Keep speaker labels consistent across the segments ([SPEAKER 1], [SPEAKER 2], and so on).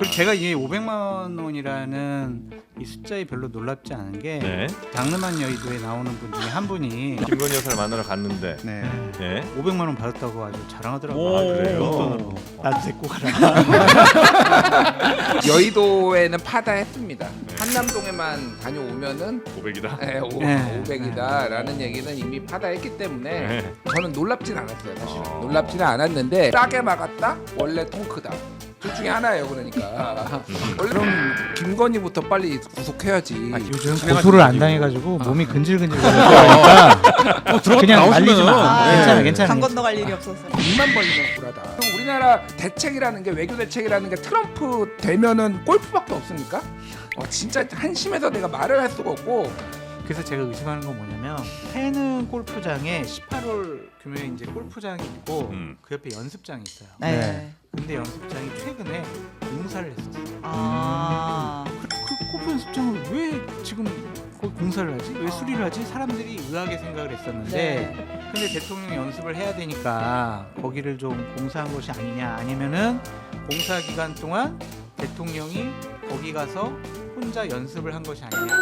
[SPEAKER 1] 그리고 제가 이 500만 원이라는 이 숫자에 별로 놀랍지 않은 게
[SPEAKER 2] 네.
[SPEAKER 1] 장르만 여의도에 나오는 분 중에 한 분이
[SPEAKER 2] 김건희 여사를 만나러 갔는데
[SPEAKER 1] 네.
[SPEAKER 2] 네.
[SPEAKER 1] 500만 원 받았다고 아주 자랑하더라고요.
[SPEAKER 2] 오, 그래요?
[SPEAKER 1] 용돈으로. 나도 데리고 가라.
[SPEAKER 3] 여의도에는 파다했습니다. 한남동에만 다녀오면은
[SPEAKER 2] 500이다.
[SPEAKER 3] 네,
[SPEAKER 1] 네.
[SPEAKER 3] 500이다라는 얘기는 이미 파다했기 때문에
[SPEAKER 2] 네.
[SPEAKER 3] 저는 놀랍진 않았어요. 사실은
[SPEAKER 2] 어.
[SPEAKER 3] 놀랍지는 않았는데 싸게 막았다? 원래 통크다. 둘 중에 하나예요. 그러니까 원래 그럼 김건희부터 빨리 구속해야지.
[SPEAKER 1] 요즘 고소를 안 당해가지고 몸이 근질근질거리니까 그냥 말리지 마.
[SPEAKER 4] 아,
[SPEAKER 1] 괜찮아, 괜찮아.
[SPEAKER 4] 강 건너갈 일이 없었어.
[SPEAKER 3] 입만 벌리면 불하다. 우리나라 대책이라는 게 외교 대책이라는 게 트럼프 되면은 골프밖에 없으니까 진짜 한심해서 내가 말을 할 수가 없고.
[SPEAKER 1] 그래서 제가 의심하는 건 뭐냐면 해는 골프장에 18홀 규모의 이제 골프장이 있고 그 옆에 연습장이 있어요.
[SPEAKER 4] 네.
[SPEAKER 1] 근데 연습장이 최근에 공사를 했었어요.
[SPEAKER 4] 아.
[SPEAKER 1] 그 골프 연습장을 왜 지금 거기 공사를 하지? 왜 수리를 하지? 사람들이 의아하게 생각을 했었는데
[SPEAKER 4] 네.
[SPEAKER 1] 근데 대통령이 연습을 해야 되니까 거기를 좀 공사한 것이 아니냐 아니면은 공사 기간 동안 대통령이 거기 가서 혼자 연습을 한 것이 아니냐.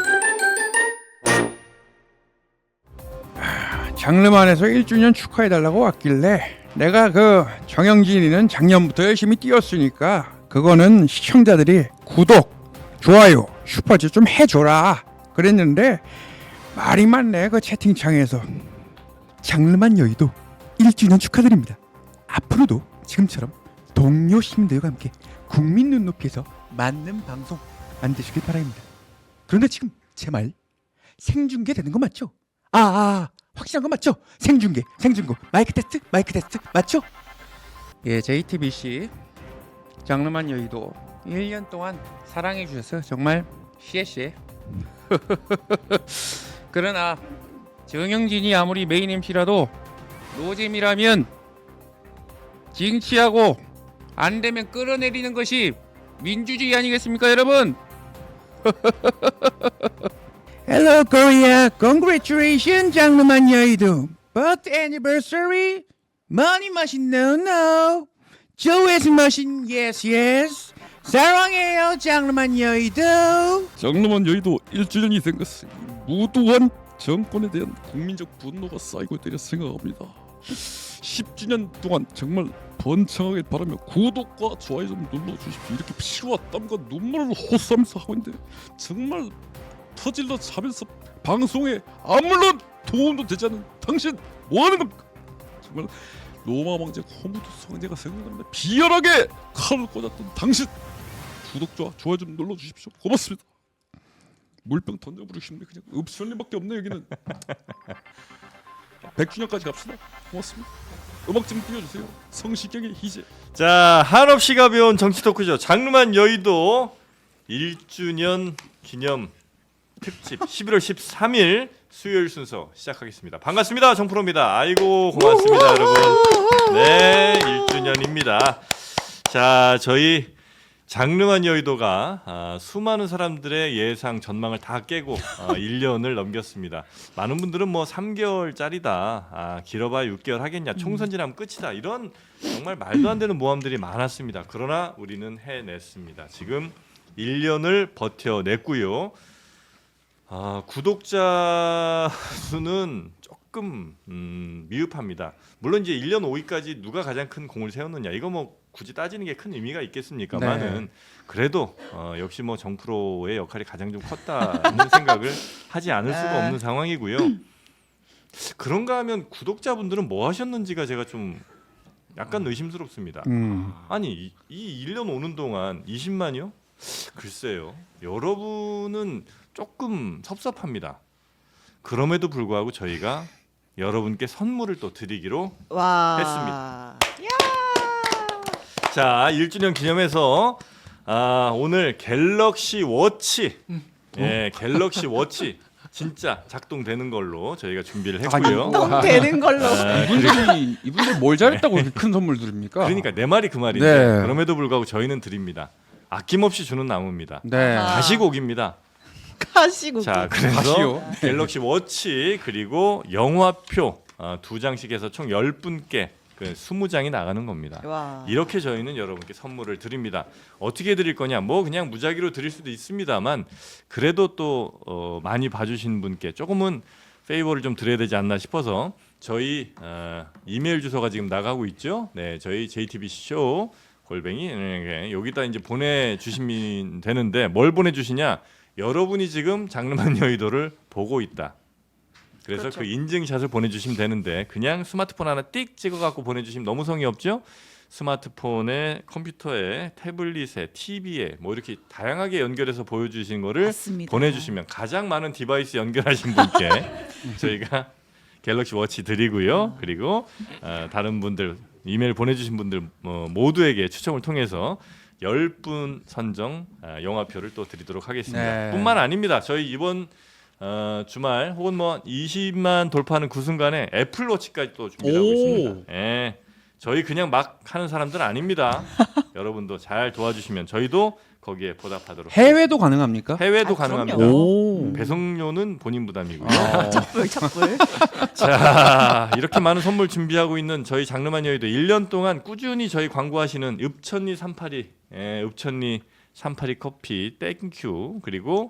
[SPEAKER 5] 장르만에서 1주년 축하해달라고 왔길래 내가 그 정영진이는 작년부터 열심히 뛰었으니까 그거는 시청자들이 구독, 좋아요, 슈퍼챗 좀 해줘라 그랬는데 말이 많네. 그 채팅창에서 장르만 여의도 1주년 축하드립니다. 앞으로도 지금처럼 동료 시민들과 함께 국민 눈높이에서 맞는 방송 만드시길 바랍니다. 그런데 지금 제 말 생중계 되는 거 맞죠? 확실한 거 맞죠? 생중계, 생중고, 마이크 테스트 맞죠? 예, JTBC 장르만 여의도 1년 동안 사랑해 주셔서 정말 시에시에. 그러나 정영진이 아무리 메인 MC라도 노잼이라면 징치하고 안 되면 끌어내리는 것이 민주주의 아니겠습니까, 여러분? Hello Korea, congratulations 장르만 여의도. But anniversary, money machine no no, 조회수 머신 yes yes. 사랑해요 장르만 여의도.
[SPEAKER 6] 장르만 여의도 1주년이 된 것은 무도한 정권에 대한 국민적 분노가 쌓이고 있다고 생각합니다. 10주년 동안 정말 번창하길 바라며 구독과 좋아요 좀 눌러주십시오. 이렇게 피와 땀과 눈물을 호소하면서 하고 있는데 정말 터질러 자면서 방송에 아무런 도움도 되지 않는 당신 뭐하는 겁니까? 정말 로마 왕제 호무두스 황제가 생각납니다. 비열하게 칼을 꽂았던 당신 구독과 좋아요 좀 눌러주십시오. 고맙습니다. 물병 던져부르시는데 그냥 읍수현님밖에 없네 여기는. 100주년까지 갑시다. 고맙습니다. 음악 좀 띄워주세요. 성시경의 희재.
[SPEAKER 2] 자, 한없이 가벼운 정치 토크죠. 장르만 여의도 1주년 기념 특집 11월 13일 수요일 순서 시작하겠습니다. 반갑습니다. 정프로입니다. 아이고 고맙습니다 여러분. 네, 1주년입니다. 자, 저희 장르만 여의도가 수많은 사람들의 예상 전망을 다 깨고 1년을 넘겼습니다. 많은 분들은 뭐 3개월짜리다, 길어봐야 6개월 하겠냐, 총선 지나면 끝이다, 이런 정말 말도 안 되는 모함들이 많았습니다. 그러나 우리는 해냈습니다. 지금 1년을 버텨냈고요. 구독자 수는 조금 미흡합니다. 물론 이제 1년 5위까지 누가 가장 큰 공을 세웠느냐, 이거 뭐 굳이 따지는 게 큰 의미가 있겠습니까만은
[SPEAKER 5] 네.
[SPEAKER 2] 그래도 역시 뭐 정프로의 역할이 가장 좀 컸다는 생각을 하지 않을 수가 없는 상황이고요. 그런가 하면 구독자분들은 뭐 하셨는지가 제가 좀 약간 의심스럽습니다. 아니 이 1년 오는 동안 20만이요? 글쎄요. 여러분은 조금 섭섭합니다. 그럼에도 불구하고 저희가 여러분께 선물을 또 드리기로
[SPEAKER 4] 와.
[SPEAKER 2] 했습니다. 자, 1주년 기념해서 오늘 갤럭시 워치, 갤럭시 워치 진짜 작동되는 걸로 저희가 준비를 했고요.
[SPEAKER 4] 되는 걸로.
[SPEAKER 5] 이분들 뭘 잘했다고 이렇게 큰 선물 드립니까?
[SPEAKER 2] 그러니까 내 말이 그 말인데
[SPEAKER 5] 네.
[SPEAKER 2] 그럼에도 불구하고 저희는 드립니다. 아낌없이 주는 나무입니다.
[SPEAKER 5] 네.
[SPEAKER 2] 가시곡입니다.
[SPEAKER 4] 가시고.
[SPEAKER 2] 자, 그래서
[SPEAKER 5] 가시요?
[SPEAKER 2] 갤럭시 워치 그리고 영화표 2장씩 해서 총 10분께 그 20장이 나가는 겁니다.
[SPEAKER 4] 와.
[SPEAKER 2] 이렇게 저희는 여러분께 선물을 드립니다. 어떻게 드릴 거냐? 뭐 그냥 무작위로 드릴 수도 있습니다만 그래도 또 많이 봐주신 분께 조금은 페이버를 좀 드려야 되지 않나 싶어서 저희 이메일 주소가 지금 나가고 있죠. 네, 저희 JTBC 쇼 골뱅이 여기다 이제 보내주시면 되는데 뭘 보내주시냐? 여러분이 지금 장르만 여의도를 보고 있다. 그래서
[SPEAKER 4] 그렇죠.
[SPEAKER 2] 그 인증샷을 보내주시면 되는데 그냥 스마트폰 하나 띡 찍어갖고 보내주시면 너무 성의 없죠? 스마트폰에 컴퓨터에 태블릿에 TV에 뭐 이렇게 다양하게 연결해서 보여주신 거를
[SPEAKER 4] 맞습니다.
[SPEAKER 2] 보내주시면 가장 많은 디바이스 연결하신 분께 저희가 갤럭시 워치 드리고요. 그리고 다른 분들 이메일 보내주신 분들 모두에게 추첨을 통해서 10분 선정 영화표를 또 드리도록 하겠습니다.
[SPEAKER 5] 네.
[SPEAKER 2] 뿐만 아닙니다. 저희 이번 주말 혹은 뭐 20만 돌파하는 그 순간에 애플워치까지 또 준비하고
[SPEAKER 6] 오.
[SPEAKER 2] 있습니다. 예. 저희 그냥 막 하는 사람들 아닙니다. 여러분도 잘 도와주시면 저희도 거기에 보답하도록
[SPEAKER 5] 해외도 가능합니까?
[SPEAKER 2] 해외도
[SPEAKER 4] 아,
[SPEAKER 2] 가능합니다.
[SPEAKER 4] 그럼요.
[SPEAKER 6] 오.
[SPEAKER 2] 배송료는 본인 부담이고요.
[SPEAKER 4] 찹불 찹불.
[SPEAKER 2] 자, 이렇게 많은 선물 준비하고 있는 저희 장르만 여의도 1년 동안 꾸준히 저희 광고하시는 읍천리 382, 읍천리 382 커피 땡큐. 그리고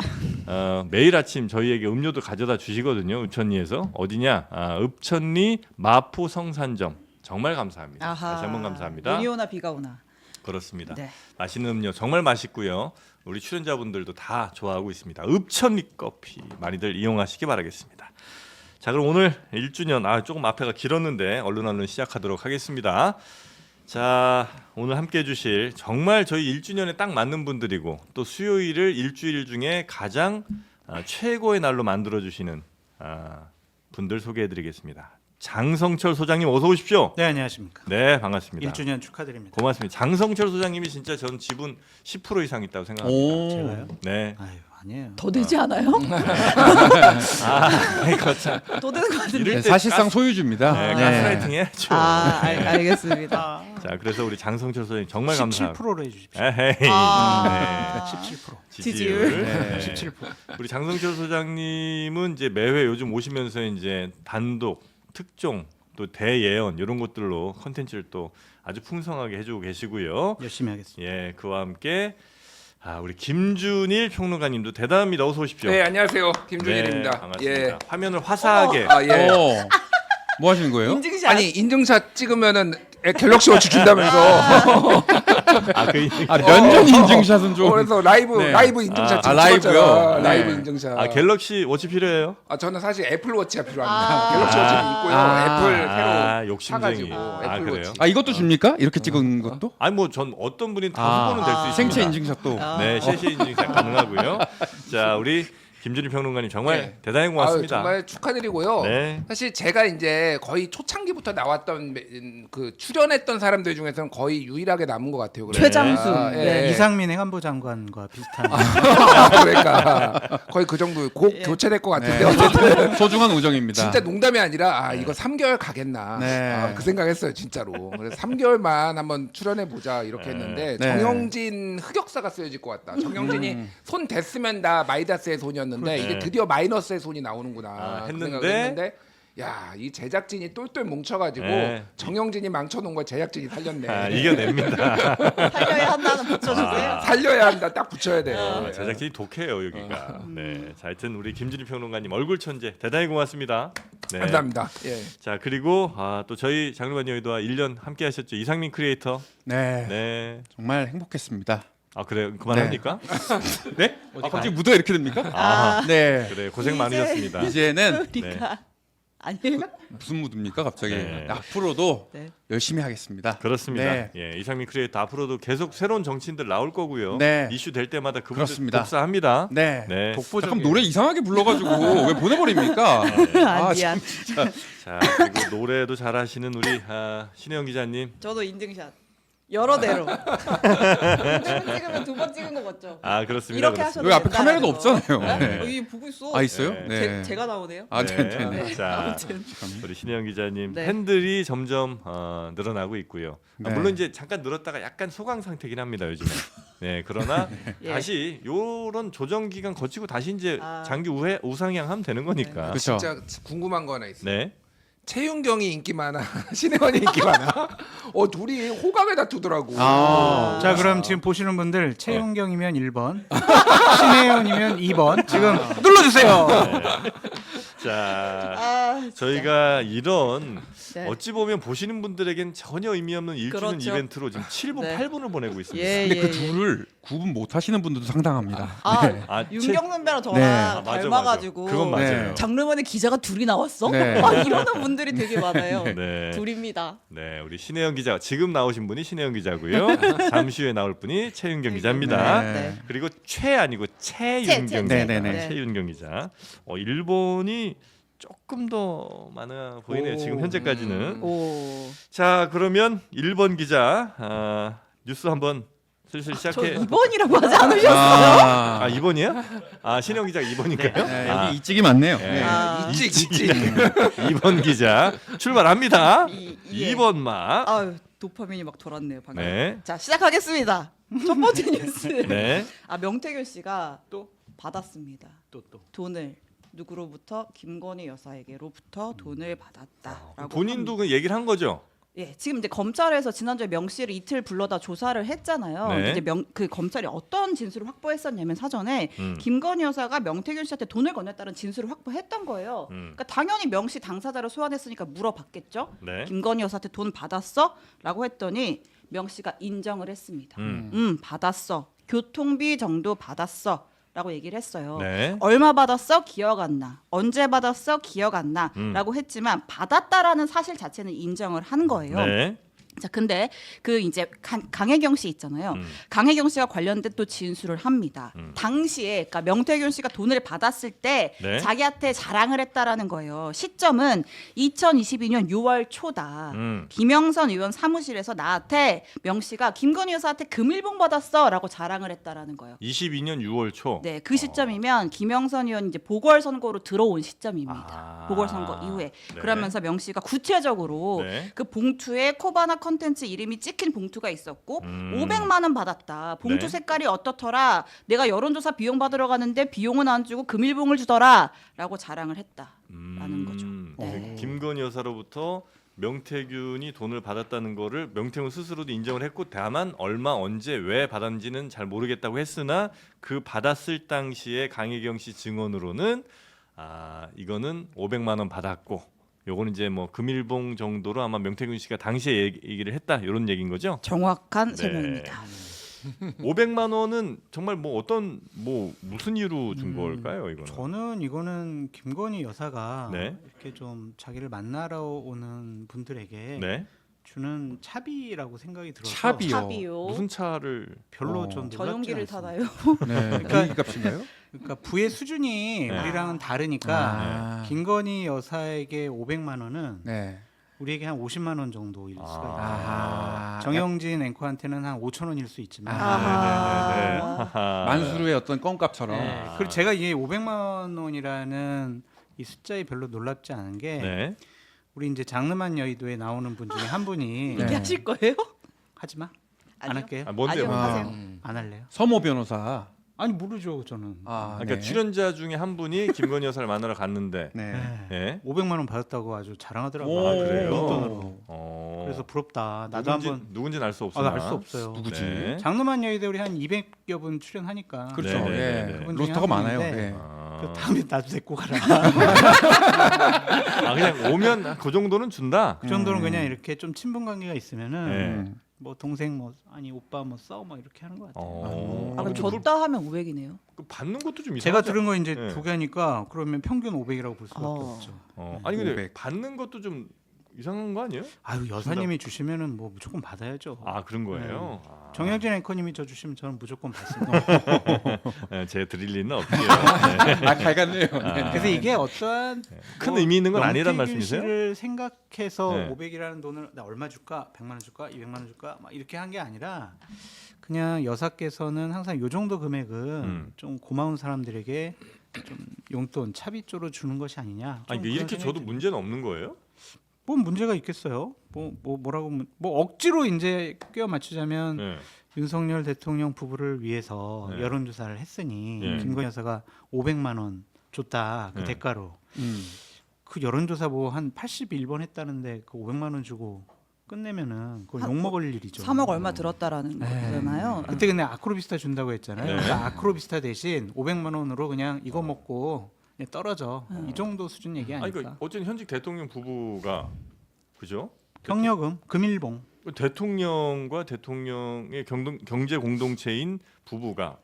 [SPEAKER 2] 매일 아침 저희에게 음료도 가져다 주시거든요. 읍천리에서. 어디냐? 읍천리 마포 성산점. 정말 감사합니다.
[SPEAKER 4] 아하.
[SPEAKER 2] 다시 한번 감사합니다.
[SPEAKER 4] 눈이 오나 비가 오나.
[SPEAKER 2] 그렇습니다.
[SPEAKER 4] 네.
[SPEAKER 2] 맛있는 음료 정말 맛있고요. 우리 출연자분들도 다 좋아하고 있습니다. 읍천리 커피 많이들 이용하시기 바라겠습니다. 자, 그럼 오늘 1주년 조금 앞에가 길었는데 얼른 시작하도록 하겠습니다. 자, 오늘 함께해 주실 정말 저희 1주년에 딱 맞는 분들이고 또 수요일을 일주일 중에 가장 최고의 날로 만들어 주시는 분들 소개해 드리겠습니다. 장성철 소장님 어서 오십시오.
[SPEAKER 1] 네, 안녕하십니까.
[SPEAKER 2] 네, 반갑습니다.
[SPEAKER 1] 1주년 축하드립니다.
[SPEAKER 2] 고맙습니다. 장성철 소장님이 진짜 전 지분 10% 이상 있다고 생각합니다.
[SPEAKER 6] 오.
[SPEAKER 1] 제가요?
[SPEAKER 2] 네.
[SPEAKER 1] 아유, 아니에요.
[SPEAKER 4] 더 되지 않아요?
[SPEAKER 2] 이거 참
[SPEAKER 4] 더 되는 것 같은데.
[SPEAKER 2] 이럴
[SPEAKER 5] 네,
[SPEAKER 2] 때
[SPEAKER 5] 사실상 소유주입니다.
[SPEAKER 2] 네,
[SPEAKER 5] 네.
[SPEAKER 2] 가스라이팅 해야죠.
[SPEAKER 4] 알겠습니다.
[SPEAKER 2] 자, 그래서 우리 장성철 소장님 정말 감사합니다.
[SPEAKER 1] 17%로 해주십시오.
[SPEAKER 2] 에헤이.
[SPEAKER 4] 아.
[SPEAKER 2] 네.
[SPEAKER 1] 17%.
[SPEAKER 2] 지지율.
[SPEAKER 1] 네,
[SPEAKER 2] 네.
[SPEAKER 1] 17%.
[SPEAKER 2] 우리 장성철 소장님은 이제 매회 요즘 오시면서 이제 단독, 특종, 또 대예언 이런 것들로 컨텐츠를 또 아주 풍성하게 해주고 계시고요.
[SPEAKER 1] 열심히 하겠습니다.
[SPEAKER 2] 예, 그와 함께 우리 김준일 평론가님도 대단합니다. 어서 오십시오.
[SPEAKER 3] 네, 안녕하세요. 김준일입니다.
[SPEAKER 2] 네, 반갑습니다.
[SPEAKER 3] 예.
[SPEAKER 2] 화면을 화사하게.
[SPEAKER 3] 예.
[SPEAKER 5] 오. 뭐 하시는 거예요?
[SPEAKER 4] 인증샷.
[SPEAKER 3] 아니 인증샷 찍으면은 갤럭시 워치 준다면서.
[SPEAKER 5] 면접 인증샷은 좀.
[SPEAKER 3] 그래서 라이브
[SPEAKER 5] 네.
[SPEAKER 3] 라이브 인증샷 지금
[SPEAKER 5] 라이브요?
[SPEAKER 3] 찍었잖아.
[SPEAKER 5] 네.
[SPEAKER 3] 라이브 인증샷.
[SPEAKER 2] 갤럭시 워치 필요해요?
[SPEAKER 3] 저는 사실 애플 워치가 필요합니다. 갤럭시 워치는 있고요. 애플 새로
[SPEAKER 2] 욕심쟁이.
[SPEAKER 3] 사가지고 애플
[SPEAKER 2] 그래요?
[SPEAKER 3] 워치.
[SPEAKER 5] 이것도 줍니까? 이렇게 찍은 것도?
[SPEAKER 2] 아니 뭐 전 어떤 분이 다 후보는 될 수 있습니다.
[SPEAKER 5] 생체 인증샷도.
[SPEAKER 2] 네, 실시 인증샷 가능하고요. 자, 우리 김준일 평론가님 정말
[SPEAKER 3] 네.
[SPEAKER 2] 대단히 고맙습니다.
[SPEAKER 3] 정말 축하드리고요.
[SPEAKER 2] 네.
[SPEAKER 3] 사실 제가 이제 거의 초창기부터 나왔던 그 출연했던 사람들 중에서는 거의 유일하게 남은 것 같아요. 그래서.
[SPEAKER 4] 최장수.
[SPEAKER 3] 예.
[SPEAKER 4] 네.
[SPEAKER 1] 이상민 행안부 장관과 비슷한.
[SPEAKER 3] 그러니까 거의 그 정도
[SPEAKER 4] 예.
[SPEAKER 3] 교체될 것 같은데
[SPEAKER 5] 네.
[SPEAKER 3] 어쨌든
[SPEAKER 5] 소중한 우정입니다.
[SPEAKER 3] 진짜 농담이 아니라 이거 3개월 가겠나
[SPEAKER 5] 네.
[SPEAKER 3] 그 생각했어요 진짜로. 그래서 3개월만 한번 출연해 보자 이렇게 했는데
[SPEAKER 5] 네.
[SPEAKER 3] 정영진 흑역사가 쓰여질 것 같다. 정영진이 손 댔으면 다 마이다스의 손이었는데 이게
[SPEAKER 2] 네.
[SPEAKER 3] 드디어 마이너스의 손이 나오는구나. 그
[SPEAKER 2] 했는데
[SPEAKER 3] 생각을 했는데 야, 이 제작진이 똘똘 뭉쳐가지고
[SPEAKER 2] 네.
[SPEAKER 3] 정영진이 망쳐놓은 걸 제작진이 살렸네.
[SPEAKER 2] 이겨냅니다.
[SPEAKER 4] 살려야 한다는 붙여주세요.
[SPEAKER 3] 살려야 한다. 딱 붙여야 돼요.
[SPEAKER 2] 제작진이 독해요 여기가. 네, 자, 하여튼 우리 김준일 평론가님 얼굴 천재 대단히 고맙습니다. 네.
[SPEAKER 3] 감사합니다. 예.
[SPEAKER 2] 자, 그리고 또 저희 장르반 여의도와 1년 함께하셨죠 이상민 크리에이터.
[SPEAKER 5] 네.
[SPEAKER 2] 네.
[SPEAKER 5] 정말 행복했습니다.
[SPEAKER 2] 그래요? 그만합니까? 네?
[SPEAKER 5] 갑자기 무드가 이렇게 됩니까? 네.
[SPEAKER 2] 그래 고생 많으셨습니다.
[SPEAKER 5] 이제는
[SPEAKER 4] 그러니까 아니에요?
[SPEAKER 5] 무슨 무드입니까? 갑자기
[SPEAKER 2] 네.
[SPEAKER 5] 앞으로도
[SPEAKER 4] 네.
[SPEAKER 5] 열심히 하겠습니다.
[SPEAKER 2] 그렇습니다.
[SPEAKER 5] 네.
[SPEAKER 2] 예, 이상민 크리에이터 앞으로도 계속 새로운 정치인들 나올 거고요.
[SPEAKER 5] 네.
[SPEAKER 2] 이슈 될 때마다 그분들
[SPEAKER 5] 그렇습니다.
[SPEAKER 2] 복사합니다.
[SPEAKER 5] 네.
[SPEAKER 2] 네.
[SPEAKER 5] 잠깐 노래 이상하게 불러가지고 왜 보내버립니까?
[SPEAKER 4] 아, 미안.
[SPEAKER 2] 자, 그리고 노래도 잘하시는 우리 신혜영 기자님.
[SPEAKER 4] 저도 인증샷. 여러 대로. 한번 찍으면 두 번 찍은 거 맞죠?
[SPEAKER 2] 그렇습니다.
[SPEAKER 4] 이렇게 하셔도
[SPEAKER 5] 여기 앞에
[SPEAKER 4] 된다는
[SPEAKER 5] 카메라도
[SPEAKER 4] 거.
[SPEAKER 5] 없잖아요.
[SPEAKER 4] 네?
[SPEAKER 5] 네.
[SPEAKER 4] 여기 보고 있어.
[SPEAKER 5] 있어요?
[SPEAKER 2] 네.
[SPEAKER 4] 제가 나오네요.
[SPEAKER 2] 네. 자,
[SPEAKER 4] 아무튼.
[SPEAKER 2] 우리 신혜영 기자님
[SPEAKER 4] 네.
[SPEAKER 2] 팬들이 점점 늘어나고 있고요.
[SPEAKER 5] 네.
[SPEAKER 2] 물론 이제 잠깐 늘었다가 약간 소강 상태긴 합니다 요즘에. 네, 그러나
[SPEAKER 4] 예.
[SPEAKER 2] 다시 요런 조정 기간 거치고 다시 이제
[SPEAKER 4] 아.
[SPEAKER 2] 장기 우상향하면 되는 거니까.
[SPEAKER 5] 그렇죠.
[SPEAKER 3] 진짜 궁금한 거 하나 있어요.
[SPEAKER 2] 네.
[SPEAKER 3] 최윤경이 인기 많아, 신혜원이 인기 많아. 둘이 호감에 다투더라고.
[SPEAKER 1] 자, 그럼 지금 보시는 분들 최윤경이면 1번, 신혜연이면 2번 지금 눌러주세요.
[SPEAKER 2] 자,
[SPEAKER 4] 아,
[SPEAKER 2] 저희가 이런
[SPEAKER 4] 네.
[SPEAKER 2] 어찌 보면 보시는 분들에겐 전혀 의미 없는 1주년
[SPEAKER 4] 그렇죠.
[SPEAKER 2] 이벤트로 지금 7분,
[SPEAKER 4] 네.
[SPEAKER 2] 8분을 보내고 있습니다.
[SPEAKER 4] 예,
[SPEAKER 5] 근데
[SPEAKER 4] 예,
[SPEAKER 5] 그
[SPEAKER 4] 예.
[SPEAKER 5] 둘을 구분 못 하시는 분들도 상당합니다.
[SPEAKER 4] 아,
[SPEAKER 2] 아,
[SPEAKER 4] 윤경 선배랑 저랑
[SPEAKER 5] 네.
[SPEAKER 2] 맞아,
[SPEAKER 4] 닮아가지고
[SPEAKER 2] 맞아. 그건 맞아요.
[SPEAKER 5] 네.
[SPEAKER 4] 장르만의 기자가 둘이 나왔어?
[SPEAKER 5] 네.
[SPEAKER 4] 막 이러는 분들이 되게 많아요.
[SPEAKER 2] 네.
[SPEAKER 4] 둘입니다.
[SPEAKER 2] 네, 우리 신혜영 기자 지금 나오신 분이 신혜영 기자고요. 잠시 후에 나올 분이 최윤경 기자입니다.
[SPEAKER 4] 네.
[SPEAKER 2] 그리고 최 아니고 최윤경 기자.
[SPEAKER 5] 네네네.
[SPEAKER 2] 최윤경 기자. 일본이 조금 더 많아 보이네요. 지금 현재까지는.
[SPEAKER 4] 오.
[SPEAKER 2] 자, 그러면 1번 기자 뉴스 한번 슬슬
[SPEAKER 4] 저
[SPEAKER 2] 시작해.
[SPEAKER 4] 2번이라고 하지 않으셨어요?
[SPEAKER 2] 아, 2번이야? 아, 신혜영 기자가 2번인가요?
[SPEAKER 5] 네, 여기 이직이 많네요.
[SPEAKER 2] 네.
[SPEAKER 5] 네.
[SPEAKER 4] 아.
[SPEAKER 3] 이직.
[SPEAKER 2] 2번 기자 출발합니다.
[SPEAKER 4] 예.
[SPEAKER 2] 2번 막.
[SPEAKER 4] 아유, 도파민이 막 돌았네요, 방금.
[SPEAKER 2] 네.
[SPEAKER 4] 자, 시작하겠습니다. 첫 번째 뉴스.
[SPEAKER 2] 네.
[SPEAKER 4] 명태균 씨가
[SPEAKER 1] 또?
[SPEAKER 4] 받았습니다.
[SPEAKER 1] 또.
[SPEAKER 4] 돈을 누구로부터? 김건희 여사에게로부터 돈을 받았다라고.
[SPEAKER 2] 본인도 그 얘기를 한 거죠.
[SPEAKER 4] 예, 지금 이제 검찰에서 지난주에 명 씨를 이틀 불러다 조사를 했잖아요.
[SPEAKER 2] 네.
[SPEAKER 4] 이제 그 검찰이 어떤 진술을 확보했었냐면 사전에
[SPEAKER 2] 음.
[SPEAKER 4] 김건희 여사가 명태균 씨한테 돈을 건넸다는 진술을 확보했던 거예요. 그러니까 당연히 명 씨 당사자를 소환했으니까 물어봤겠죠.
[SPEAKER 2] 네.
[SPEAKER 4] 김건희 여사한테 돈 받았어?라고 했더니 명 씨가 인정을 했습니다. 받았어. 교통비 정도 받았어. 라고 얘기를 했어요.
[SPEAKER 2] 네.
[SPEAKER 4] 얼마 받았어? 기억 안 나. 언제 받았어? 기억 안 나. 라고 했지만 받았다라는 사실 자체는 인정을 한 거예요.
[SPEAKER 2] 네.
[SPEAKER 4] 자, 근데 그 이제 강혜경 씨 있잖아요. 강혜경 씨가 관련된 또 진술을 합니다. 당시에 그러니까 명태균 씨가 돈을 받았을 때
[SPEAKER 2] 네.
[SPEAKER 4] 자기한테 자랑을 했다라는 거예요. 시점은 2022년 6월 초다. 김영선 의원 사무실에서 나한테 명 씨가 김건희 여사한테 금일봉 받았어라고 자랑을 했다라는 거예요.
[SPEAKER 2] 22년 6월 초.
[SPEAKER 4] 네, 그 시점이면 김영선 의원 이제 보궐선거로 들어온 시점입니다.
[SPEAKER 2] 아.
[SPEAKER 4] 보궐선거 이후에.
[SPEAKER 2] 네.
[SPEAKER 4] 그러면서 명 씨가 구체적으로
[SPEAKER 2] 네.
[SPEAKER 4] 그 봉투에 코바나 컨텐츠 이름이 찍힌 봉투가 있었고 500만 원 받았다. 봉투
[SPEAKER 2] 네.
[SPEAKER 4] 색깔이 어떻더라. 내가 여론조사 비용 받으러 가는데 비용은 안 주고 금일봉을 주더라라고 자랑을 했다라는 거죠. 네.
[SPEAKER 2] 김건희 여사로부터 명태균이 돈을 받았다는 거를 명태균 스스로도 인정을 했고 다만 얼마 언제 왜 받았는지는 잘 모르겠다고 했으나 그 받았을 당시에 강혜경 씨 증언으로는 이거는 500만 원 받았고 요거는 이제 뭐 금일봉 정도로 아마 명태균 씨가 당시에 얘기를 했다 이런 얘기인 거죠.
[SPEAKER 4] 정확한
[SPEAKER 2] 네.
[SPEAKER 4] 설명입니다.
[SPEAKER 2] 500만 원은 정말 뭐 어떤 뭐 무슨 이유로 준 걸까요, 이거는?
[SPEAKER 1] 저는 이거는 김건희 여사가
[SPEAKER 2] 네.
[SPEAKER 1] 이렇게 좀 자기를 만나러 오는 분들에게
[SPEAKER 2] 네.
[SPEAKER 1] 주는 차비라고 생각이 들어서
[SPEAKER 5] 차비요.
[SPEAKER 4] 차비요.
[SPEAKER 2] 무슨 차를
[SPEAKER 1] 별로 좀 놀랍지
[SPEAKER 4] 전용기를
[SPEAKER 1] 않습니다.
[SPEAKER 4] 타나요?
[SPEAKER 5] 네.
[SPEAKER 1] 그러니까-
[SPEAKER 5] 그 값인가요?
[SPEAKER 1] 그러니까 부의 수준이
[SPEAKER 2] 네.
[SPEAKER 1] 우리랑은 다르니까
[SPEAKER 5] 아.
[SPEAKER 1] 김건희 여사에게 500만 원은
[SPEAKER 5] 네.
[SPEAKER 1] 우리에게 한 50만 원 정도일 수가 있어요.
[SPEAKER 5] 아하.
[SPEAKER 1] 정영진 앵커한테는 한 5천 원일 수 있지만
[SPEAKER 4] 아하.
[SPEAKER 5] 만수르의 어떤 껌값처럼.
[SPEAKER 1] 네. 그리고 제가 이 500만 원이라는 이 숫자에 별로 놀랍지 않은 게
[SPEAKER 2] 네.
[SPEAKER 1] 우리 이제 장르만 여의도에 나오는 분 중에 한 분이
[SPEAKER 5] 네.
[SPEAKER 4] 얘기하실 거예요?
[SPEAKER 1] 하지 마. 안
[SPEAKER 4] 아니요.
[SPEAKER 1] 할게요.
[SPEAKER 2] 뭔데요?
[SPEAKER 4] 아니요, 하세요.
[SPEAKER 1] 안 할래요.
[SPEAKER 5] 서모 변호사.
[SPEAKER 1] 아니 모르죠 저는.
[SPEAKER 2] 그러니까
[SPEAKER 5] 네.
[SPEAKER 2] 출연자 중에 한 분이 김건희 여사를 만나러 갔는데
[SPEAKER 5] 네.
[SPEAKER 2] 예.
[SPEAKER 1] 500만 원 받았다고 아주 자랑하더라고요.
[SPEAKER 5] 오,
[SPEAKER 2] 그래요?
[SPEAKER 1] 용돈으로.
[SPEAKER 2] 어.
[SPEAKER 1] 그래서 부럽다. 나도 한번
[SPEAKER 2] 누군지는 알 수 없으나
[SPEAKER 1] 알 수 없어요.
[SPEAKER 5] 누구지?
[SPEAKER 2] 네.
[SPEAKER 1] 장르만 여의도에 우리 한 200여 분 출연하니까.
[SPEAKER 5] 그렇죠.
[SPEAKER 2] 네, 네,
[SPEAKER 5] 예.
[SPEAKER 2] 네, 네.
[SPEAKER 1] 그분 중에
[SPEAKER 5] 로스터가
[SPEAKER 1] 한
[SPEAKER 5] 많아요.
[SPEAKER 1] 분인데
[SPEAKER 5] 네.
[SPEAKER 1] 그 다음에 나도 데리고 가라.
[SPEAKER 2] 그냥 오면 그 정도는 준다.
[SPEAKER 1] 그 정도는 그냥 이렇게 좀 친분 관계가 있으면은
[SPEAKER 2] 네.
[SPEAKER 1] 뭐 동생 뭐 아니 오빠 뭐 싸워 막 이렇게 하는 것 같아요.
[SPEAKER 2] 어.
[SPEAKER 4] 그럼
[SPEAKER 2] 그걸
[SPEAKER 4] 줬다 하면 500이네요.
[SPEAKER 2] 받는 것도 좀
[SPEAKER 1] 제가
[SPEAKER 2] 이상하지
[SPEAKER 1] 들은 거 이제
[SPEAKER 2] 네.
[SPEAKER 1] 두 개니까 그러면 평균 500이라고 볼 수밖에
[SPEAKER 4] 어.
[SPEAKER 1] 없죠.
[SPEAKER 2] 아니 근데
[SPEAKER 5] 500.
[SPEAKER 2] 받는 것도 좀 이상한 거 아니에요?
[SPEAKER 1] 아유 여사님이 주시면은 뭐 무조건 받아야죠.
[SPEAKER 2] 아 그런 거예요. 아.
[SPEAKER 1] 정영진 앵커님이 저 주시면 저는 무조건 받습니다.
[SPEAKER 2] 네, 제가 드릴 리는 없고요. 네.
[SPEAKER 5] 갈갔네요.
[SPEAKER 1] 그래서 이게 어떠한
[SPEAKER 2] 큰 의미 있는 건 아니란
[SPEAKER 1] 명태균
[SPEAKER 2] 말씀이세요?
[SPEAKER 1] 씨를 생각해서
[SPEAKER 2] 네.
[SPEAKER 1] 500이라는 돈을 나 얼마 줄까? 100만 원 줄까? 200만 원 줄까? 막 이렇게 한 게 아니라 그냥 여사께서는 항상 요 정도 금액은 좀 고마운 사람들에게 좀 용돈 차비 쪽으로 주는 것이 아니냐. 좀
[SPEAKER 2] 아니
[SPEAKER 1] 그런
[SPEAKER 2] 이렇게
[SPEAKER 1] 생각이
[SPEAKER 2] 줘도
[SPEAKER 1] 듭니다.
[SPEAKER 2] 문제는 없는 거예요?
[SPEAKER 1] 뭐 문제가 있겠어요? 뭐라고 뭐 억지로 이제 껴 맞추자면
[SPEAKER 2] 네.
[SPEAKER 1] 윤석열 대통령 부부를 위해서
[SPEAKER 2] 네.
[SPEAKER 1] 여론조사를 했으니
[SPEAKER 2] 네.
[SPEAKER 1] 김건희 여사가 500만 원 줬다 그
[SPEAKER 2] 네.
[SPEAKER 1] 대가로 그 여론조사 뭐 한 81번 했다는데 그 500만 원 주고 끝내면은 그거 욕 먹을 일이죠.
[SPEAKER 4] 3억 얼마 들었다라는 거잖아요.
[SPEAKER 1] 그때 근데 아크로비스타 준다고 했잖아요.
[SPEAKER 2] 네.
[SPEAKER 1] 그러니까 아크로비스타 대신 500만 원으로 그냥 이거 먹고 그냥 떨어져. 이 정도 수준 얘기
[SPEAKER 2] 아니
[SPEAKER 1] 아닐까?
[SPEAKER 2] 그 어쨌든 현직 대통령 부부가 그죠?
[SPEAKER 1] 경력금, 금일봉.
[SPEAKER 2] 대통령과 대통령의 경제 공동체인 부부가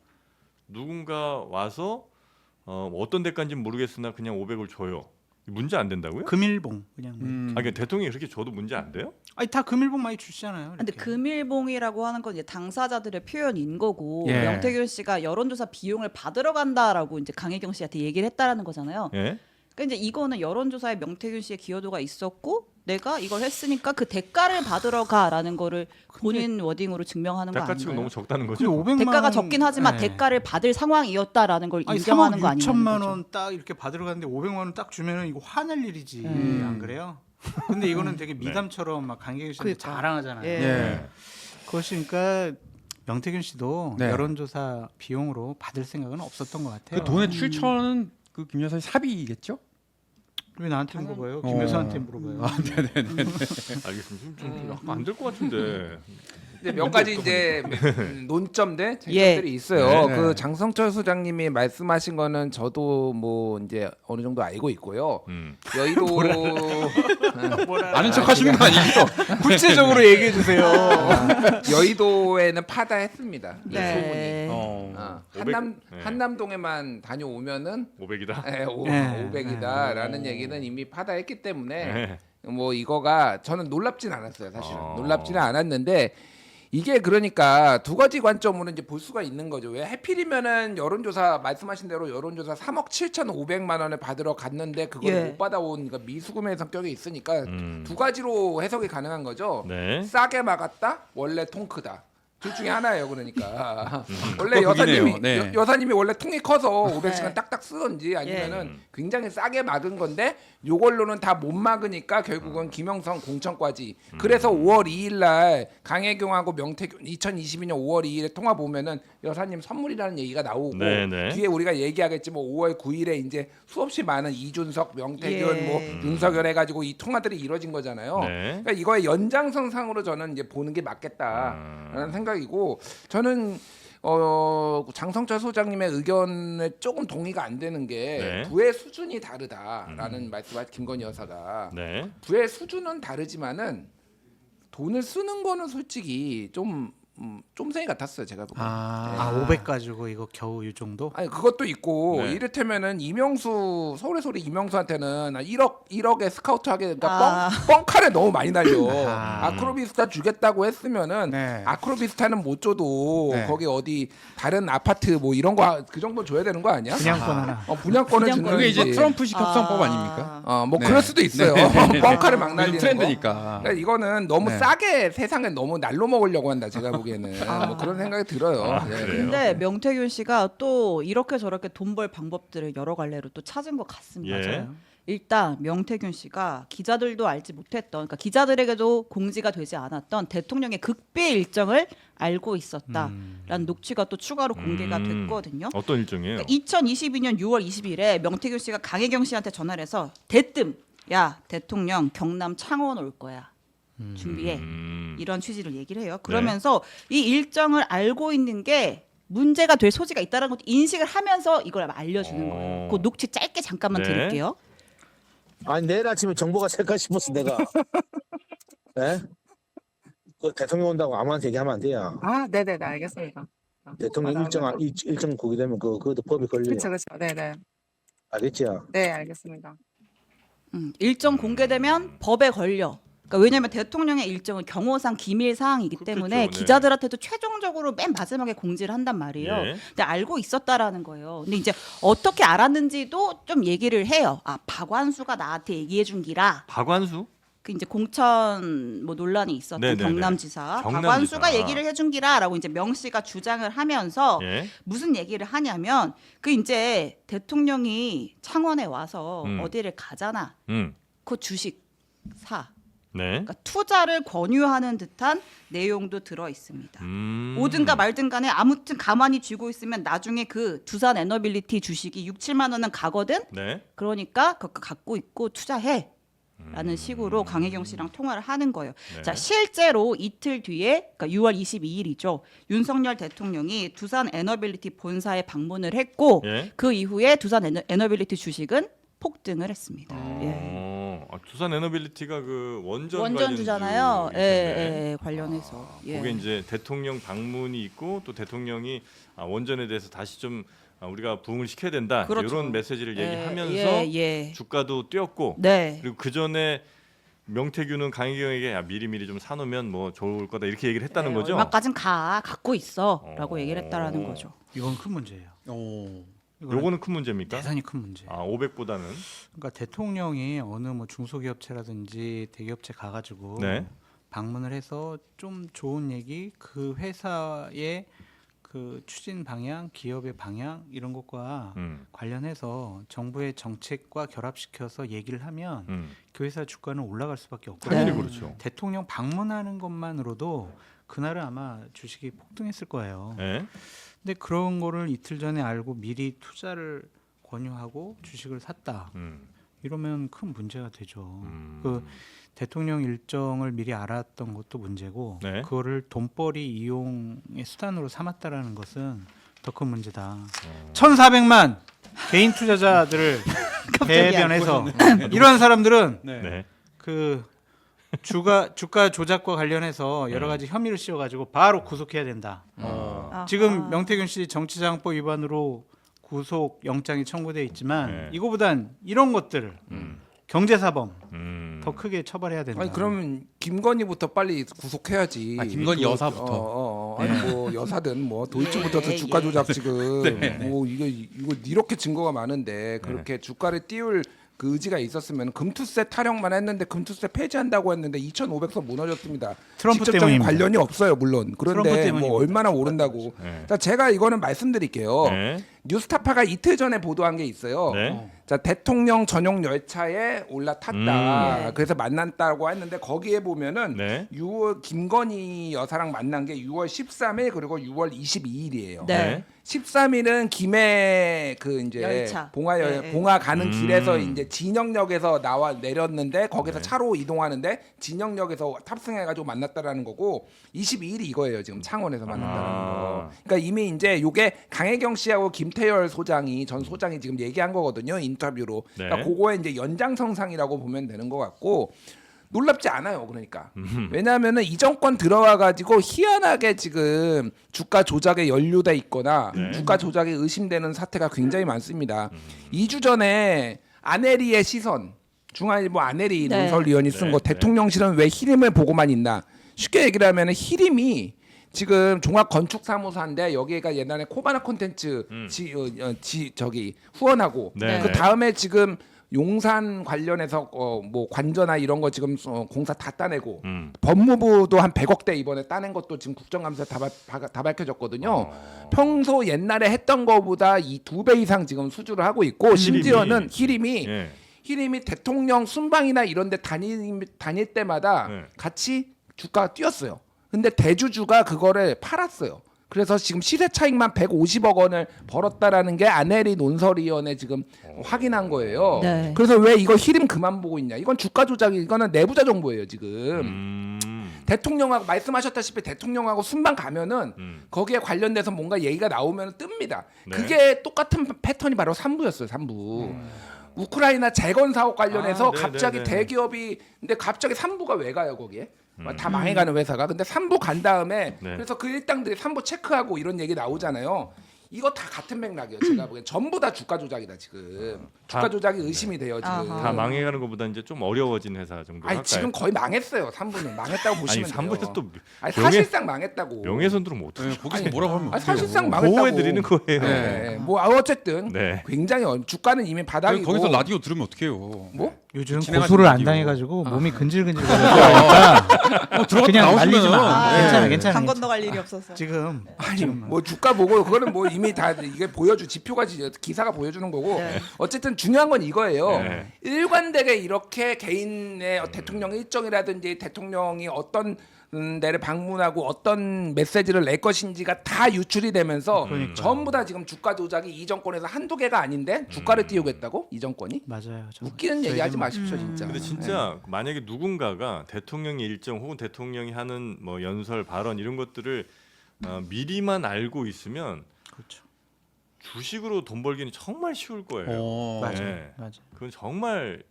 [SPEAKER 2] 누군가 와서 어떤 데까지는 모르겠으나 그냥 500을 줘요. 문제 안 된다고요?
[SPEAKER 1] 금일봉 그냥. 뭐.
[SPEAKER 2] 아, 그러니까 대통령이 그렇게 줘도 문제 안 돼요?
[SPEAKER 1] 아니 다 금일봉 많이 주시잖아요.
[SPEAKER 4] 근데
[SPEAKER 1] 이렇게.
[SPEAKER 4] 금일봉이라고 하는 건 이제 당사자들의 표현인 거고
[SPEAKER 1] 예.
[SPEAKER 4] 명태균 씨가 여론조사 비용을 받으러 간다라고 이제 강혜경 씨한테 얘기를 했다라는 거잖아요.
[SPEAKER 2] 예.
[SPEAKER 4] 그러니까 이제 이거는 여론조사에 명태균 씨의 기여도가 있었고 내가 이걸 했으니까 그 대가를 받으러 가라는 거를 본인 워딩으로 증명하는 거
[SPEAKER 2] 대가치가
[SPEAKER 4] 아닌가요?
[SPEAKER 2] 너무 적다는
[SPEAKER 1] 근데
[SPEAKER 2] 거죠?
[SPEAKER 1] 500만
[SPEAKER 4] 대가가
[SPEAKER 1] 원,
[SPEAKER 4] 적긴 하지만
[SPEAKER 1] 네.
[SPEAKER 4] 대가를 받을 상황이었다라는 걸
[SPEAKER 1] 아니,
[SPEAKER 4] 인정하는
[SPEAKER 1] 3억
[SPEAKER 4] 거 아니냐는
[SPEAKER 1] 6천만
[SPEAKER 4] 거죠.
[SPEAKER 1] 원 딱 이렇게 받으러 갔는데 500만 원 딱 주면은 이거 화낼 일이지. 안 그래요? 근데 이거는 되게 미담처럼 막 강경희 씨한테
[SPEAKER 4] 그러니까.
[SPEAKER 1] 자랑하잖아요.
[SPEAKER 4] 예.
[SPEAKER 5] 예.
[SPEAKER 1] 그것이니까 명태균 씨도
[SPEAKER 5] 네.
[SPEAKER 1] 여론조사 비용으로 받을 생각은 없었던 것 같아요.
[SPEAKER 5] 그 돈의 7천은 그 김 여사의 사비겠죠?
[SPEAKER 1] 왜 나한테 물어봐요? 김
[SPEAKER 5] 어.
[SPEAKER 1] 여사한테 물어봐요.
[SPEAKER 2] 알겠습니다. 좀 약간 안 될 것 같은데.
[SPEAKER 3] 이제 몇 가지 이제 논점들
[SPEAKER 4] 예.
[SPEAKER 3] 쟁점들이 있어요.
[SPEAKER 5] 네.
[SPEAKER 3] 그 장성철 소장님이 말씀하신 거는 저도 뭐 이제 어느 정도 알고 있고요. 여의도
[SPEAKER 5] 아는 척 하시는 거 아니죠?
[SPEAKER 1] 구체적으로 얘기해 주세요.
[SPEAKER 3] 여의도에는 파다했습니다. 이
[SPEAKER 4] 네.
[SPEAKER 3] 소문이. 한남동에만 다녀오면은
[SPEAKER 2] 500이다.
[SPEAKER 3] 네.
[SPEAKER 1] 네.
[SPEAKER 3] 500이다라는 얘기는 이미 파다했기 때문에
[SPEAKER 2] 네.
[SPEAKER 3] 뭐 이거가 저는 놀랍진 않았어요. 사실은
[SPEAKER 2] 어.
[SPEAKER 3] 놀랍지는 않았는데 이게 그러니까 두 가지 관점으로 이제 볼 수가 있는 거죠. 왜 하필이면은 여론조사 말씀하신 대로 여론조사 3억 7,500만 원을 받으러 갔는데 그걸
[SPEAKER 4] 예.
[SPEAKER 3] 못 받아온 그러니까 미수금의 성격이 있으니까
[SPEAKER 2] 음.
[SPEAKER 3] 두 가지로 해석이 가능한 거죠.
[SPEAKER 2] 네.
[SPEAKER 3] 싸게 막았다. 원래 통 크다. 둘 중에 하나예요. 그러니까 원래
[SPEAKER 5] 그거이네요.
[SPEAKER 3] 여사님이
[SPEAKER 5] 네.
[SPEAKER 3] 여사님이 원래 통이 커서 500시간
[SPEAKER 4] 네.
[SPEAKER 3] 딱딱 쓰던지 아니면은 굉장히 싸게 막은 건데 요걸로는 다 못 막으니까 결국은 김영선 공천까지. 그래서 5월 2일 날 강혜경하고 명태균 2022년 5월 2일에 통화 보면은 여사님 선물이라는 얘기가 나오고
[SPEAKER 2] 네, 네.
[SPEAKER 3] 뒤에 우리가 얘기하겠지만 5월 9일에 이제 수없이 많은 이준석, 명태균,
[SPEAKER 4] 예.
[SPEAKER 3] 뭐 윤석열 해가지고 이 통화들이 이루어진 거잖아요.
[SPEAKER 2] 네.
[SPEAKER 3] 그러니까 이거의 연장선상으로 저는 이제 보는 게 맞겠다라는 생각이고 저는 장성철 소장님의 의견에 조금 동의가 안 되는 게
[SPEAKER 2] 네.
[SPEAKER 3] 부의 수준이 다르다라는 말씀하신 김건희 여사가
[SPEAKER 2] 네.
[SPEAKER 3] 부의 수준은 다르지만은 돈을 쓰는 거는 솔직히 좀 쫌생이 같았어요 제가 보기엔.
[SPEAKER 1] 아, 500 가지고 이거 겨우 이 정도?
[SPEAKER 3] 아니 그것도 있고
[SPEAKER 2] 네.
[SPEAKER 3] 이를테면은 이명수 서울의 소리 이명수한테는 1억에 스카우트 하게 그러니까
[SPEAKER 4] 아.
[SPEAKER 3] 뻥카를 너무 많이 날려.
[SPEAKER 1] 아.
[SPEAKER 3] 아크로비스타 주겠다고 했으면은
[SPEAKER 5] 네.
[SPEAKER 3] 아크로비스타는 못 줘도
[SPEAKER 5] 네.
[SPEAKER 3] 거기 어디 다른 아파트 뭐 이런 거 그 정도 줘야 되는 거 아니야?
[SPEAKER 1] 분양권 하나.
[SPEAKER 3] 분양권을
[SPEAKER 4] 분양권.
[SPEAKER 3] 주는
[SPEAKER 5] 그게 이제
[SPEAKER 3] 거지.
[SPEAKER 5] 트럼프식 협상법 아닙니까?
[SPEAKER 3] 뭐
[SPEAKER 5] 네.
[SPEAKER 3] 그럴 수도 있어요. 뻥카를 막
[SPEAKER 5] 요즘
[SPEAKER 3] 날리는 거.
[SPEAKER 5] 트렌드니까.
[SPEAKER 3] 그러니까 이거는 너무
[SPEAKER 5] 네.
[SPEAKER 3] 싸게 세상에 너무 날로 먹으려고 한다 제가 보기에는 뭐 그런 생각이 들어요.
[SPEAKER 2] 아,
[SPEAKER 3] 네.
[SPEAKER 2] 그래요?
[SPEAKER 4] 근데 명태균 씨가 또 이렇게 저렇게 돈 벌 방법들을 여러 갈래로 또 찾은 것 같습니다.
[SPEAKER 2] 예.
[SPEAKER 4] 일단 명태균 씨가 기자들도 알지 못했던, 그러니까 기자들에게도 공지가 되지 않았던 대통령의 극비 일정을 알고 있었다라는 녹취가 또 추가로 공개가 됐거든요.
[SPEAKER 2] 어떤 일정이에요?
[SPEAKER 4] 그러니까 2022년 6월 20일에 명태균 씨가 강혜경 씨한테 전화를 해서 대뜸 야 대통령 경남 창원 올 거야. 준비해. 이런 취지를 얘기를 해요. 그러면서 이 일정을 알고 있는 게 문제가 될 소지가 있다는 것도 인식을 하면서 이걸 알려주는 거예요. 그 녹취 짧게 잠깐만
[SPEAKER 2] 네.
[SPEAKER 4] 드릴게요.
[SPEAKER 7] 아니 내일 아침에 정보가 셀까 싶었어 내가. 예? 그 대통령 온다고 아무한테 얘기하면 안 돼요.
[SPEAKER 8] 아, 네네네, 알겠습니다.
[SPEAKER 7] 대통령 일정 공개되면 그것도 법에 걸려요.
[SPEAKER 8] 그렇죠, 그렇죠. 네네.
[SPEAKER 7] 알겠지요?
[SPEAKER 8] 네, 알겠습니다.
[SPEAKER 4] 일정 공개되면 법에 걸려. 그러니까 왜냐하면 대통령의 일정은 경호상 기밀 사항이기 때문에
[SPEAKER 2] 네.
[SPEAKER 4] 기자들한테도 최종적으로 맨 마지막에 공지를 한단 말이에요.
[SPEAKER 2] 예.
[SPEAKER 4] 근데 알고 있었다라는 거예요. 근데 이제 어떻게 알았는지도 좀 얘기를 해요. 아 박완수가 나한테 얘기해 준 기라.
[SPEAKER 2] 박완수?
[SPEAKER 4] 그 이제 공천 뭐 논란이 있었던
[SPEAKER 2] 네네네.
[SPEAKER 4] 경남지사
[SPEAKER 2] 경남지사.
[SPEAKER 4] 박완수가 얘기를 해준 기라라고 이제 명 씨가 주장을 하면서
[SPEAKER 2] 예.
[SPEAKER 4] 무슨 얘기를 하냐면 그 이제 대통령이 창원에 와서 어디를 가잖아. 그 주식 사.
[SPEAKER 2] 네.
[SPEAKER 4] 그러니까 투자를 권유하는 듯한 내용도 들어 있습니다. 오든가 말든 간에 아무튼 가만히 쥐고 있으면 나중에 그 두산 에너빌리티 주식이 6, 7만 원은 가거든.
[SPEAKER 2] 네.
[SPEAKER 4] 그러니까 그거 갖고 있고 투자해. 라는 식으로 강혜경 씨랑 통화를 하는 거예요.
[SPEAKER 2] 네.
[SPEAKER 4] 자, 실제로 이틀 뒤에 그러니까 6월 22일이죠. 윤석열 대통령이 두산 에너빌리티 본사에 방문을 했고
[SPEAKER 2] 예.
[SPEAKER 4] 그 이후에 두산 에너빌리티 주식은 폭등을 했습니다. 예.
[SPEAKER 2] 두산 에너빌리티가 그 원전
[SPEAKER 4] 원전주잖아요.
[SPEAKER 2] 관련주
[SPEAKER 4] 예,
[SPEAKER 2] 있던데.
[SPEAKER 4] 예, 관련해서. 예.
[SPEAKER 2] 그게 이제 대통령 방문이 있고 또 대통령이 원전에 대해서 다시 좀 우리가 부응을 시켜야 된다.
[SPEAKER 4] 그렇죠.
[SPEAKER 2] 이런 메시지를
[SPEAKER 4] 예,
[SPEAKER 2] 얘기하면서
[SPEAKER 4] 예.
[SPEAKER 2] 주가도 뛰었고
[SPEAKER 4] 네.
[SPEAKER 2] 그리고 그 전에 명태균은 강혜경에게 미리미리 좀 사놓으면 뭐 좋을 거다 이렇게 얘기를 했다는 거죠.
[SPEAKER 4] 얼마까진 갖고 있어라고 얘기를 했다라는 거죠.
[SPEAKER 1] 이건 큰 문제예요. 이거는
[SPEAKER 2] 요거는 큰 문제입니까?
[SPEAKER 1] 대단히 큰 문제.
[SPEAKER 2] 500보다는.
[SPEAKER 1] 그러니까 대통령이 어느 뭐 중소기업체라든지 대기업체 가가지고
[SPEAKER 2] 네.
[SPEAKER 1] 방문을 해서 좀 좋은 얘기, 그 회사의 그 추진 방향, 기업의 방향 이런 것과 관련해서 정부의 정책과 결합시켜서 얘기를 하면 그 회사 주가는 올라갈 수밖에 없거든요.
[SPEAKER 2] 당연히 그렇죠.
[SPEAKER 1] 대통령 방문하는 것만으로도 그날은 아마 주식이 폭등했을 거예요.
[SPEAKER 2] 네.
[SPEAKER 1] 근데 그런 거를 이틀 전에 알고 미리 투자를 권유하고 주식을 샀다. 이러면 큰 문제가 되죠. 그 대통령 일정을 미리 알았던 것도 문제고
[SPEAKER 2] 네.
[SPEAKER 1] 그거를 돈벌이 이용의 수단으로 삼았다라는 것은 더 큰 문제다. 1,400만 개인 투자자들을 대변해서 이러한 사람들은
[SPEAKER 2] 네.
[SPEAKER 1] 그 주가 조작과 관련해서 여러 가지 혐의를 씌워가지고 바로 구속해야 된다. 지금 명태균 씨 정치자금법 위반으로 구속 영장이 청구돼 있지만
[SPEAKER 2] 네.
[SPEAKER 1] 이거보단 이런 것들 경제사범 더 크게 처벌해야 된다.
[SPEAKER 3] 아니 그러면 김건희부터 빨리 구속해야지.
[SPEAKER 5] 김건희 여사부터.
[SPEAKER 3] 아니 뭐 여사든 뭐 도이치부터도 주가 조작 지금 뭐 이거 이렇게 증거가 많은데 그렇게 주가를 띄울 그 의지가 있었으면 금투세 타령만 했는데 금투세 폐지한다고 했는데 2,500선 무너졌습니다.
[SPEAKER 1] 트럼프
[SPEAKER 3] 직접적인
[SPEAKER 1] 때문입니다.
[SPEAKER 3] 관련이 없어요 물론.
[SPEAKER 1] 트럼프
[SPEAKER 3] 그런데
[SPEAKER 1] 때문입니다.
[SPEAKER 3] 뭐 얼마나 오른다고.
[SPEAKER 2] 네.
[SPEAKER 3] 자 제가 이거는 말씀드릴게요.
[SPEAKER 2] 네.
[SPEAKER 3] 뉴스타파가 이틀 전에 보도한 게 있어요.
[SPEAKER 2] 네.
[SPEAKER 3] 자 대통령 전용 열차에 올라탔다. 그래서 만났다고 했는데 거기에 보면은
[SPEAKER 2] 네.
[SPEAKER 3] 6월 김건희 여사랑 만난 게 6월 13일 그리고 6월 22일이에요.
[SPEAKER 4] 네.
[SPEAKER 3] 13일은 김해 그 이제
[SPEAKER 4] 열차. 네.
[SPEAKER 3] 봉화 가는 길에서 이제 진영역에서 내렸는데 거기서 차로 이동하는데 진영역에서 탑승해가지고 만났다라는 거고 22일이 이거예요 지금 창원에서 만났다는 거. 그러니까 이미 이제 요게 강혜경 씨하고 김태열 전 소장이 지금 얘기한 거거든요 인터뷰로.
[SPEAKER 2] 네.
[SPEAKER 3] 그러니까 그거에 이제 연장선상이라고 보면 되는 것 같고. 놀랍지 않아요. 그러니까 왜냐하면은 이 정권 들어와 가지고 희한하게 지금 주가 조작에 연루돼 있거나 주가 조작에 의심되는 사태가 굉장히 많습니다. 2주 전에 아내리의 시선 중앙일보 아내리
[SPEAKER 4] 네.
[SPEAKER 3] 논설위원이 쓴 거 대통령실은 왜 히림을 보고만 있나? 쉽게 얘기를 하면은 히림이 지금 종합건축사무소인데 여기가 옛날에 코바나 콘텐츠 저기 후원하고
[SPEAKER 2] 네.
[SPEAKER 3] 그 다음에 지금 용산 관련해서 뭐 관저나 이런 거 지금 공사 다 따내고 법무부도 한 100억대 이번에 따낸 것도 지금 국정감사 다 밝혀졌거든요. 평소 옛날에 했던 거보다 이 2배 이상 지금 수주를 하고 있고 심지어는 히림이 대통령 순방이나 이런 데 다닐 때마다 같이 주가가 뛰었어요. 근데 대주주가 그거를 팔았어요. 그래서 지금 시세 차익만 150억 원을 벌었다라는 게 아내리 논설위원회 지금 확인한 거예요.
[SPEAKER 4] 네.
[SPEAKER 3] 그래서 왜 이거 히림 그만 보고 있냐? 이건 주가 조작이 이거는 내부자 정보예요 지금. 대통령하고 말씀하셨다시피 대통령하고 순방 가면은 거기에 관련돼서 뭔가 얘기가 나오면 뜹니다.
[SPEAKER 2] 네.
[SPEAKER 3] 그게 똑같은 패턴이 바로 3부였어요. 3부. 우크라이나 재건 사업 관련해서 갑자기 대기업이 근데 갑자기 3부가 왜 가요 거기에? 다 망해가는 회사가. 근데 3부 간 다음에 그래서 그 일당들이 3부 체크하고 이런 얘기 나오잖아요. 이거 다 같은 맥락이에요. 제가 보기엔 전부 다 주가 조작이다 지금. 주가 조작이 의심이 돼요 지금.
[SPEAKER 4] 아하.
[SPEAKER 2] 다 망해가는 것보다 이제 좀 어려워진 회사 정도
[SPEAKER 3] 아니
[SPEAKER 2] 할까요?
[SPEAKER 3] 지금 거의 망했어요. 3부는 망했다고 보시면
[SPEAKER 2] 아니 3부에서
[SPEAKER 3] 돼요.
[SPEAKER 2] 또
[SPEAKER 3] 아니, 사실상 망했다고.
[SPEAKER 2] 명예훼손 들으면 어떡해?
[SPEAKER 5] 거기서 뭐라고 하면
[SPEAKER 3] 아니, 사실상 망했다고.
[SPEAKER 2] 보호해 드리는 거예요.
[SPEAKER 3] 네. 뭐 어쨌든
[SPEAKER 2] 네.
[SPEAKER 3] 굉장히 주가는 이미 바닥이고.
[SPEAKER 5] 거기서 라디오 들으면 어떡해요?
[SPEAKER 3] 뭐?
[SPEAKER 1] 요즘
[SPEAKER 5] 진행하시는
[SPEAKER 1] 고소를 안
[SPEAKER 5] 라디오.
[SPEAKER 1] 당해가지고 몸이 근질근질거리니까
[SPEAKER 5] 들어갔다
[SPEAKER 1] 그냥
[SPEAKER 5] 나오시면
[SPEAKER 1] 말리지 마. 괜찮아.
[SPEAKER 4] 강 건너갈 일이 없어서.
[SPEAKER 1] 지금
[SPEAKER 3] 뭐 주가 보고 그거는 뭐 이미 다 이게 지표가 기사가 보여주는 거고
[SPEAKER 4] 네.
[SPEAKER 3] 어쨌든 중요한 건 이거예요.
[SPEAKER 2] 네.
[SPEAKER 3] 일관되게 이렇게 개인의 대통령 일정이라든지 대통령이 어떤 데를 방문하고 어떤 메시지를 낼 것인지가 다 유출이 되면서 전부 다 지금 주가 조작이 이 정권에서 한두 개가 아닌데 주가를 띄우겠다고 이 정권이
[SPEAKER 1] 맞아요. 정말.
[SPEAKER 3] 웃기는 얘기하지
[SPEAKER 1] 저희도
[SPEAKER 3] 마십시오 진짜.
[SPEAKER 2] 근데
[SPEAKER 3] 네.
[SPEAKER 2] 진짜 만약에 누군가가 대통령의 일정 혹은 대통령이 하는 뭐 연설 발언 이런 것들을 미리만 알고 있으면
[SPEAKER 1] 그렇죠.
[SPEAKER 2] 주식으로 돈 벌기는 정말 쉬울 거예요.
[SPEAKER 1] 맞아요.
[SPEAKER 2] 네.
[SPEAKER 1] 맞아요.
[SPEAKER 2] 그건 정말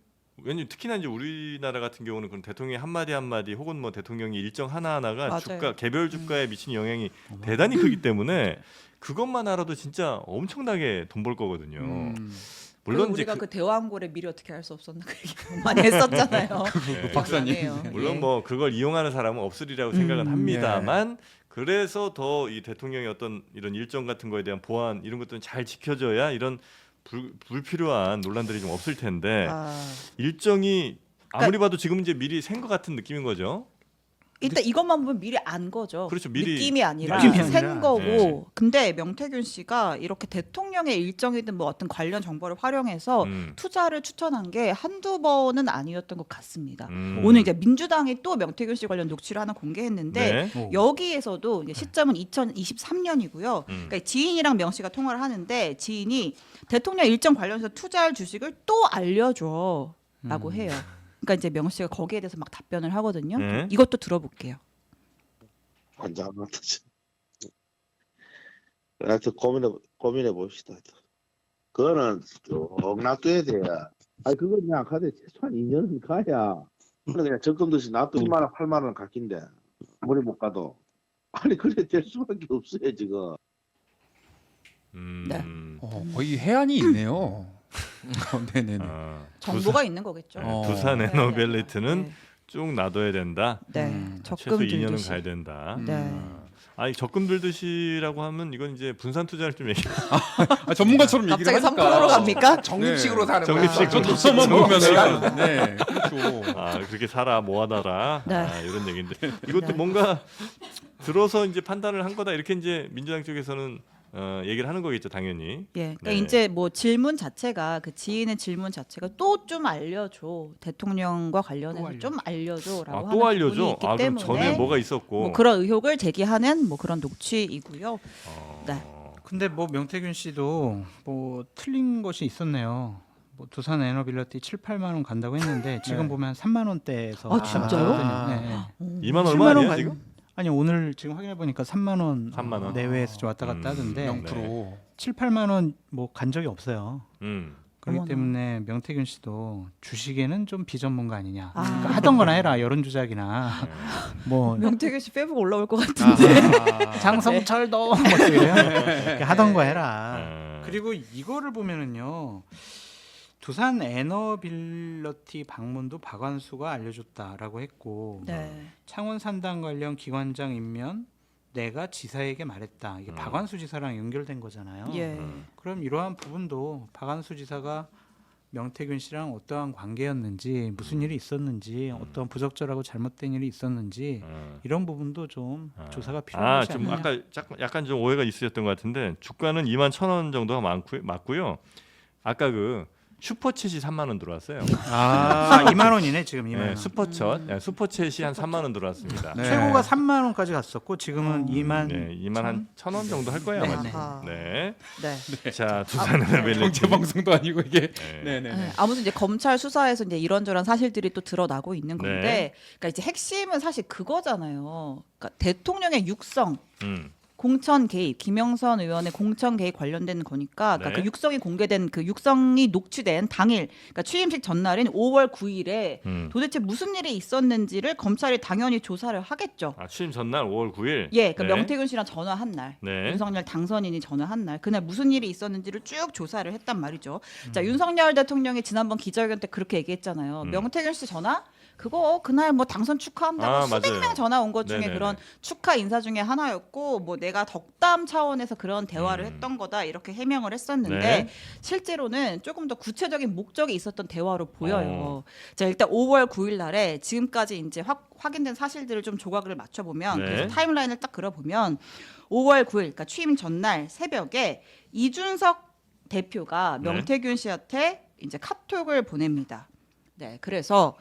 [SPEAKER 2] 왜냐면 특히나 이제 우리나라 같은 경우는 그런 대통령의 한마디 한마디 혹은 뭐 대통령의 일정 하나하나가
[SPEAKER 4] 맞아요.
[SPEAKER 2] 주가 개별 주가에 미치는 영향이 대단히 크기 때문에 그것만 알아도 진짜 엄청나게 돈 벌 거거든요.
[SPEAKER 4] 물론
[SPEAKER 2] 물론 이제
[SPEAKER 4] 우리가 그 대왕고래 미리 어떻게 할 수 없었나 그 얘기 많이 했었잖아요.
[SPEAKER 5] 박사님.
[SPEAKER 4] 기억나네요.
[SPEAKER 2] 물론
[SPEAKER 4] 예.
[SPEAKER 2] 뭐 그걸 이용하는 사람은 없으리라고 생각은 합니다만 그래서 더 이 대통령의 어떤 이런 일정 같은 거에 대한 보안 이런 것들은 잘 지켜져야 이런 불필요한 논란들이 좀 없을 텐데
[SPEAKER 4] 아,
[SPEAKER 2] 일정이 아무리 봐도 지금 이제 미리 센 것 같은 느낌인 거죠.
[SPEAKER 4] 일단 이것만 보면 미리 안 거죠.
[SPEAKER 2] 그렇죠, 미리-
[SPEAKER 4] 느낌이 아니라
[SPEAKER 1] 느낌이 아니라.
[SPEAKER 4] 센 거고.
[SPEAKER 2] 네.
[SPEAKER 4] 근데 명태균 씨가 이렇게 대통령의 일정이든 뭐 어떤 관련 정보를 활용해서 투자를 추천한 게 한두 번은 아니었던 것 같습니다. 오늘 이제 민주당이 또 명태균 씨 관련 녹취를 하나 공개했는데
[SPEAKER 2] 네.
[SPEAKER 4] 여기에서도 이제 시점은 2023년이고요. 그러니까 지인이랑 명 씨가 통화를 하는데 지인이 대통령 일정 관련해서 투자할 주식을 또 알려줘라고 해요. 그러니까 이제 명 씨가 거기에 대해서 막 답변을 하거든요.
[SPEAKER 2] 네.
[SPEAKER 4] 이것도 들어볼게요.
[SPEAKER 7] 환장하다. 하여튼 고민해 봅시다. 그거는 쭉 놔둬야 돼. 아니 그거 그냥 가대 최소한 2년은 가야. 그냥 적금 듯이 놔둬 2만 원, 8만 원 갚긴데 아무리 못 가도. 아니 그래 될 수밖에 없어요 지금.
[SPEAKER 4] 네.
[SPEAKER 5] 거의 해안이 있네요. 네네네.
[SPEAKER 4] 정보가 있는 거겠죠.
[SPEAKER 2] 두산
[SPEAKER 4] 네.
[SPEAKER 2] 에너빌리티는
[SPEAKER 4] 네.
[SPEAKER 2] 쭉 놔둬야 된다.
[SPEAKER 4] 네.
[SPEAKER 2] 최소
[SPEAKER 4] 적금
[SPEAKER 2] 2년은
[SPEAKER 4] 들듯이.
[SPEAKER 2] 가야 된다.
[SPEAKER 4] 네.
[SPEAKER 2] 아니 적금 들듯이라고 하면 이건 이제 분산 투자를 좀 얘기.
[SPEAKER 5] 전문가처럼 얘기를
[SPEAKER 4] 갑자기
[SPEAKER 5] 하니까.
[SPEAKER 4] 3%로 갑니까?
[SPEAKER 3] 적립식으로 사는
[SPEAKER 2] 적립식.
[SPEAKER 3] 거야.
[SPEAKER 5] 저 다섯만 보면은 네 그렇죠.
[SPEAKER 2] 아 그렇게 살아 모아놔라.
[SPEAKER 4] 네.
[SPEAKER 2] 아, 이런 얘기인데 이것도
[SPEAKER 4] 네.
[SPEAKER 2] 뭔가 들어서 이제 판단을 한 거다 이렇게 이제 민주당 쪽에서는 얘기를 하는 거겠죠 당연히.
[SPEAKER 4] 예, 그러니까
[SPEAKER 2] 네.
[SPEAKER 4] 이제 뭐 질문 자체가 그 지인의 질문 자체가 또 좀 알려줘 대통령과 관련해서 좀 알려줘라고
[SPEAKER 2] 아,
[SPEAKER 4] 하는
[SPEAKER 2] 또 알려줘.
[SPEAKER 4] 부분이 있기
[SPEAKER 2] 아 그럼
[SPEAKER 4] 때문에
[SPEAKER 2] 전에 뭐가 있었고.
[SPEAKER 4] 뭐 그런 의혹을 제기하는 뭐 그런 녹취이고요. 네.
[SPEAKER 1] 근데 뭐 명태균 씨도 뭐 틀린 것이 있었네요. 뭐 두산 에너빌리티 7, 8만 원 간다고 했는데 지금 보면 3만 원대에서
[SPEAKER 4] 아, 진짜요?
[SPEAKER 1] 네.
[SPEAKER 2] 2만 얼마
[SPEAKER 1] 7만 원
[SPEAKER 2] 아니에요
[SPEAKER 1] 가-
[SPEAKER 2] 지금?
[SPEAKER 1] 아니 오늘 지금 확인해 보니까 3만 원,
[SPEAKER 2] 3만 원?
[SPEAKER 1] 내외에서 좀 왔다 갔다 하던데
[SPEAKER 5] 0%.
[SPEAKER 1] 7, 8만 원 뭐 간 적이 없어요. 그렇기
[SPEAKER 4] 어머나.
[SPEAKER 1] 때문에 명태균 씨도 주식에는 좀 비전문가 아니냐.
[SPEAKER 4] 아.
[SPEAKER 1] 그러니까 하던 거나 해라. 여론 조작이나 뭐
[SPEAKER 4] 명태균 씨 페북 올라올 것 같은데.
[SPEAKER 1] 장성철도 뭐 이래요. 이렇게 하던 거 해라.
[SPEAKER 2] 네.
[SPEAKER 1] 그리고 이거를 보면은요. 두산 에너빌리티 방문도 박완수가 알려줬다라고 했고
[SPEAKER 4] 네.
[SPEAKER 1] 창원 산단 관련 기관장 임면 내가 지사에게 말했다. 이게 박완수 지사랑 연결된 거잖아요.
[SPEAKER 4] 예.
[SPEAKER 1] 그럼 이러한 부분도 박완수 지사가 명태균 씨랑 어떠한 관계였는지 무슨 일이 있었는지 어떤 부적절하고 잘못된 일이 있었는지 이런 부분도 좀 조사가 필요한 것이
[SPEAKER 2] 좀
[SPEAKER 1] 아니냐.
[SPEAKER 2] 아까 약간 좀 오해가 있으셨던 것 같은데 주가는 21,000원 정도가 맞고요. 아까 그 슈퍼챗이 3만 원 들어왔어요.
[SPEAKER 1] 2만 원이네 지금 2만 원.
[SPEAKER 2] 네, 슈퍼챗이 한 3만 원 들어왔습니다.
[SPEAKER 5] 네.
[SPEAKER 1] 최고가 3만 원까지 갔었고 지금은 2만
[SPEAKER 2] 네, 2만 한 1,000원 정도 할 거예요 아마.
[SPEAKER 4] 아하.
[SPEAKER 2] 네.
[SPEAKER 4] 네.
[SPEAKER 2] 자, 두산 에너빌리티.
[SPEAKER 5] 경제 방송도 아니고 이게.
[SPEAKER 2] 네.
[SPEAKER 5] 네네.
[SPEAKER 4] 네, 아무튼 이제 검찰 수사에서 이제 이런저런 사실들이 또 드러나고 있는 건데,
[SPEAKER 2] 네.
[SPEAKER 4] 그러니까 이제 핵심은 사실 그거잖아요. 그러니까 대통령의 육성,
[SPEAKER 2] 음.
[SPEAKER 4] 공천 개입, 김영선 의원의 공천 개입 관련된 거니까, 그러니까
[SPEAKER 2] 네.
[SPEAKER 4] 그 육성이 공개된 그 육성이 녹취된 당일, 그러니까 취임식 전날인 5월 9일에 도대체 무슨 일이 있었는지를 검찰이 당연히 조사를 하겠죠.
[SPEAKER 2] 취임 전날 5월 9일.
[SPEAKER 4] 예, 그러니까
[SPEAKER 2] 네.
[SPEAKER 4] 명태균 씨랑 전화한 날,
[SPEAKER 2] 네.
[SPEAKER 4] 윤석열 당선인이 전화한 날, 그날 무슨 일이 있었는지를 쭉 조사를 했단 말이죠. 자, 윤석열 대통령이 지난번 기자회견 때 그렇게 얘기했잖아요. 명태균 씨 전화, 그거 그날 뭐 당선 축하한다고
[SPEAKER 2] 아,
[SPEAKER 4] 수백
[SPEAKER 2] 맞아요.
[SPEAKER 4] 명 전화 온 것 중에
[SPEAKER 2] 네네네.
[SPEAKER 4] 그런 축하 인사 중에 하나였고 뭐 내가 덕담 차원에서 그런 대화를
[SPEAKER 2] 음.
[SPEAKER 4] 했던 거다 이렇게 해명을 했었는데
[SPEAKER 2] 네.
[SPEAKER 4] 실제로는 조금 더 구체적인 목적이 있었던 대화로 보여요.
[SPEAKER 2] 어.
[SPEAKER 4] 자 일단 5월 9일 날에 지금까지 이제 확인된 사실들을 좀 조각을 맞춰 보면
[SPEAKER 2] 네.
[SPEAKER 4] 그래서 타임라인을 딱 그려보면 5월 9일 그러니까 취임 전날 새벽에 이준석 대표가
[SPEAKER 2] 네.
[SPEAKER 4] 명태균 씨한테 이제 카톡을 보냅니다. 네, 그래서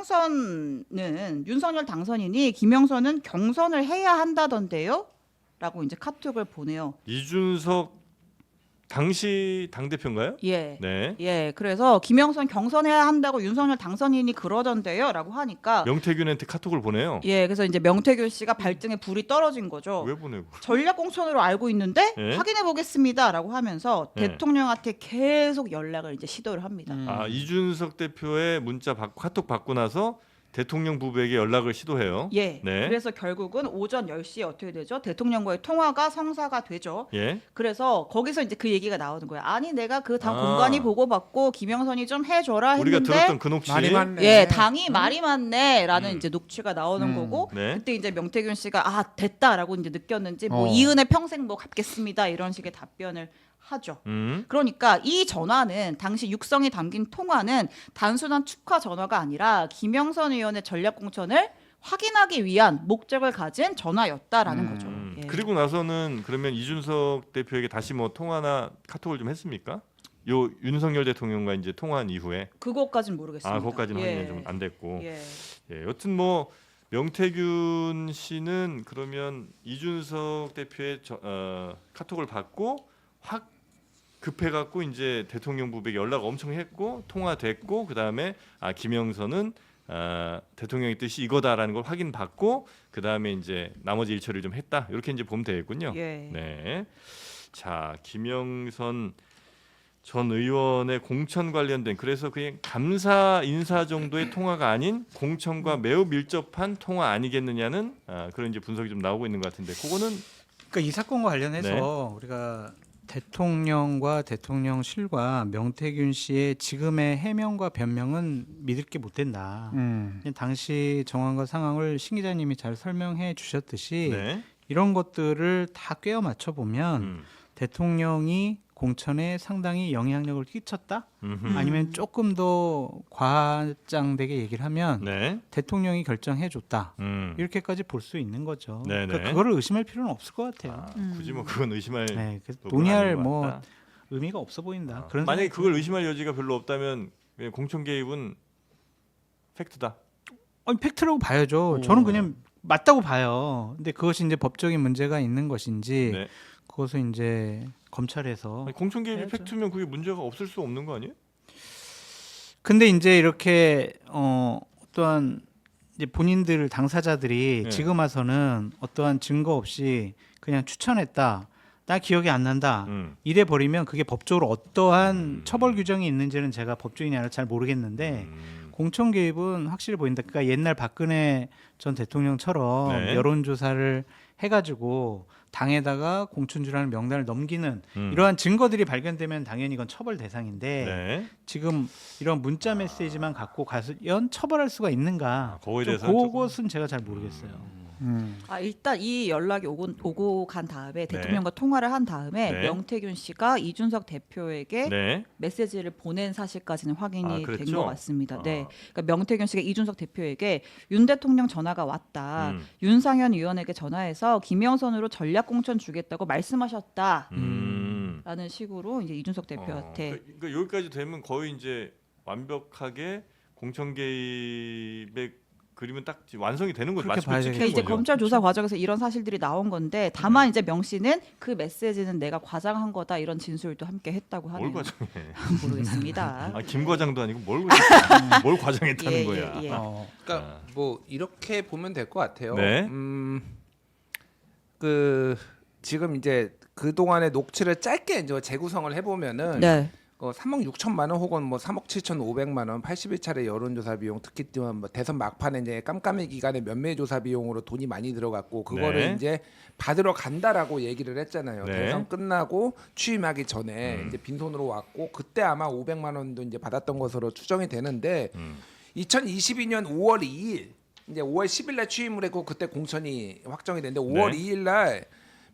[SPEAKER 4] 김영선은 윤석열 당선인이 김영선은 경선을 해야 한다던데요? 라고 이제 카톡을 보내요.
[SPEAKER 2] 이준석 당시 당 대표인가요?
[SPEAKER 4] 예.
[SPEAKER 2] 네.
[SPEAKER 4] 예, 그래서 김영선 경선해야 한다고 윤석열 당선인이 그러던데요라고 하니까
[SPEAKER 2] 명태균한테 카톡을 보내요.
[SPEAKER 4] 예, 그래서 이제 명태균 씨가 발등에 불이 떨어진 거죠.
[SPEAKER 2] 왜 보내고?
[SPEAKER 4] 전략 공천으로 알고 있는데
[SPEAKER 2] 예?
[SPEAKER 4] 확인해 보겠습니다라고 하면서
[SPEAKER 2] 예.
[SPEAKER 4] 대통령한테 계속 연락을 이제 시도를 합니다.
[SPEAKER 2] 아, 이준석 대표의 문자 받고 카톡 받고 나서 대통령 부부에게 연락을 시도해요.
[SPEAKER 4] 예.
[SPEAKER 2] 네.
[SPEAKER 4] 그래서 결국은 오전 10시에 어떻게 되죠? 대통령과의 통화가 성사가 되죠.
[SPEAKER 2] 예.
[SPEAKER 4] 그래서 거기서 이제 그 얘기가 나오는 거예요. 아니 내가 그 당
[SPEAKER 2] 아.
[SPEAKER 4] 공관위 보고받고 김영선이 좀 해줘라
[SPEAKER 2] 우리가
[SPEAKER 4] 했는데
[SPEAKER 2] 들었던 그 녹취.
[SPEAKER 3] 말이 많네.
[SPEAKER 4] 예, 당이 말이 많네라는 이제 녹취가 나오는 거고
[SPEAKER 2] 네.
[SPEAKER 4] 그때 이제 명태균 씨가 아 됐다라고 이제 느꼈는지 뭐
[SPEAKER 5] 어.
[SPEAKER 4] 이은혜 평생 뭐 갚겠습니다 이런 식의 답변을 하죠. 그러니까 이 전화는 당시 육성이 담긴 통화는 단순한 축하 전화가 아니라 김영선 의원의 전략 공천을 확인하기 위한 목적을 가진 전화였다라는 거죠. 예.
[SPEAKER 2] 그리고 나서는 그러면 이준석 대표에게 다시 뭐 통화나 카톡을 좀 했습니까? 요 윤석열 대통령과 이제 통화한 이후에
[SPEAKER 4] 그거까진 모르겠습니다.
[SPEAKER 2] 아, 그것까지는
[SPEAKER 4] 예.
[SPEAKER 2] 확인이 좀 안 됐고.
[SPEAKER 4] 예.
[SPEAKER 2] 예, 여튼 뭐 명태균 씨는 그러면 이준석 대표의 카톡을 받고 확 급해갖고 이제 대통령 부부에게 연락 엄청 했고 통화됐고 그 다음에 아 김영선은 대통령의 뜻이 이거다라는 걸 확인받고 그 다음에 이제 나머지 일처리를 좀 했다 이렇게 이제 보면 되겠군요.
[SPEAKER 4] 예.
[SPEAKER 2] 네. 자 김영선 전 의원의 공천 관련된 그래서 그냥 감사 인사 정도의 통화가 아닌 공천과 매우 밀접한 통화 아니겠느냐는 그런 이제 분석이 좀 나오고 있는 것 같은데 그거는
[SPEAKER 1] 그러니까 이 사건과 관련해서
[SPEAKER 2] 네.
[SPEAKER 1] 우리가 대통령과 대통령실과 명태균 씨의 지금의 해명과 변명은 믿을 게 못 된다. 당시 정황과 상황을 신 기자님이 잘 설명해 주셨듯이
[SPEAKER 2] 네.
[SPEAKER 1] 이런 것들을 다 꿰어 맞춰 보면 대통령이 공천에 상당히 영향력을 끼쳤다? 아니면 조금 더 과장되게 얘기를 하면
[SPEAKER 2] 네.
[SPEAKER 1] 대통령이 결정해 줬다.
[SPEAKER 2] 음.
[SPEAKER 1] 이렇게까지 볼 수 있는 거죠.
[SPEAKER 2] 네네.
[SPEAKER 1] 그러니까 그거를 의심할 필요는 없을 것 같아요.
[SPEAKER 2] 굳이 뭐 그건 의심할
[SPEAKER 1] 네, 그래서
[SPEAKER 2] 부분은
[SPEAKER 1] 논의할
[SPEAKER 2] 아닌 것
[SPEAKER 1] 뭐
[SPEAKER 2] 같다.
[SPEAKER 1] 의미가 없어 보인다. 그런
[SPEAKER 2] 만약에
[SPEAKER 1] 생각이
[SPEAKER 2] 그걸 의심할 여지가 별로 없다면 그냥 공천 개입은 팩트다.
[SPEAKER 1] 아니, 팩트라고 봐야죠. 저는 그냥 맞다고 봐요. 근데 그것이 이제 법적인 문제가 있는 것인지
[SPEAKER 2] 네.
[SPEAKER 1] 그것은 이제 검찰에서.
[SPEAKER 2] 아니, 공천 개입이
[SPEAKER 1] 해야죠.
[SPEAKER 2] 팩트면 그게 문제가 없을 수 없는 거 아니에요?
[SPEAKER 1] 근데 이제 이렇게 어떠한 이제 본인들 당사자들이
[SPEAKER 2] 네.
[SPEAKER 1] 지금 와서는 어떠한 증거 없이 그냥 추천했다. 나 기억이 안 난다. 이래 버리면 그게 법적으로 어떠한 처벌 규정이 있는지는 제가 법조인이 아니라 잘 모르겠는데 공천 개입은 확실히 보인다. 그러니까 옛날 박근혜 전 대통령처럼
[SPEAKER 2] 네.
[SPEAKER 1] 여론조사를 해가지고 당에다가 공천주라는 명단을 넘기는 이러한 증거들이 발견되면 당연히 이건 처벌 대상인데
[SPEAKER 2] 네.
[SPEAKER 1] 지금 이런 문자 메시지만 갖고 가면 처벌할 수가 있는가?
[SPEAKER 2] 그거에
[SPEAKER 1] 좀
[SPEAKER 2] 대해서는
[SPEAKER 1] 그것은 제가 잘 모르겠어요.
[SPEAKER 4] 아 일단 이 연락이 오고 간 다음에 대통령과 통화를 한 다음에
[SPEAKER 2] 네.
[SPEAKER 4] 명태균 씨가 이준석 대표에게
[SPEAKER 2] 네.
[SPEAKER 4] 메시지를 보낸 사실까지는 확인이
[SPEAKER 2] 그랬죠?
[SPEAKER 4] 된 것 같습니다. 네,
[SPEAKER 2] 아.
[SPEAKER 4] 그러니까 명태균 씨가 이준석 대표에게 윤 대통령 전화가 왔다.
[SPEAKER 2] 음.
[SPEAKER 4] 윤상현 의원에게 전화해서 김영선으로 전략 공천 주겠다고 말씀하셨다. 라는 식으로 이제 이준석 대표한테
[SPEAKER 2] 그러니까 여기까지 되면 거의 이제 완벽하게 공천 개입의 그림은 딱 완성이 되는 거죠.
[SPEAKER 1] 그렇게
[SPEAKER 2] 마치
[SPEAKER 1] 봐야
[SPEAKER 2] 찍힌
[SPEAKER 4] 그러니까 이제
[SPEAKER 2] 거죠.
[SPEAKER 4] 검찰 조사 과정에서 이런 사실들이 나온 건데 다만 이제 명 씨는 그 메시지는 내가 과장한 거다 이런 진술도 함께 했다고
[SPEAKER 2] 뭘
[SPEAKER 4] 하네요.
[SPEAKER 2] 과장해?
[SPEAKER 4] 모르겠습니다.
[SPEAKER 2] 아, 김 과장도 아니고 뭘 과장했다는
[SPEAKER 4] 예,
[SPEAKER 2] 거야.
[SPEAKER 4] 예, 예.
[SPEAKER 3] 그러니까 뭐 이렇게 보면 될 것 같아요.
[SPEAKER 2] 네.
[SPEAKER 3] 그 지금 이제 그 동안의 녹취를 짧게 이제 재구성을 해보면은
[SPEAKER 4] 네.
[SPEAKER 3] 3억 6천만 원 혹은 뭐 3억 7,500만 원 81차례 여론조사 비용 특히 또한 뭐 대선 막판에 이제 깜깜이 기간에 면매 조사 비용으로 돈이 많이 들어갔고 그거를
[SPEAKER 2] 네.
[SPEAKER 3] 이제 받으러 간다라고 얘기를 했잖아요.
[SPEAKER 2] 네.
[SPEAKER 3] 대선 끝나고 취임하기 전에 이제 빈손으로 왔고 그때 아마 500만 원도 이제 받았던 것으로 추정이 되는데 2022년 5월 2일 이제 5월 10일 날 취임을 했고 그때 공천이 확정이 됐는데 5월
[SPEAKER 2] 네.
[SPEAKER 3] 2일 날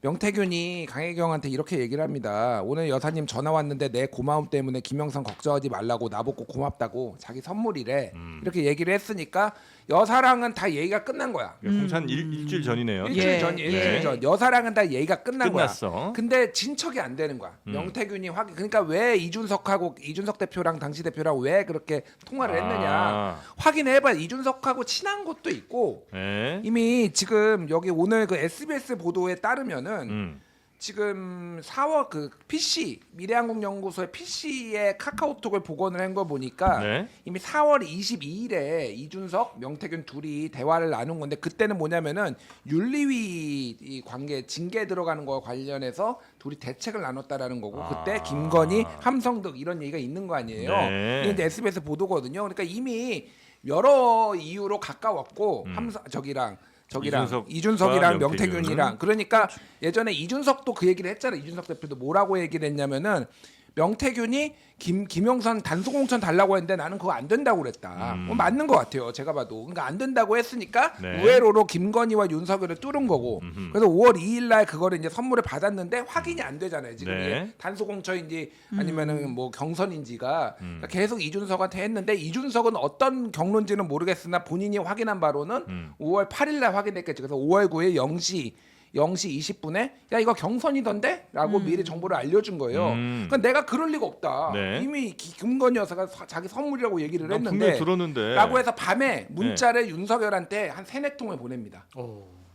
[SPEAKER 3] 명태균이 강혜경한테 이렇게 얘기를 합니다. 오늘 여사님 전화 왔는데 내 고마움 때문에 김영선 걱정하지 말라고 나보고 고맙다고 자기 선물이래. 이렇게 얘기를 했으니까 여사랑은 다 얘기가 끝난 거야.
[SPEAKER 2] 공천 일주일 전이네요.
[SPEAKER 3] 일주일
[SPEAKER 4] 예,
[SPEAKER 3] 전,
[SPEAKER 4] 예.
[SPEAKER 3] 일주일 전. 여사랑은 다 얘기가 끝난
[SPEAKER 2] 끝났어.
[SPEAKER 3] 거야. 근데 진척이 안 되는 거야. 명태균이 확인. 그러니까 왜 이준석 대표랑 당시 대표랑 왜 그렇게 통화를 했느냐. 확인해봐. 이준석하고 친한 것도 있고
[SPEAKER 2] 네.
[SPEAKER 3] 이미 지금 여기 오늘 그 SBS 보도에 따르면은 지금 4월 그 PC 미래항공연구소의 PC의 카카오톡을 복원을 한 거 보니까
[SPEAKER 2] 네.
[SPEAKER 3] 이미 4월 22일에 이준석, 명태균 둘이 대화를 나눈 건데 그때는 뭐냐면은 윤리위 이 관계 징계 들어가는 거와 관련해서 둘이 대책을 나눴다라는 거고 그때 김건희, 함성득 이런 얘기가 있는 거 아니에요.
[SPEAKER 2] 네.
[SPEAKER 3] 이게 이제 SBS 보도거든요. 그러니까 이미 여러 이유로 가까웠고
[SPEAKER 2] 이준석과
[SPEAKER 3] 이준석이랑
[SPEAKER 2] 명태균.
[SPEAKER 3] 명태균이랑 그러니까 예전에 이준석도 그 얘기를 했잖아요. 이준석 대표도 뭐라고 얘기를 했냐면은 명태균이 김영선 단수공천 달라고 했는데 나는 그거 안 된다고 그랬다. 맞는 것 같아요. 제가 봐도. 그러니까 안 된다고 했으니까
[SPEAKER 2] 네.
[SPEAKER 3] 우회로로 김건희와 윤석열을 뚫은 거고. 그래서 5월 2일 날 그거를 이제 선물을 받았는데 확인이 안 되잖아요. 지금
[SPEAKER 2] 네.
[SPEAKER 3] 이게 단수공천인지 아니면은 뭐 경선인지가 그러니까 계속 이준석한테 했는데 이준석은 어떤 경로인지는 모르겠으나 본인이 확인한 바로는 5월 8일 날 확인했겠죠. 그래서 5월 9일 0시 20분에 야 이거 경선이던데? 라고 미리 정보를 알려준 거예요. 그러니까 내가 그럴 리가 없다.
[SPEAKER 2] 네.
[SPEAKER 3] 이미 김건희 여사가 자기 선물이라고 얘기를
[SPEAKER 2] 난
[SPEAKER 3] 했는데
[SPEAKER 2] 분명히 들었는데.
[SPEAKER 3] 라고 해서 밤에 문자를 윤석열한테 한 3-4통을 보냅니다.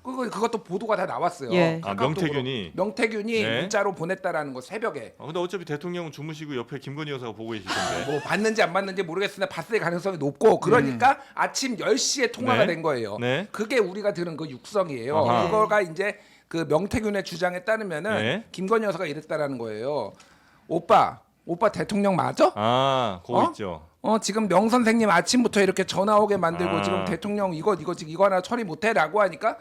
[SPEAKER 3] 그것도 보도가 다 나왔어요.
[SPEAKER 4] 예.
[SPEAKER 2] 아,
[SPEAKER 3] 카카오톡으로.
[SPEAKER 2] 명태균이?
[SPEAKER 3] 명태균이
[SPEAKER 2] 네.
[SPEAKER 3] 문자로 보냈다라는 거 새벽에.
[SPEAKER 2] 근데 어차피 대통령은 주무시고 옆에 김건희 여사가 보고 계시던데.
[SPEAKER 3] 뭐 봤는지 안 봤는지 모르겠으나 봤을 가능성이 높고 그러니까 아침 10시에 통화가
[SPEAKER 2] 네.
[SPEAKER 3] 된 거예요.
[SPEAKER 2] 네.
[SPEAKER 3] 그게 우리가 들은 그 육성이에요.
[SPEAKER 2] 아하.
[SPEAKER 3] 그거가 이제 그 명태균의 주장에 따르면은
[SPEAKER 2] 네.
[SPEAKER 3] 김건희 여사가 이랬다라는 거예요. 오빠 대통령 맞아?
[SPEAKER 2] 아, 그거
[SPEAKER 3] 어?
[SPEAKER 2] 있죠.
[SPEAKER 3] 지금 명 선생님 아침부터 이렇게 전화 오게 만들고
[SPEAKER 2] 아.
[SPEAKER 3] 지금 대통령 이거 하나 처리 못해라고 하니까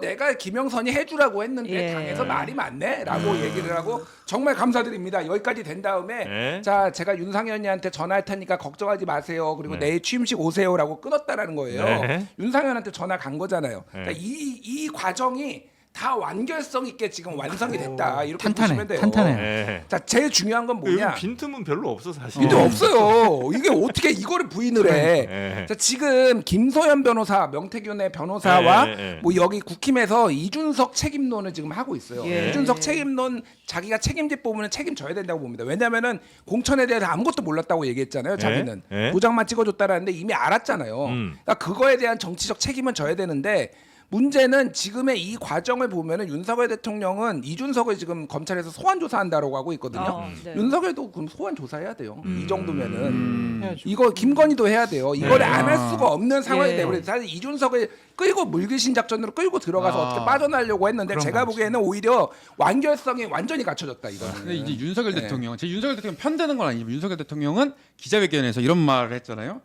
[SPEAKER 3] 내가 김영선이 해주라고 했는데
[SPEAKER 4] 예.
[SPEAKER 3] 당에서 말이 많네라고 얘기를 하고 정말 감사드립니다. 여기까지 된 다음에
[SPEAKER 2] 네.
[SPEAKER 3] 자 제가 윤상현이한테 전화할 테니까 걱정하지 마세요. 그리고
[SPEAKER 2] 네.
[SPEAKER 3] 내일 취임식 오세요라고 끊었다라는 거예요.
[SPEAKER 2] 네.
[SPEAKER 3] 윤상현한테 전화 간 거잖아요.
[SPEAKER 2] 네.
[SPEAKER 3] 그러니까 이 과정이 다 완결성 있게 지금 완성이 됐다 이렇게
[SPEAKER 1] 탄탄해,
[SPEAKER 3] 보시면 돼요.
[SPEAKER 1] 탄탄해요.
[SPEAKER 2] 네.
[SPEAKER 3] 자 제일 중요한 건
[SPEAKER 2] 여기
[SPEAKER 3] 뭐냐?
[SPEAKER 2] 빈틈은 별로 없어 사실.
[SPEAKER 3] 근데 없어요. 이게 어떻게 이거를 부인을 해?
[SPEAKER 2] 네.
[SPEAKER 3] 자, 지금 김소연 변호사, 명태균의 변호사와
[SPEAKER 2] 네.
[SPEAKER 3] 뭐 여기 국힘에서 이준석 책임론을 지금 하고 있어요.
[SPEAKER 4] 예.
[SPEAKER 3] 이준석 책임론 자기가 책임질 부분은 책임져야 된다고 봅니다. 왜냐하면은 공천에 대해서 아무것도 몰랐다고 얘기했잖아요. 자기는
[SPEAKER 2] 네.
[SPEAKER 3] 도장만 찍어줬다라는데 이미 알았잖아요. 그러니까 그거에 대한 정치적 책임은 져야 되는데. 문제는 지금의 이 과정을 보면은 윤석열 대통령은 이준석을 지금 검찰에서 소환 조사한다라고 하고 있거든요.
[SPEAKER 4] 네.
[SPEAKER 3] 윤석열도 그럼 소환 조사해야 돼요. 이 정도면은
[SPEAKER 1] 해야죠.
[SPEAKER 3] 이거 김건희도 해야 돼요. 이거를 안 할 수가 없는 상황이
[SPEAKER 4] 예.
[SPEAKER 3] 돼버려요. 사실 이준석을 끌고 물귀신 작전으로 끌고 들어가서 어떻게 빠져나려고 했는데
[SPEAKER 1] 그런
[SPEAKER 3] 제가
[SPEAKER 1] 거
[SPEAKER 3] 보기에는 오히려 완결성이 완전히 갖춰졌다 이거는.
[SPEAKER 5] 근데 이제 윤석열
[SPEAKER 3] 네.
[SPEAKER 5] 대통령, 제 윤석열 대통령 편드는 건 아니지만 윤석열 대통령은 기자회견에서 이런 말을 했잖아요.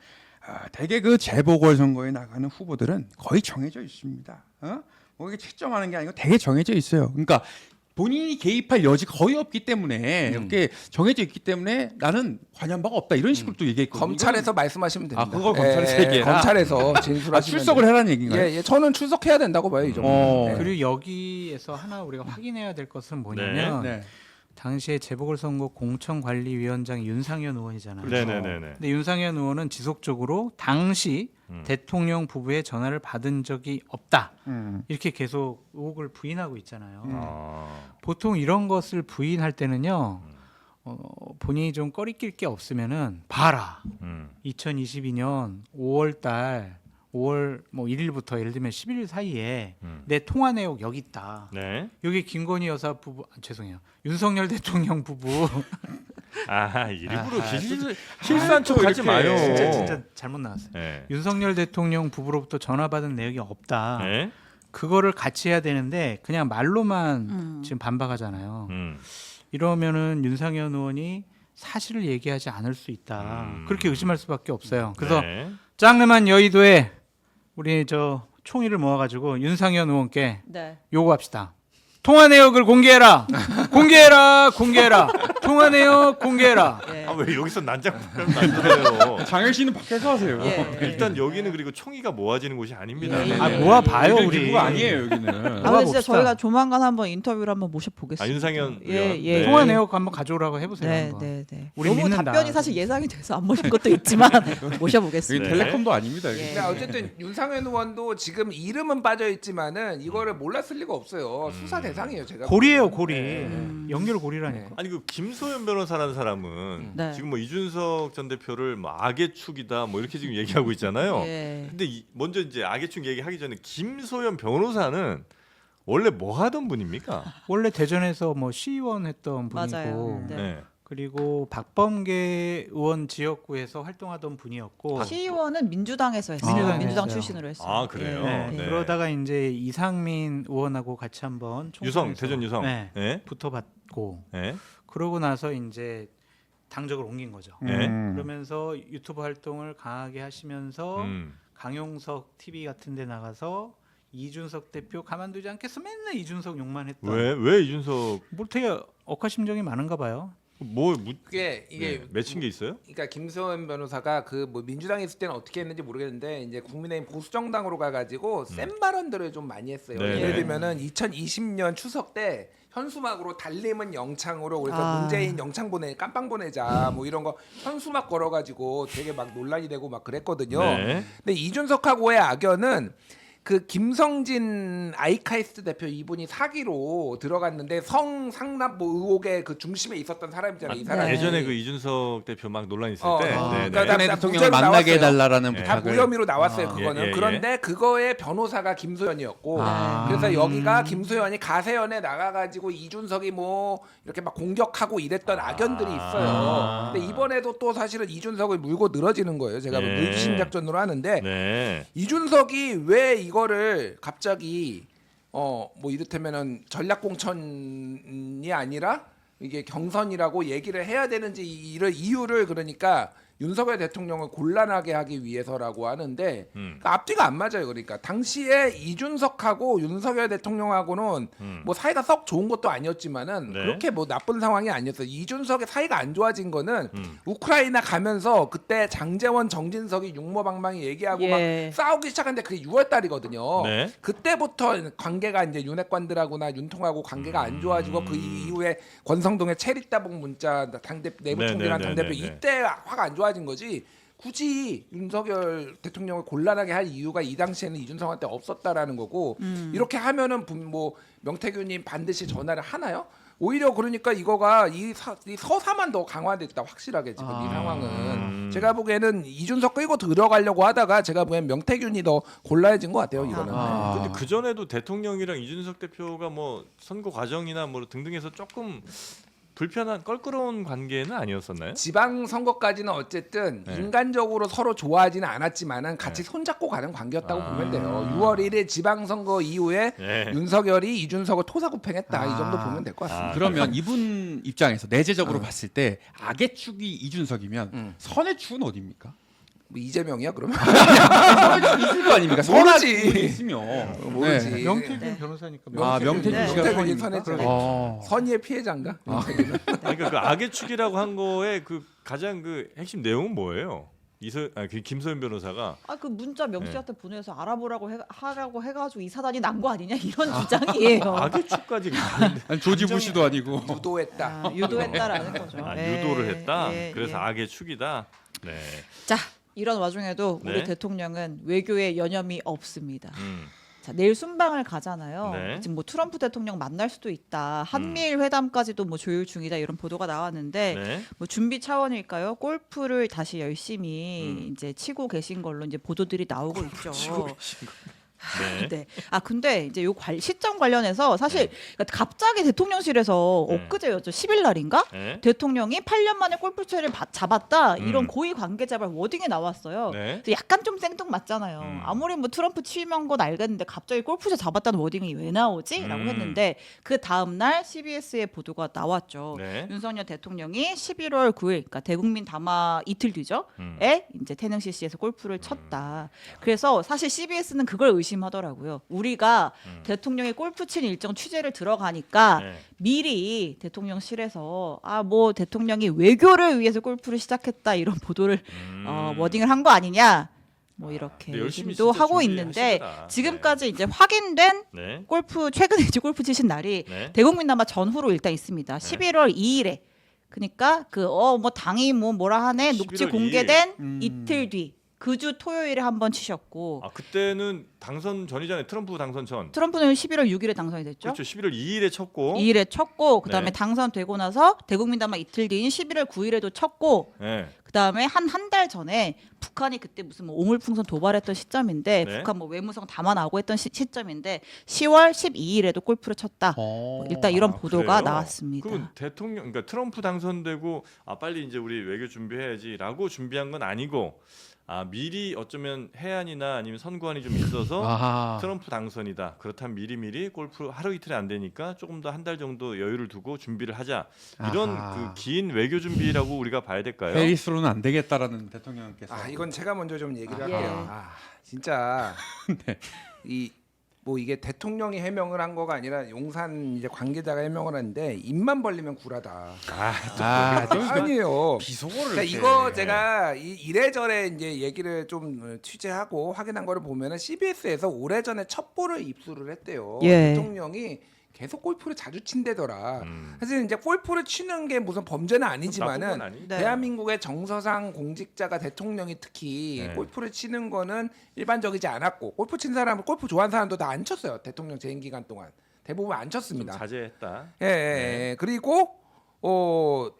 [SPEAKER 5] 대개 그 재보궐 선거에 나가는 후보들은 거의 정해져 있습니다. 뭐 이게 채점하는 게 아니고 되게 정해져 있어요. 그러니까 본인이 개입할 여지가 거의 없기 때문에 이렇게 정해져 있기 때문에 나는 관여한 바가 없다 이런 식으로 또 얘기했거든요.
[SPEAKER 3] 검찰에서 말씀하시면 됩니다.
[SPEAKER 5] 그걸 검찰에서 얘기해라?
[SPEAKER 3] 검찰에서 진술하시면
[SPEAKER 5] 출석을 해라는 얘기인가요?
[SPEAKER 3] 예, 저는 출석해야 된다고 봐요 이 정도. 네.
[SPEAKER 1] 그리고 여기에서 하나 우리가 확인해야 될 것은 뭐냐면
[SPEAKER 5] 네.
[SPEAKER 1] 당시에 재보궐선거 공천관리위원장 윤상현 의원이잖아요.
[SPEAKER 2] 네네네네.
[SPEAKER 1] 근데 윤상현 의원은 지속적으로 당시 대통령 부부의 전화를 받은 적이 없다. 이렇게 계속 의혹을 부인하고 있잖아요.
[SPEAKER 2] 아.
[SPEAKER 1] 보통 이런 것을 부인할 때는요. 본인이 좀 꺼리낄 게 없으면은 봐라. 2022년 5월 뭐 1일부터 예를 들면 10일 사이에 내 통화 내역 여기 있다.
[SPEAKER 2] 네.
[SPEAKER 1] 여기 김건희 여사 부부 죄송해요. 윤석열 대통령 부부
[SPEAKER 2] 아, 일부러 실수한 척 하지
[SPEAKER 1] 이렇게
[SPEAKER 2] 마요.
[SPEAKER 1] 진짜 잘못 나왔어요.
[SPEAKER 2] 네.
[SPEAKER 1] 윤석열 대통령 부부로부터 전화 받은 내역이 없다.
[SPEAKER 2] 네.
[SPEAKER 1] 그거를 같이 해야 되는데 그냥 말로만 지금 반박하잖아요. 이러면은 윤상현 의원이 사실을 얘기하지 않을 수 있다. 그렇게 의심할 수밖에 없어요. 그래서
[SPEAKER 2] 네.
[SPEAKER 1] 짱름한 여의도에 우리 저 총의를 모아가지고 윤상현 의원께
[SPEAKER 4] 네.
[SPEAKER 1] 요구합시다. 통화 내역을 공개해라. 공개해라. 통화 내역 공개해라.
[SPEAKER 4] 예.
[SPEAKER 2] 왜 여기서 난장 만들어요?
[SPEAKER 5] 장혁 씨는 밖에서 하세요.
[SPEAKER 4] 예.
[SPEAKER 2] 일단 여기는 그리고 총이가 모아지는 곳이 아닙니다.
[SPEAKER 4] 예, 예.
[SPEAKER 1] 아 모아 봐요
[SPEAKER 5] 여기
[SPEAKER 1] 우리.
[SPEAKER 5] 그거 아니에요 여기는.
[SPEAKER 4] 아 근데 진짜
[SPEAKER 1] 모아봅시다.
[SPEAKER 4] 저희가 조만간 한번 인터뷰를 한번 모셔보겠습니다.
[SPEAKER 2] 아, 윤상현
[SPEAKER 4] 예,
[SPEAKER 2] 의원.
[SPEAKER 4] 예.
[SPEAKER 2] 네.
[SPEAKER 1] 통화 내역 한번 가져오라고 해보세요.
[SPEAKER 4] 네,
[SPEAKER 1] 한번.
[SPEAKER 4] 네, 네.
[SPEAKER 1] 우리
[SPEAKER 4] 너무
[SPEAKER 1] 믿는다.
[SPEAKER 4] 답변이 사실 예상이 돼서 안 모신 것도 있지만
[SPEAKER 5] 여기
[SPEAKER 4] 모셔보겠습니다.
[SPEAKER 2] 네.
[SPEAKER 5] 텔레콤도 아닙니다. 여기.
[SPEAKER 4] 예.
[SPEAKER 3] 근데 어쨌든 윤상현 의원도 지금 이름은 빠져 있지만은 이거를 몰랐을 리가 없어요. 수사 대상이에요, 제가.
[SPEAKER 1] 고리예요
[SPEAKER 3] 보기에는.
[SPEAKER 1] 고리.
[SPEAKER 3] 네.
[SPEAKER 1] 연결 고리라니까.
[SPEAKER 3] 네.
[SPEAKER 2] 아니 그 김소연 변호사라는 사람은
[SPEAKER 4] 네.
[SPEAKER 2] 지금 뭐 이준석 전 대표를 뭐 악의 축이다 뭐 이렇게 지금 얘기하고 있잖아요.
[SPEAKER 4] 예.
[SPEAKER 2] 근데 먼저 이제 악의 축 얘기하기 전에 김소연 변호사는 원래 뭐 하던 분입니까?
[SPEAKER 1] 원래 대전에서 뭐 시의원 했던 분이고
[SPEAKER 4] 맞아요. 네.
[SPEAKER 2] 네.
[SPEAKER 1] 그리고 박범계 의원 지역구에서 활동하던 분이었고
[SPEAKER 4] 시의원은 민주당에서 했어요.
[SPEAKER 1] 민주당에서
[SPEAKER 4] 민주당
[SPEAKER 1] 했어요.
[SPEAKER 4] 출신으로 했어요.
[SPEAKER 2] 아, 그래요?
[SPEAKER 1] 네.
[SPEAKER 2] 네.
[SPEAKER 1] 그러다가 이제 이상민 의원하고 같이 한번
[SPEAKER 2] 유성
[SPEAKER 1] 총선에서
[SPEAKER 2] 대전 유성.
[SPEAKER 1] 네,
[SPEAKER 2] 네.
[SPEAKER 1] 붙어봤고
[SPEAKER 2] 네.
[SPEAKER 1] 그러고 나서 이제 당적을 옮긴 거죠.
[SPEAKER 2] 네.
[SPEAKER 1] 그러면서 유튜브 활동을 강하게 하시면서 강용석 TV 같은 데 나가서 이준석 대표 가만두지 않겠어 맨날 이준석 욕만 했던
[SPEAKER 2] 왜 이준석
[SPEAKER 1] 뭐 되게 억하심정이 많은가 봐요.
[SPEAKER 3] 그게 이게
[SPEAKER 2] 네. 맺힌 게 있어요?
[SPEAKER 3] 그러니까 김소연 변호사가 그 뭐 민주당에 있을 때는 어떻게 했는지 모르겠는데 이제 국민의힘 보수 정당으로 가가지고 센 발언들을 좀 많이 했어요.
[SPEAKER 2] 네,
[SPEAKER 3] 예를
[SPEAKER 2] 네.
[SPEAKER 3] 들면은 2020년 추석 때 현수막으로 달림은 영창으로 그래서
[SPEAKER 4] 아.
[SPEAKER 3] 문재인 영창 보내 깜빵 보내자 뭐 이런 거 현수막 걸어가지고 되게 막 논란이 되고 막 그랬거든요.
[SPEAKER 2] 네.
[SPEAKER 3] 근데 이준석하고의 악연은 그 김성진 아이카이스트 대표 이분이 사기로 들어갔는데 성상납 뭐 의혹의 그 중심에 있었던 사람이잖아요. 이 사람이.
[SPEAKER 2] 예전에 그 이준석 대표 막 논란 있을 때.
[SPEAKER 3] 어.
[SPEAKER 2] 네,
[SPEAKER 3] 그러니까
[SPEAKER 2] 네.
[SPEAKER 3] 다
[SPEAKER 5] 대통령을
[SPEAKER 3] 무죄로
[SPEAKER 5] 만나게
[SPEAKER 3] 나왔어요.
[SPEAKER 5] 해달라라는
[SPEAKER 2] 네.
[SPEAKER 3] 다
[SPEAKER 5] 부탁을.
[SPEAKER 3] 무혐의로 나왔어요. 그거는.
[SPEAKER 2] 예, 예, 예.
[SPEAKER 3] 그런데 그거의 변호사가 김소연이었고
[SPEAKER 5] 아.
[SPEAKER 3] 그래서 여기가 김소연이 가세연에 나가가지고 이준석이 뭐 이렇게 막 공격하고 이랬던 악연들이 있어요. 근데 이번에도 또 사실은 이준석을 물고 늘어지는 거예요. 제가
[SPEAKER 2] 네.
[SPEAKER 3] 물심 작전으로 하는데
[SPEAKER 2] 네.
[SPEAKER 3] 이준석이 왜 이거를 갑자기 뭐 이를테면은 전략공천이 아니라 이게 경선이라고 얘기를 해야 되는지 이런 이유를 그러니까 윤석열 대통령을 곤란하게 하기 위해서라고 하는데 그러니까 앞뒤가 안 맞아요. 그러니까 당시에 이준석하고 윤석열 대통령하고는 뭐 사이가 썩 좋은 것도 아니었지만은
[SPEAKER 2] 네.
[SPEAKER 3] 그렇게 뭐 나쁜 상황이 아니었어요. 이준석의 사이가 안 좋아진 거는 우크라이나 가면서 그때 장제원, 정진석이 육모방망이 얘기하고
[SPEAKER 4] 예.
[SPEAKER 3] 막 싸우기 시작했는데 그게 6월 달이거든요.
[SPEAKER 2] 네.
[SPEAKER 3] 그때부터 관계가 이제 윤핵관들하고나 윤통하고 관계가 안 좋아지고 그 이후에 권성동의 체리따봉 문자 당대 내부 총리랑
[SPEAKER 2] 네, 네,
[SPEAKER 3] 당대표
[SPEAKER 2] 네, 네.
[SPEAKER 3] 이때 화가 안 좋아진 거지. 굳이 윤석열 대통령을 곤란하게 할 이유가 이 당시에는 이준석한테 없었다라는 거고 이렇게 하면은 뭐 명태균님 반드시 전화를 하나요? 오히려 그러니까 이거가 이 서사만 더 강화됐다 확실하게 지금 이 상황은 제가 보기에는 이준석 끌고 들어가려고 하다가 제가 보기엔 명태균이 더 곤란해진 것 같아요 이거는.
[SPEAKER 2] 근데 그 전에도 대통령이랑 이준석 대표가 뭐 선거 과정이나 뭐 등등해서 조금 불편한 껄끄러운 관계는 아니었었나요?
[SPEAKER 3] 지방 선거까지는 어쨌든
[SPEAKER 2] 네.
[SPEAKER 3] 인간적으로 서로 좋아하지는 않았지만은 같이 손잡고 가는 관계였다고 보면 돼요. 6월 1일 지방 선거 이후에
[SPEAKER 2] 네.
[SPEAKER 3] 윤석열이 이준석을 토사구팽했다 이 정도 보면 될 것 같습니다.
[SPEAKER 5] 그러면 이분 입장에서 내재적으로 봤을 때 악의 축이 이준석이면 선의 축은 어디입니까?
[SPEAKER 3] 뭐 이재명이야 그러면?
[SPEAKER 5] 선의 축이 있을 거 아닙니까? 선한
[SPEAKER 3] 모르지.
[SPEAKER 5] 축이 있으면
[SPEAKER 3] 모르지.
[SPEAKER 5] 네.
[SPEAKER 1] 명태균
[SPEAKER 4] 네.
[SPEAKER 1] 변호사니까.
[SPEAKER 5] 아 명태균
[SPEAKER 4] 네.
[SPEAKER 5] 씨가
[SPEAKER 3] 명태균이
[SPEAKER 5] 선입니까?
[SPEAKER 3] 선했죠.
[SPEAKER 5] 어.
[SPEAKER 3] 선의의 피해자인가? 명태균은?
[SPEAKER 2] 그러니까 그 악의 축이라고 한 거에 그 가장 그 핵심 내용은 뭐예요? 그 김소연 변호사가
[SPEAKER 4] 아 그 문자 명
[SPEAKER 2] 네.
[SPEAKER 4] 씨한테 보내서 알아보라고 하라고 해가지고 이 사단이 난 거 아니냐 이런 주장이에요.
[SPEAKER 2] 악의 축까지 가는데
[SPEAKER 5] 아니, 조지 부시도 아니고.
[SPEAKER 3] 유도했다.
[SPEAKER 4] 아, 유도했다라는 거죠.
[SPEAKER 2] 유도를 했다.
[SPEAKER 4] 예,
[SPEAKER 2] 그래서
[SPEAKER 4] 예.
[SPEAKER 2] 악의 축이다. 네.
[SPEAKER 4] 자 이런 와중에도 우리
[SPEAKER 2] 네.
[SPEAKER 4] 대통령은 외교에 여념이 없습니다.
[SPEAKER 2] 음.
[SPEAKER 4] 자 내일 순방을 가잖아요.
[SPEAKER 2] 네.
[SPEAKER 4] 지금 뭐 트럼프 대통령 만날 수도 있다. 한미일 회담까지도 뭐 조율 중이다 이런 보도가 나왔는데
[SPEAKER 2] 네.
[SPEAKER 4] 뭐 준비 차원일까요? 골프를 다시 열심히 이제 치고 계신 걸로 이제 보도들이 나오고 있죠.
[SPEAKER 2] 네.
[SPEAKER 4] 네. 아 근데 이제 요 시점 관련해서 사실 그러니까 갑자기 대통령실에서
[SPEAKER 2] 네.
[SPEAKER 4] 엊그제였죠. 10일 날인가?
[SPEAKER 2] 네.
[SPEAKER 4] 대통령이 8년 만에 골프채를 잡았다 이런
[SPEAKER 2] 음.
[SPEAKER 4] 고위 관계자발 워딩이 나왔어요.
[SPEAKER 2] 네.
[SPEAKER 4] 그래서 약간 좀 생뚱맞잖아요. 아무리 뭐 트럼프 취임한 건 알겠는데 갑자기 골프채 잡았다는 워딩이 왜 나오지?라고 했는데 그 다음 날 CBS의 보도가 나왔죠.
[SPEAKER 2] 네.
[SPEAKER 4] 윤석열 대통령이 11월 9일, 그러니까 대국민 담화 이틀 뒤죠. 에 이제 태릉 CC에서 골프를 쳤다. 그래서 사실 CBS는 그걸 의심. 의심하더라고요. 우리가 대통령이 골프 치는 일정 취재를 들어가니까
[SPEAKER 2] 네.
[SPEAKER 4] 미리 대통령실에서 뭐 대통령이 외교를 위해서 골프를 시작했다 이런 보도를 워딩을 한 거 아니냐 뭐 이렇게
[SPEAKER 2] 근데 열심히
[SPEAKER 4] 얘기도
[SPEAKER 2] 진짜
[SPEAKER 4] 하고 있는데
[SPEAKER 2] 준비하시더라.
[SPEAKER 4] 지금까지 이제 확인된
[SPEAKER 2] 네.
[SPEAKER 4] 골프 최근에 이제 골프 치신 날이
[SPEAKER 2] 네.
[SPEAKER 4] 대국민남아 전후로 일단 있습니다. 11월 2일에 그러니까 뭐 당이 뭐라 하네 녹취
[SPEAKER 2] 11월
[SPEAKER 4] 공개된 이틀 뒤 그 주 토요일에 한번 치셨고
[SPEAKER 2] 아 그때는 당선 전이잖아요. 트럼프 당선 전.
[SPEAKER 4] 트럼프는 11월 6일에 당선이 됐죠.
[SPEAKER 2] 그렇죠. 11월 2일에 쳤고.
[SPEAKER 4] 2일에 쳤고 그다음에
[SPEAKER 2] 네.
[SPEAKER 4] 당선되고 나서 대국민담화 이틀 뒤인 11월 9일에도 쳤고
[SPEAKER 2] 네.
[SPEAKER 4] 그다음에 한 달 전에 북한이 그때 무슨 뭐 오물풍선 도발했던 시점인데
[SPEAKER 2] 네.
[SPEAKER 4] 북한 뭐 외무성 담아 나오고 했던 시점인데 10월 12일에도 골프를 쳤다. 뭐 일단 이런 보도가
[SPEAKER 2] 그래요?
[SPEAKER 4] 나왔습니다.
[SPEAKER 2] 그럼 대통령 그러니까 트럼프 당선되고 빨리 이제 우리 외교 준비해야지라고 준비한 건 아니고 미리 어쩌면 해안이나 아니면 선구안이 좀 있어서
[SPEAKER 5] 아하.
[SPEAKER 2] 트럼프 당선이다. 그렇다면 미리 골프 하루 이틀이 안 되니까 조금 더 한 달 정도 여유를 두고 준비를 하자. 이런
[SPEAKER 5] 아하.
[SPEAKER 2] 그 긴 외교 준비라고 우리가 봐야 될까요?
[SPEAKER 5] 페이스로는 안 되겠다라는 대통령께서.
[SPEAKER 3] 이건 제가 먼저 좀 얘기를
[SPEAKER 4] 예.
[SPEAKER 3] 할게요. 진짜
[SPEAKER 5] 네.
[SPEAKER 3] 이게 대통령이 해명을 한 거가 아니라 용산 이제 관계자가 해명을 하는데 입만 벌리면 굴하다. 아니에요.
[SPEAKER 5] 비속어를.
[SPEAKER 3] 그러니까 이거 제가 이래저래 이제 얘기를 좀 취재하고 확인한 거를 보면은 CBS에서 오래전에 첩보를 입수를 했대요.
[SPEAKER 4] 예.
[SPEAKER 3] 대통령이 계속 골프를 자주 친대더라. 사실 이제 골프를 치는 게 무슨 범죄는
[SPEAKER 2] 나쁜
[SPEAKER 3] 아니지만은
[SPEAKER 2] 건 아니.
[SPEAKER 4] 네.
[SPEAKER 3] 대한민국의 정서상 공직자가 대통령이 특히
[SPEAKER 2] 네.
[SPEAKER 3] 골프를 치는 거는 일반적이지 않았고 골프 친 사람은 골프 좋아하는 사람도 다 안 쳤어요. 대통령 재임 기간 동안 대부분 안
[SPEAKER 2] 좀
[SPEAKER 3] 쳤습니다.
[SPEAKER 2] 자제했다.
[SPEAKER 3] 예. 그리고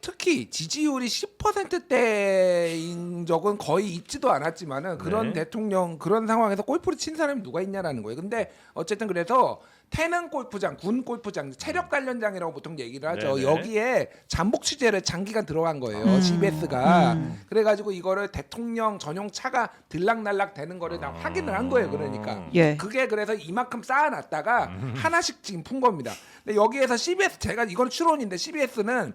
[SPEAKER 3] 특히 지지율이 10%대인 적은 거의 있지도 않았지만은 그런
[SPEAKER 2] 네.
[SPEAKER 3] 대통령 그런 상황에서 골프를 친 사람이 누가 있냐라는 거예요. 근데 어쨌든 그래서 태릉 골프장, 군 골프장, 체력 단련장이라고 보통 얘기를 하죠.
[SPEAKER 2] 네네.
[SPEAKER 3] 여기에 잠복 취재를 장기간 들어간 거예요. CBS가. 그래가지고 이거를 대통령 전용 차가 들락날락 되는 거를 다 확인을 한 거예요. 그러니까.
[SPEAKER 4] 예.
[SPEAKER 3] 그게 그래서 이만큼 쌓아놨다가 하나씩 지금 푼 겁니다. 근데 여기에서 CBS 제가 이건 추론인데 CBS는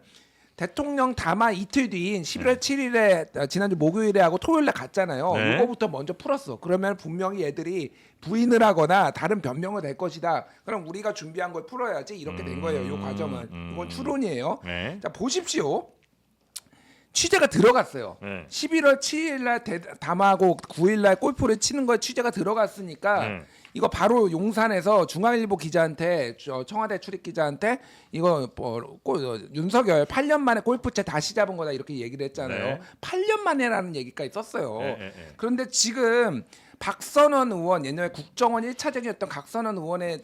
[SPEAKER 3] 대통령 담화 이틀 뒤인 11월 7일에 지난주 목요일에 하고 토요일에 갔잖아요.
[SPEAKER 2] 네.
[SPEAKER 3] 이거부터 먼저 풀었어. 그러면 분명히 얘들이 부인을 하거나 다른 변명을 낼 것이다. 그럼 우리가 준비한 걸 풀어야지 이렇게 된 거예요. 이 과정은. 이건 추론이에요.
[SPEAKER 2] 네.
[SPEAKER 3] 자 보십시오. 취재가 들어갔어요.
[SPEAKER 2] 네.
[SPEAKER 3] 11월 7일날 담화하고 9일날 골프를 치는 거에 취재가 들어갔으니까
[SPEAKER 2] 네.
[SPEAKER 3] 이거 바로 용산에서 중앙일보 기자한테 청와대 출입 기자한테 이거 윤석열 8년 만에 골프채 다시 잡은 거다 이렇게 얘기를 했잖아요.
[SPEAKER 2] 네.
[SPEAKER 3] 8년 만에라는 얘기까지 썼어요.
[SPEAKER 2] 네.
[SPEAKER 3] 그런데 지금 박선원 의원 옛날에 국정원 1차적이었던 박선원 의원의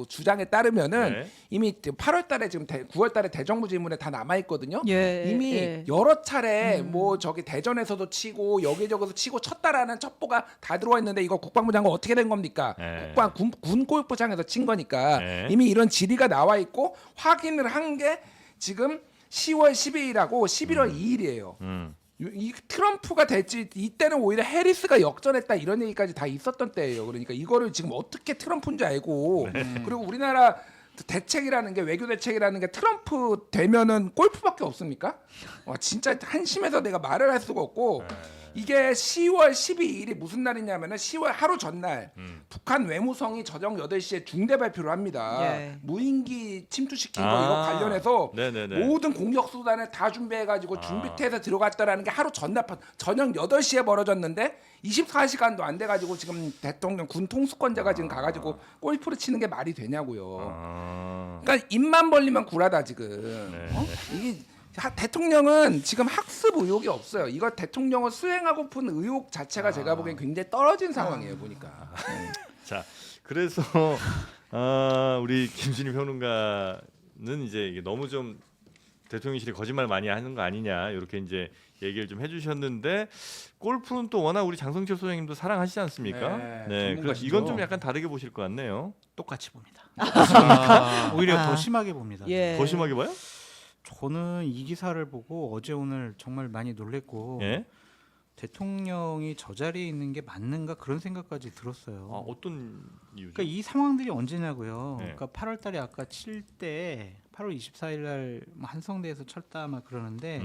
[SPEAKER 3] 주장에 따르면은
[SPEAKER 2] 네.
[SPEAKER 3] 이미 8월달에 지금 9월달에 대정부 질문에 다 남아 있거든요.
[SPEAKER 4] 예,
[SPEAKER 3] 이미
[SPEAKER 4] 예.
[SPEAKER 3] 여러 차례 뭐 저기 대전에서도 치고 여기저기서 치고 쳤다라는 첩보가 다 들어와 있는데 이거 국방부 장관 어떻게 된 겁니까?
[SPEAKER 2] 네.
[SPEAKER 3] 군 골프장에서 친 거니까
[SPEAKER 2] 네.
[SPEAKER 3] 이미 이런 질의가 나와 있고 확인을 한 게 지금 10월 12일하고 11월 2일이에요. 이 트럼프가 됐지 이때는 오히려 해리스가 역전했다 이런 얘기까지 다 있었던 때예요. 그러니까 이거를 지금 어떻게 트럼프인지 알고 그리고 우리나라 대책이라는 게 외교 대책이라는 게 트럼프 되면은 골프밖에 없습니까? 진짜 한심해서 내가 말을 할 수가 없고 이게 10월 12일이 무슨 날이냐면은 10월 하루 전날 북한 외무성이 저녁 8시에 중대 발표를 합니다.
[SPEAKER 4] 예.
[SPEAKER 3] 무인기 침투시킨 거 이거 관련해서
[SPEAKER 2] 네네네.
[SPEAKER 3] 모든 공격 수단을 다 준비해가지고 준비태에서 들어갔다라는 게 하루 전날 저녁 8시에 벌어졌는데 24시간도 안 돼가지고 지금 대통령 군 통수권자가 지금 가가지고 골프를 치는 게 말이 되냐고요. 그러니까 입만 벌리면 굴하다 지금. 이게 대통령은 지금 학습 의욕이 없어요. 이거 대통령을 수행하고픈 의욕 자체가 제가 보기엔 굉장히 떨어진 상황이에요 보니까.
[SPEAKER 2] 자, 그래서 우리 김준희 평론가는 이제 이게 너무 좀 대통령실이 거짓말 많이 하는 거 아니냐 이렇게 이제 얘기를 좀 해주셨는데 골프는 또 워낙 우리 장성철 소장님도 사랑하시지 않습니까?
[SPEAKER 5] 네,
[SPEAKER 2] 그래서
[SPEAKER 5] 전문가시죠.
[SPEAKER 2] 이건 좀 약간 다르게 보실 것 같네요.
[SPEAKER 1] 똑같이 봅니다.
[SPEAKER 5] 아,
[SPEAKER 1] 오히려
[SPEAKER 4] 아.
[SPEAKER 1] 더 심하게 봅니다.
[SPEAKER 4] 예.
[SPEAKER 2] 더 심하게 봐요?
[SPEAKER 1] 저는 이 기사를 보고 어제 오늘 정말 많이 놀랬고
[SPEAKER 2] 예?
[SPEAKER 1] 대통령이 저 자리에 있는 게 맞는가 그런 생각까지 들었어요.
[SPEAKER 2] 어떤 이유죠?
[SPEAKER 1] 그러니까 이 상황들이 언제냐고요.
[SPEAKER 2] 네.
[SPEAKER 1] 그러니까 8월달에 아까 칠 때 8월 24일 날 한성대에서 쳤다 막 그러는데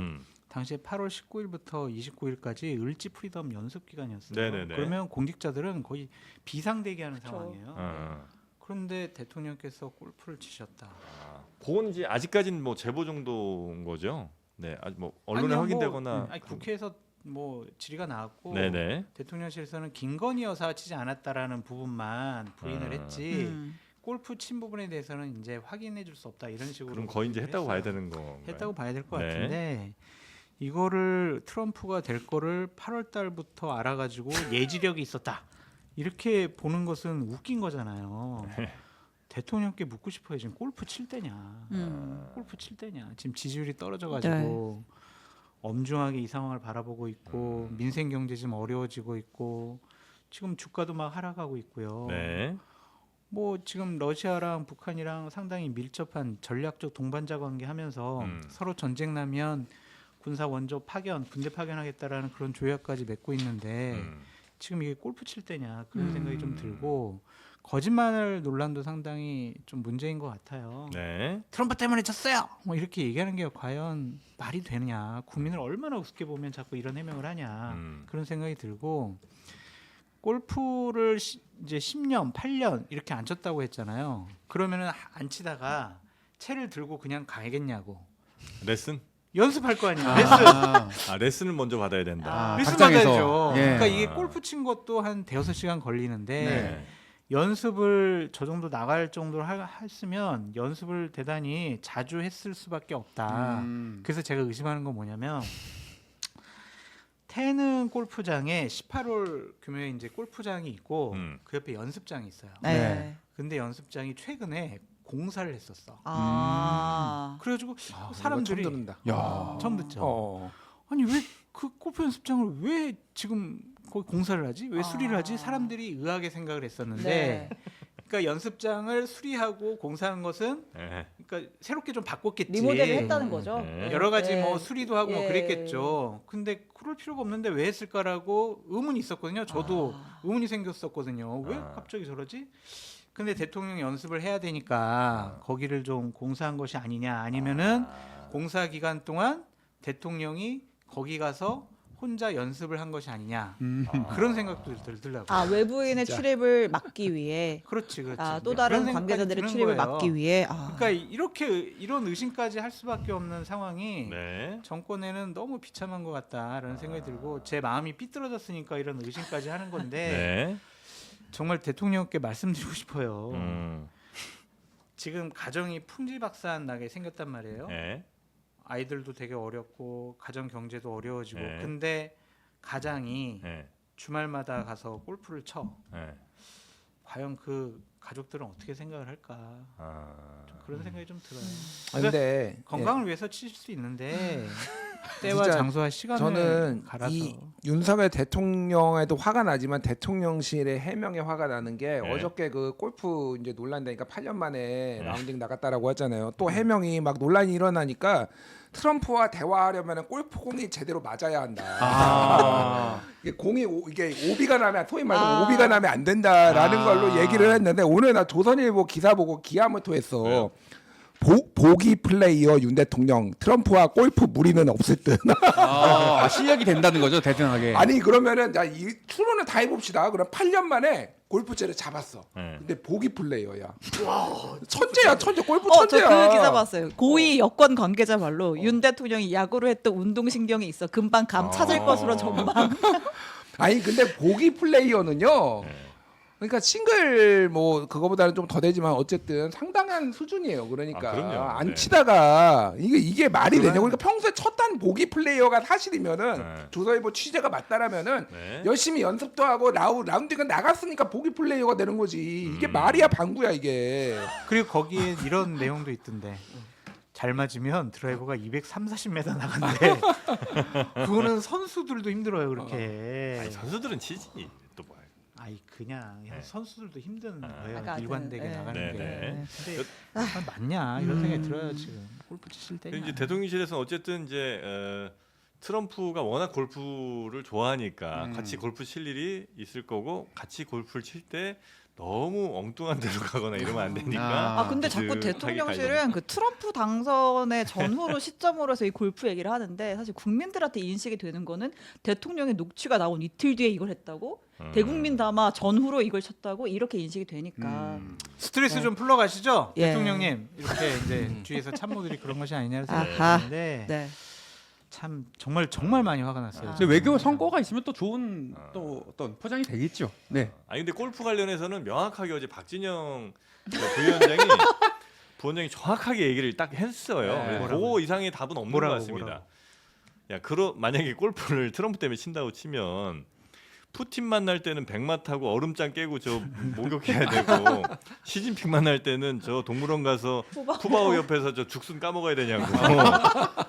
[SPEAKER 1] 당시에 8월 19일부터 29일까지 을지 프리덤 연습 기간이었어요.
[SPEAKER 2] 네네네.
[SPEAKER 1] 그러면 공직자들은 거의 비상대기하는
[SPEAKER 4] 그렇죠.
[SPEAKER 1] 상황이에요.
[SPEAKER 2] 어.
[SPEAKER 1] 그런데 대통령께서 골프를 치셨다.
[SPEAKER 2] 그건 이제 아직까지는 뭐 제보 정도인 거죠. 네, 아직 뭐 언론에
[SPEAKER 1] 아니요,
[SPEAKER 2] 확인되거나.
[SPEAKER 1] 아니, 국회에서 뭐 질의가 나왔고
[SPEAKER 2] 네네.
[SPEAKER 1] 대통령실에서는 김건희 여사가 치지 않았다라는 부분만 부인을 했지 골프 친 부분에 대해서는 이제 확인해줄 수 없다 이런 식으로.
[SPEAKER 2] 그럼 거의 이제 했다고 봐야 되는 거.
[SPEAKER 1] 했다고 봐야 될 것
[SPEAKER 2] 네.
[SPEAKER 1] 같은데 이거를 트럼프가 될 거를 8월 달부터 알아가지고 예지력이 있었다 이렇게 보는 것은 웃긴 거잖아요. 대통령께 묻고 싶어요. 지금 골프 칠 때냐? 골프 칠 때냐? 지금 지지율이 떨어져가지고 엄중하게 이 상황을 바라보고 있고 민생 경제 지금 어려워지고 있고 지금 주가도 막 하락하고 있고요.
[SPEAKER 2] 네.
[SPEAKER 1] 뭐 지금 러시아랑 북한이랑 상당히 밀접한 전략적 동반자 관계하면서 서로 전쟁 나면 군사 원조 파견, 군대 파견하겠다라는 그런 조약까지 맺고 있는데 지금 이게 골프 칠 때냐 그런 생각이 좀 들고 거짓말 논란도 상당히 좀 문제인 것 같아요.
[SPEAKER 2] 네.
[SPEAKER 1] 트럼프 때문에 졌어요. 뭐 이렇게 얘기하는 게 과연 말이 되느냐? 국민을 얼마나 우습게 보면 자꾸 이런 해명을 하냐 그런 생각이 들고 골프를 이제 10년, 8년 이렇게 안 쳤다고 했잖아요. 그러면은 안 치다가 채를 들고 그냥 가야겠냐고.
[SPEAKER 2] 레슨?
[SPEAKER 1] 연습할 거 아니야. 레슨.
[SPEAKER 2] 아, 레슨을 먼저 받아야 된다.
[SPEAKER 1] 레슨
[SPEAKER 5] 박장에서.
[SPEAKER 1] 받아야죠.
[SPEAKER 5] 예.
[SPEAKER 1] 그러니까 이게 골프 친 것도 한 대여섯 시간 걸리는데
[SPEAKER 2] 네.
[SPEAKER 1] 연습을 저 정도 나갈 정도로 했으면 연습을 대단히 자주 했을 수밖에 없다. 그래서 제가 의심하는 건 뭐냐면 태릉 골프장에 18홀 규모의 이제 골프장이 있고 그 옆에 연습장이 있어요.
[SPEAKER 4] 네.
[SPEAKER 1] 근데 연습장이 최근에 공사를 했었어.
[SPEAKER 4] 아.
[SPEAKER 1] 그래가지고
[SPEAKER 3] 아,
[SPEAKER 1] 사람들이
[SPEAKER 3] 이거 처음 듣는다.
[SPEAKER 5] 야.
[SPEAKER 1] 처음 듣죠.
[SPEAKER 3] 어.
[SPEAKER 1] 아니 왜 그 골프 연습장을 왜 지금 거기 공사를 하지? 왜 수리를 하지? 사람들이 의아하게 생각을 했었는데
[SPEAKER 4] 네.
[SPEAKER 1] 그러니까 연습장을 수리하고 공사한 것은
[SPEAKER 2] 네.
[SPEAKER 1] 그러니까 새롭게 좀 바꿨겠지.
[SPEAKER 4] 리모델을 했다는 거죠.
[SPEAKER 2] 네.
[SPEAKER 1] 여러 가지
[SPEAKER 4] 네.
[SPEAKER 1] 뭐 수리도 하고 뭐
[SPEAKER 4] 예.
[SPEAKER 1] 그랬겠죠. 근데 그럴 필요가 없는데 왜 했을까라고 의문이 있었거든요. 저도 의문이 생겼었거든요. 왜 갑자기 저러지? 근데 대통령 연습을 해야 되니까 거기를 좀 공사한 것이 아니냐 아니면은 공사 기간 동안 대통령이 거기 가서 혼자 연습을 한 것이 아니냐 그런 생각도 들더라고요.
[SPEAKER 4] 아 외부인의 출입을 막기 위해
[SPEAKER 1] 그렇지, 그렇지.
[SPEAKER 4] 아, 또
[SPEAKER 1] 그런
[SPEAKER 4] 다른
[SPEAKER 1] 생각까지
[SPEAKER 4] 관계자들의
[SPEAKER 1] 드는
[SPEAKER 4] 출입을
[SPEAKER 1] 거예요.
[SPEAKER 4] 막기 위해 아.
[SPEAKER 1] 그러니까 이런 의심까지 할 수밖에 없는 상황이
[SPEAKER 2] 네.
[SPEAKER 1] 정권에는 너무 비참한 것 같다라는 생각이 들고 제 마음이 삐뚤어졌으니까 이런 의심까지 하는 건데
[SPEAKER 2] 네.
[SPEAKER 1] 정말 대통령께 말씀드리고 싶어요.
[SPEAKER 2] 음.
[SPEAKER 1] 지금 가정이 풍지박산 나게 생겼단 말이에요.
[SPEAKER 2] 네.
[SPEAKER 1] 아이들도 되게 어렵고 가정 경제도 어려워지고
[SPEAKER 2] 네.
[SPEAKER 1] 근데 가장이
[SPEAKER 2] 네.
[SPEAKER 1] 주말마다 가서 골프를 쳐.
[SPEAKER 2] 네.
[SPEAKER 1] 과연 그 가족들은 어떻게 생각을 할까? 좀 그런 생각이 좀 들어요.
[SPEAKER 3] 아, 근데
[SPEAKER 1] 건강을 위해서 치실 수 있는데 때와
[SPEAKER 3] 진짜
[SPEAKER 1] 장소와 시간을
[SPEAKER 3] 저는
[SPEAKER 1] 갈아서
[SPEAKER 3] 이 윤석열 대통령에도 화가 나지만 대통령실의 해명에 화가 나는 게
[SPEAKER 2] 네.
[SPEAKER 3] 어저께 그 골프 이제 논란 되니까 8년 만에 라운딩 나갔다라고 했잖아요. 또 해명이 막 논란이 일어나니까 트럼프와 대화하려면 골프공이 제대로 맞아야 한다. 이게 이게 오비가 나면 소위 말해서 오비가 나면 안 된다라는 걸로 얘기를 했는데 오늘 나 조선일보 기사 보고 기함을 토했어. 보기 플레이어 윤 대통령 트럼프와 골프 무리는 없을 듯.
[SPEAKER 5] 실력이 된다는 거죠 대등하게.
[SPEAKER 3] 아니 그러면은 이 추론을 다 해봅시다. 그럼 8년 만에 골프채를 잡았어.
[SPEAKER 2] 네.
[SPEAKER 3] 근데 보기 플레이어야. 천재야 천재 골프
[SPEAKER 4] 저
[SPEAKER 3] 천재야.
[SPEAKER 4] 그 기사 봤어요. 고위 여권 관계자 말로 윤 대통령이 야구를 했던 운동신경이 있어 금방 감 찾을 것으로 전망.
[SPEAKER 3] 아니 근데 보기 플레이어는요. 그러니까 싱글 뭐 그거보다는 좀 더 되지만 어쨌든 상당한 수준이에요. 그러니까
[SPEAKER 2] 그럼요.
[SPEAKER 3] 안
[SPEAKER 2] 네.
[SPEAKER 3] 치다가 이게 말이 되냐고. 그러니까 평소에 쳤던 보기 플레이어가 사실이면은
[SPEAKER 2] 네.
[SPEAKER 3] 조선일보 취재가 맞다라면은
[SPEAKER 2] 네.
[SPEAKER 3] 열심히 연습도 하고 라운딩은 나갔으니까 보기 플레이어가 되는 거지. 이게 말이야 방구야 이게.
[SPEAKER 1] 그리고 거기에 이런 내용도 있던데 잘 맞으면 드라이버가 230m 나간대. 그거는 선수들도 힘들어요 그렇게.
[SPEAKER 2] 아니, 선수들은 치지. 또 뭐야.
[SPEAKER 1] 아이 그냥
[SPEAKER 2] 네.
[SPEAKER 1] 선수들도 힘든 거예요.
[SPEAKER 4] 그러니까
[SPEAKER 1] 일관되게
[SPEAKER 4] 네.
[SPEAKER 1] 나가는
[SPEAKER 2] 네,
[SPEAKER 1] 게.
[SPEAKER 2] 네.
[SPEAKER 1] 근데 맞냐 이런 생각이 들어요 지금 골프 치실 때.
[SPEAKER 2] 이제 대통령실에서는 어쨌든 이제 트럼프가 워낙 골프를 좋아하니까 같이 골프 칠 일이 있을 거고 같이 골프를 칠 때 너무 엉뚱한 데로 가거나 이러면 안 되니까.
[SPEAKER 4] 아 근데 자꾸 대통령실은 그 트럼프 당선의 전후로 시점으로 해서 이 골프 얘기를 하는데 사실 국민들한테 인식이 되는 거는 대통령의 녹취가 나온 이틀 뒤에 이걸 했다고 대국민 담아 전후로 이걸 쳤다고 이렇게 인식이 되니까
[SPEAKER 1] 스트레스 좀 풀러 가시죠,
[SPEAKER 4] 예.
[SPEAKER 1] 대통령님. 이렇게 이제 뒤에서 참모들이 그런 것이 아니냐는
[SPEAKER 4] 아하.
[SPEAKER 1] 생각했는데
[SPEAKER 4] 네.
[SPEAKER 1] 참 정말 많이 화가 났어요.
[SPEAKER 5] 근데 외교 성과가 있으면 또 좋은 또 어떤 포장이 되겠죠. 네.
[SPEAKER 2] 아니 근데 골프 관련해서는 명확하게 어제 박진영 부위원장이 정확하게 얘기를 딱 했어요.
[SPEAKER 1] 네.
[SPEAKER 2] 그래서 그거 이상의 답은 없는 것 같습니다.
[SPEAKER 1] 뭐라고?
[SPEAKER 2] 야, 만약에 골프를 트럼프 때문에 친다고 치면 푸틴 만날 때는 백마 타고 얼음장 깨고 저 목욕해야 되고 시진핑 만날 때는 저 동물원 가서 푸바오 옆에서 저 죽순 까먹어야 되냐고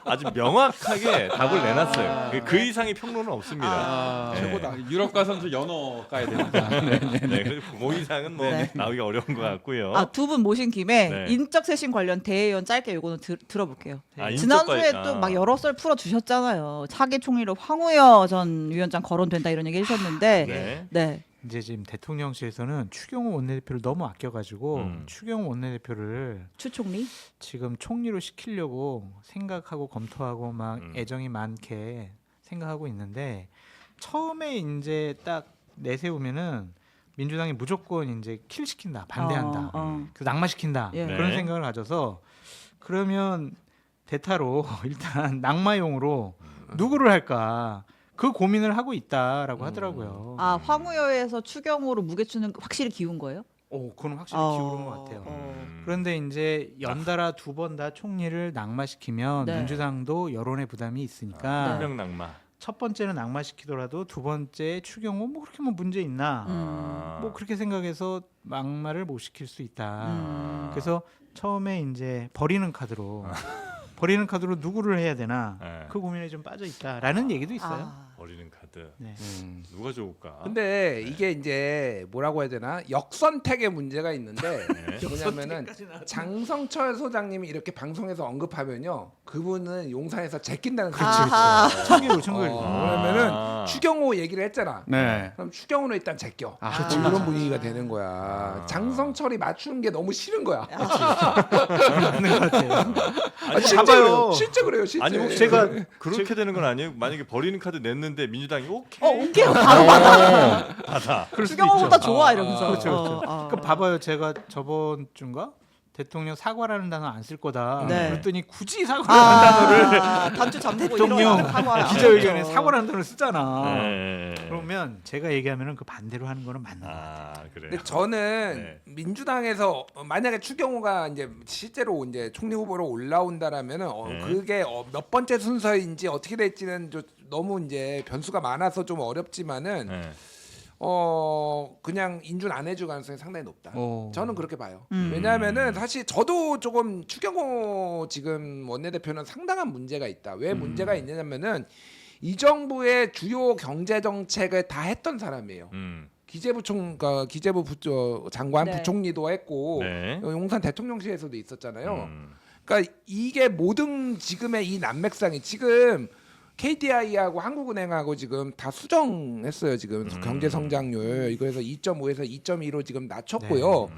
[SPEAKER 2] 아주 명확하게 답을 내놨어요. 그 이상의 평론은 없습니다. 네.
[SPEAKER 5] 최고다. 유럽 가서는 저 연어 까야 되니까.
[SPEAKER 2] 네, 그래서 그 이상은 뭐
[SPEAKER 4] 네.
[SPEAKER 2] 나오기 어려운 것 같고요.
[SPEAKER 4] 아 두 분 모신 김에
[SPEAKER 2] 네.
[SPEAKER 4] 인적 쇄신 관련 대의원 짧게 요거는 들어볼게요.
[SPEAKER 2] 아, 인적
[SPEAKER 4] 지난주에
[SPEAKER 2] 관-
[SPEAKER 4] 또
[SPEAKER 2] 아.
[SPEAKER 4] 막 여러 썰 풀어 주셨잖아요. 차기 총리로 황우여 전 위원장 거론된다 이런 얘기 해주셨는데
[SPEAKER 2] 네.
[SPEAKER 4] 네.
[SPEAKER 1] 이제 지금 대통령실에서는 추경호 원내대표를 너무 아껴가지고 추경호 원내대표를
[SPEAKER 4] 추 총리
[SPEAKER 1] 지금 총리로 시키려고 생각하고 검토하고 막
[SPEAKER 2] 음.
[SPEAKER 1] 애정이 많게 생각하고 있는데 처음에 이제 딱 내세우면은 민주당이 무조건 이제 킬시킨다, 반대한다, 그 낙마시킨다
[SPEAKER 4] 예.
[SPEAKER 1] 그런
[SPEAKER 2] 네.
[SPEAKER 1] 생각을 가져서 그러면 대타로 일단 낙마용으로 누구를 할까 그 고민을 하고 있다라고 하더라고요.
[SPEAKER 4] 아 황우여에서 추경호로 무게추는 확실히 기운 거예요?
[SPEAKER 1] 그건 확실히 기울은 것 같아요. 그런데 이제 연달아 두 번 다 총리를 낙마시키면
[SPEAKER 4] 네.
[SPEAKER 1] 민주당도 여론의 부담이 있으니까
[SPEAKER 2] 한명 낙마.
[SPEAKER 1] 첫 번째는 낙마시키더라도 두 번째 추경호 뭐 그렇게 뭐 문제 있나 뭐 그렇게 생각해서 낙마를 못 시킬 수 있다. 그래서 처음에 이제 버리는 카드로 누구를 해야 되나
[SPEAKER 2] 네.
[SPEAKER 1] 그 고민에 좀 빠져 있다라는 얘기도 있어요.
[SPEAKER 2] 버리는 카드.
[SPEAKER 1] 네.
[SPEAKER 2] 누가 좋을까?
[SPEAKER 3] 근데 이게 이제 뭐라고 해야 되나 역선택의 문제가 있는데
[SPEAKER 2] 네.
[SPEAKER 3] 뭐냐면은 장성철 소장님이 이렇게 방송에서 언급하면요 그분은 용산에서 제낀다는
[SPEAKER 4] 아하.
[SPEAKER 1] 청기로
[SPEAKER 3] 왜냐면은 추경호 얘기를 했잖아.
[SPEAKER 5] 네.
[SPEAKER 3] 그럼 추경호는 일단 제껴.
[SPEAKER 5] 아.
[SPEAKER 3] 뭐 이런 분위기가 되는 거야. 장성철이 맞추는 게 너무 싫은 거야.
[SPEAKER 1] 맞는 것 같아요.
[SPEAKER 2] 아니,
[SPEAKER 3] 실제
[SPEAKER 1] 봐봐요.
[SPEAKER 3] 그래요. 실제 그래요. 실제.
[SPEAKER 2] 아니 혹시
[SPEAKER 1] 제가
[SPEAKER 2] 그렇게 되는 건 아니에요? 만약에 버리는 카드 냈는데 민주당이 오케이
[SPEAKER 4] 오케이 바로 받아.
[SPEAKER 2] 받아.
[SPEAKER 4] 추경호보다 좋아 이러면서.
[SPEAKER 1] 그렇죠. 그 봐봐요. 제가 저번 주인가 대통령 사과라는 단어 안 쓸 거다.
[SPEAKER 4] 네.
[SPEAKER 1] 그랬더니 굳이 사과라는 단어를
[SPEAKER 4] 단추 잠그고
[SPEAKER 1] 대통령
[SPEAKER 4] 일어나는 사과.
[SPEAKER 1] 기자회견에 사과라는 단어를 쓰잖아.
[SPEAKER 2] 네.
[SPEAKER 1] 그러면 제가 얘기하면은 그 반대로 하는 거는 맞는 거야.
[SPEAKER 2] 아 그래.
[SPEAKER 3] 근데 저는
[SPEAKER 2] 네.
[SPEAKER 3] 민주당에서 만약에 추경호가 이제 실제로 이제 총리 후보로 올라온다라면은
[SPEAKER 2] 네.
[SPEAKER 3] 그게 몇 번째 순서인지 어떻게 될지는 좀 너무 이제 변수가 많아서 좀 어렵지만은
[SPEAKER 2] 네.
[SPEAKER 3] 그냥 인준 안 해줄 가능성이 상당히 높다.
[SPEAKER 1] 오.
[SPEAKER 3] 저는 그렇게 봐요. 왜냐하면은 사실 저도 조금 추경호 지금 원내대표는 상당한 문제가 있다. 왜 문제가 있냐면은 이 정부의 주요 경제 정책을 다 했던 사람이에요. 기재부 장관
[SPEAKER 4] 네.
[SPEAKER 3] 부총리도 했고
[SPEAKER 2] 네.
[SPEAKER 3] 용산 대통령실에서도 있었잖아요. 그러니까 이게 모든 지금의 이 난맥상이 지금 KDI하고 한국은행하고 지금 다 수정했어요. 지금 경제 성장률 이거에서 2.5에서 2.2로 지금 낮췄고요.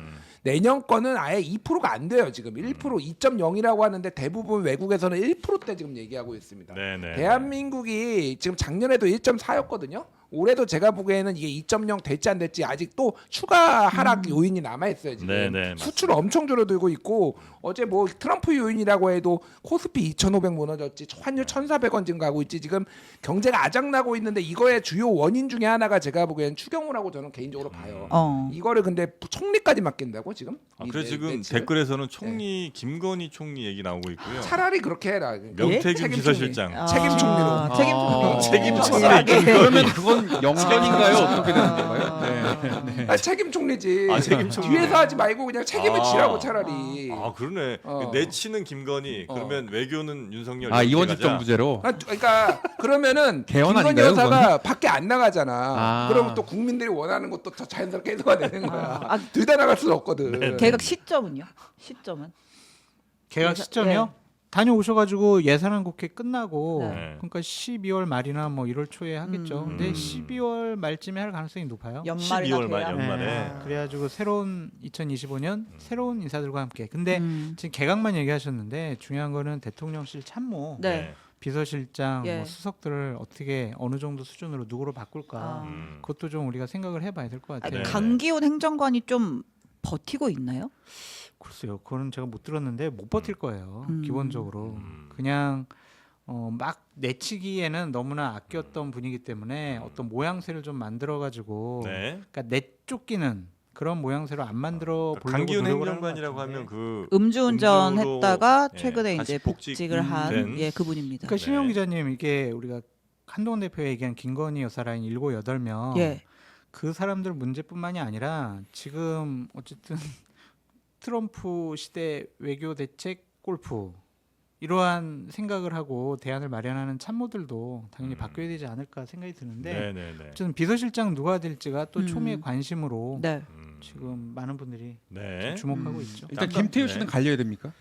[SPEAKER 3] 내년 거는 아예 2%가 안 돼요. 지금 1% 2.0이라고 하는데 대부분 외국에서는 1%대 지금 얘기하고 있습니다.
[SPEAKER 2] 네네.
[SPEAKER 3] 대한민국이 지금 작년에도 1.4였거든요. 올해도 제가 보기에는 이게 2.0 될지 안 될지 아직 또 추가 하락 요인이 남아 있어요. 지금
[SPEAKER 2] 네네,
[SPEAKER 3] 수출 엄청 줄어들고 있고 어제 뭐 트럼프 요인이라고 해도 코스피 2,500 무너졌지 환율 1,400원 증가하고 있지 지금 경제가 아작나고 있는데 이거의 주요 원인 중에 하나가 제가 보기에는 추경호라고 저는 개인적으로 봐요. 이거를 근데 총리까지 맡긴다고 지금?
[SPEAKER 2] 아, 그래 지금 댓글에서는 총리 김건희 총리 얘기 나오고 있고요.
[SPEAKER 3] 차라리 그렇게 해라.
[SPEAKER 2] 명태균
[SPEAKER 3] 책임
[SPEAKER 2] 비서실장.
[SPEAKER 3] 책임 총리로.
[SPEAKER 4] 책임 총리.
[SPEAKER 2] 책임 총리.
[SPEAKER 5] 그러면 그건 영전인가요? 어떻게 되는 건가요? 네.
[SPEAKER 3] 아, 책임 총리지.
[SPEAKER 2] 아, 책임 총리.
[SPEAKER 3] 뒤에서 하지 말고 그냥 책임을
[SPEAKER 2] 아.
[SPEAKER 3] 지라고 차라리.
[SPEAKER 2] 아 그러네. 내치는 김건희 그러면 외교는 윤석열.
[SPEAKER 5] 아
[SPEAKER 2] 이렇게
[SPEAKER 5] 이원직
[SPEAKER 2] 가자.
[SPEAKER 5] 정부제로.
[SPEAKER 3] 그러니까 그러면은
[SPEAKER 5] 개헌
[SPEAKER 3] 김건희
[SPEAKER 5] 아닌가요,
[SPEAKER 3] 여사가 밖에 안 나가잖아.
[SPEAKER 5] 아.
[SPEAKER 3] 그러면 또 국민들이 원하는 것도 더 자연스럽게 해소가 되는 거야. 둘 다 나갈 수는 없거든.
[SPEAKER 2] 네.
[SPEAKER 4] 개각 시점은요? 시점은?
[SPEAKER 1] 계약 시점이요? 다녀오셔가지고 예산안 국회 끝나고
[SPEAKER 2] 네.
[SPEAKER 1] 그러니까 12월 말이나 뭐 1월 초에 하겠죠. 근데 12월 말쯤에 할 가능성이 높아요.
[SPEAKER 4] 연말이나
[SPEAKER 2] 12월 말
[SPEAKER 4] 돼야.
[SPEAKER 2] 연말에.
[SPEAKER 1] 네. 그래가지고 새로운 2025년 새로운 인사들과 함께. 근데
[SPEAKER 4] 음.
[SPEAKER 1] 지금 개각만 얘기하셨는데 중요한 거는 대통령실 참모,
[SPEAKER 4] 네.
[SPEAKER 1] 비서실장,
[SPEAKER 4] 예.
[SPEAKER 1] 뭐 수석들을 어떻게 어느 정도 수준으로 누구로 바꿀까.
[SPEAKER 4] 아.
[SPEAKER 1] 그것도 좀 우리가 생각을 해봐야 될 것
[SPEAKER 4] 아,
[SPEAKER 1] 같아요.
[SPEAKER 2] 네.
[SPEAKER 4] 강기훈 행정관이 좀 버티고 있나요?
[SPEAKER 1] 글쎄요, 그거는 제가 못 들었는데 못 버틸 거예요. 기본적으로
[SPEAKER 2] 음.
[SPEAKER 1] 그냥 막 내치기에는 너무나 아꼈던 분이기 때문에 어떤 모양새를 좀 만들어가지고,
[SPEAKER 2] 네.
[SPEAKER 1] 그러니까 내쫓기는 그런 모양새로 안 만들어 보려고
[SPEAKER 2] 강기훈
[SPEAKER 1] 노력을 하는 것
[SPEAKER 2] 행정관이라고 하면
[SPEAKER 1] 같은데.
[SPEAKER 2] 그
[SPEAKER 4] 음주운전
[SPEAKER 2] 음주로,
[SPEAKER 4] 했다가
[SPEAKER 2] 예,
[SPEAKER 4] 최근에
[SPEAKER 2] 다시
[SPEAKER 4] 이제 복직을 한
[SPEAKER 2] 복직된.
[SPEAKER 4] 예, 그분입니다.
[SPEAKER 1] 그러니까 신영
[SPEAKER 2] 네.
[SPEAKER 1] 기자님, 이게 우리가 한동훈 대표가 얘기한 김건희 여사 라인 7, 8명
[SPEAKER 4] 예.
[SPEAKER 1] 그 사람들 문제뿐만이 아니라 지금 어쨌든 트럼프 시대 외교 대책 골프 이러한 생각을 하고 대안을 마련하는 참모들도 당연히 바뀌어야 되지 않을까 생각이 드는데,
[SPEAKER 2] 네네네.
[SPEAKER 1] 어쨌든 비서실장 누가 될지가 또
[SPEAKER 4] 음.
[SPEAKER 1] 초미의 관심으로
[SPEAKER 4] 네.
[SPEAKER 1] 지금 많은 분들이
[SPEAKER 2] 네.
[SPEAKER 1] 주목하고 있죠.
[SPEAKER 5] 일단
[SPEAKER 2] 잠깐,
[SPEAKER 5] 김태우
[SPEAKER 2] 네.
[SPEAKER 5] 씨는 갈려야 됩니까?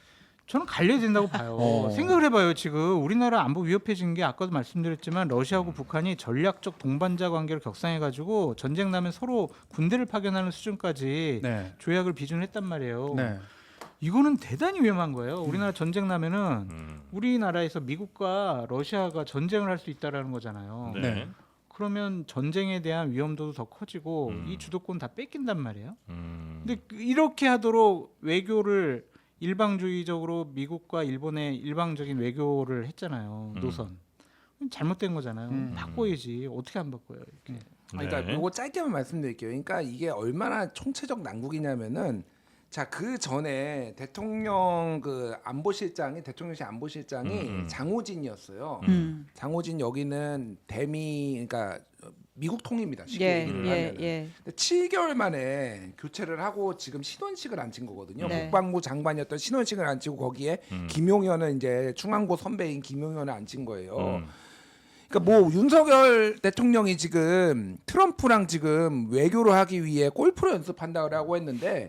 [SPEAKER 1] 저는 갈려야 된다고 봐요. 생각을 해봐요. 지금 우리나라 안보 위협해진 게 아까도 말씀드렸지만 러시아하고 북한이 전략적 동반자 관계를 격상해가지고 전쟁 나면 서로 군대를 파견하는 수준까지
[SPEAKER 5] 네.
[SPEAKER 1] 조약을 비준했단 말이에요.
[SPEAKER 5] 네.
[SPEAKER 1] 이거는 대단히 위험한 거예요. 우리나라 전쟁 나면은
[SPEAKER 2] 음.
[SPEAKER 1] 우리나라에서 미국과 러시아가 전쟁을 할 수 있다라는 거잖아요.
[SPEAKER 2] 네.
[SPEAKER 5] 네.
[SPEAKER 1] 그러면 전쟁에 대한 위험도도 더 커지고 이 주도권 다 뺏긴단 말이에요. 근데 이렇게 하도록 외교를 일방주의적으로 미국과 일본의 일방적인 외교를 했잖아요. 노선. 잘못된 거잖아요. 바꿔야지. 어떻게 안 바꿔요? 이렇게.
[SPEAKER 3] 그러니까
[SPEAKER 2] 네.
[SPEAKER 3] 요거 짧게만 말씀드릴게요. 그러니까 이게 얼마나 총체적 난국이냐면은 자, 그 전에 대통령 그 안보실장이 대통령실 안보실장이 장호진이었어요. 장호진 여기는 대미 그러니까 미국 통입니다. 쉽게
[SPEAKER 4] 예,
[SPEAKER 3] 얘기를
[SPEAKER 4] 예,
[SPEAKER 3] 하면.
[SPEAKER 4] 예.
[SPEAKER 3] 7개월 만에 교체를 하고 지금 신원식을 앉힌 거거든요.
[SPEAKER 4] 네.
[SPEAKER 3] 국방부 장관이었던 신원식을 앉히고 거기에 김용현은 이제 충안고 선배인 김용현을 앉힌 거예요. 그러니까 뭐 윤석열 대통령이 지금 트럼프랑 지금 외교를 하기 위해 골프를 연습한다고 했는데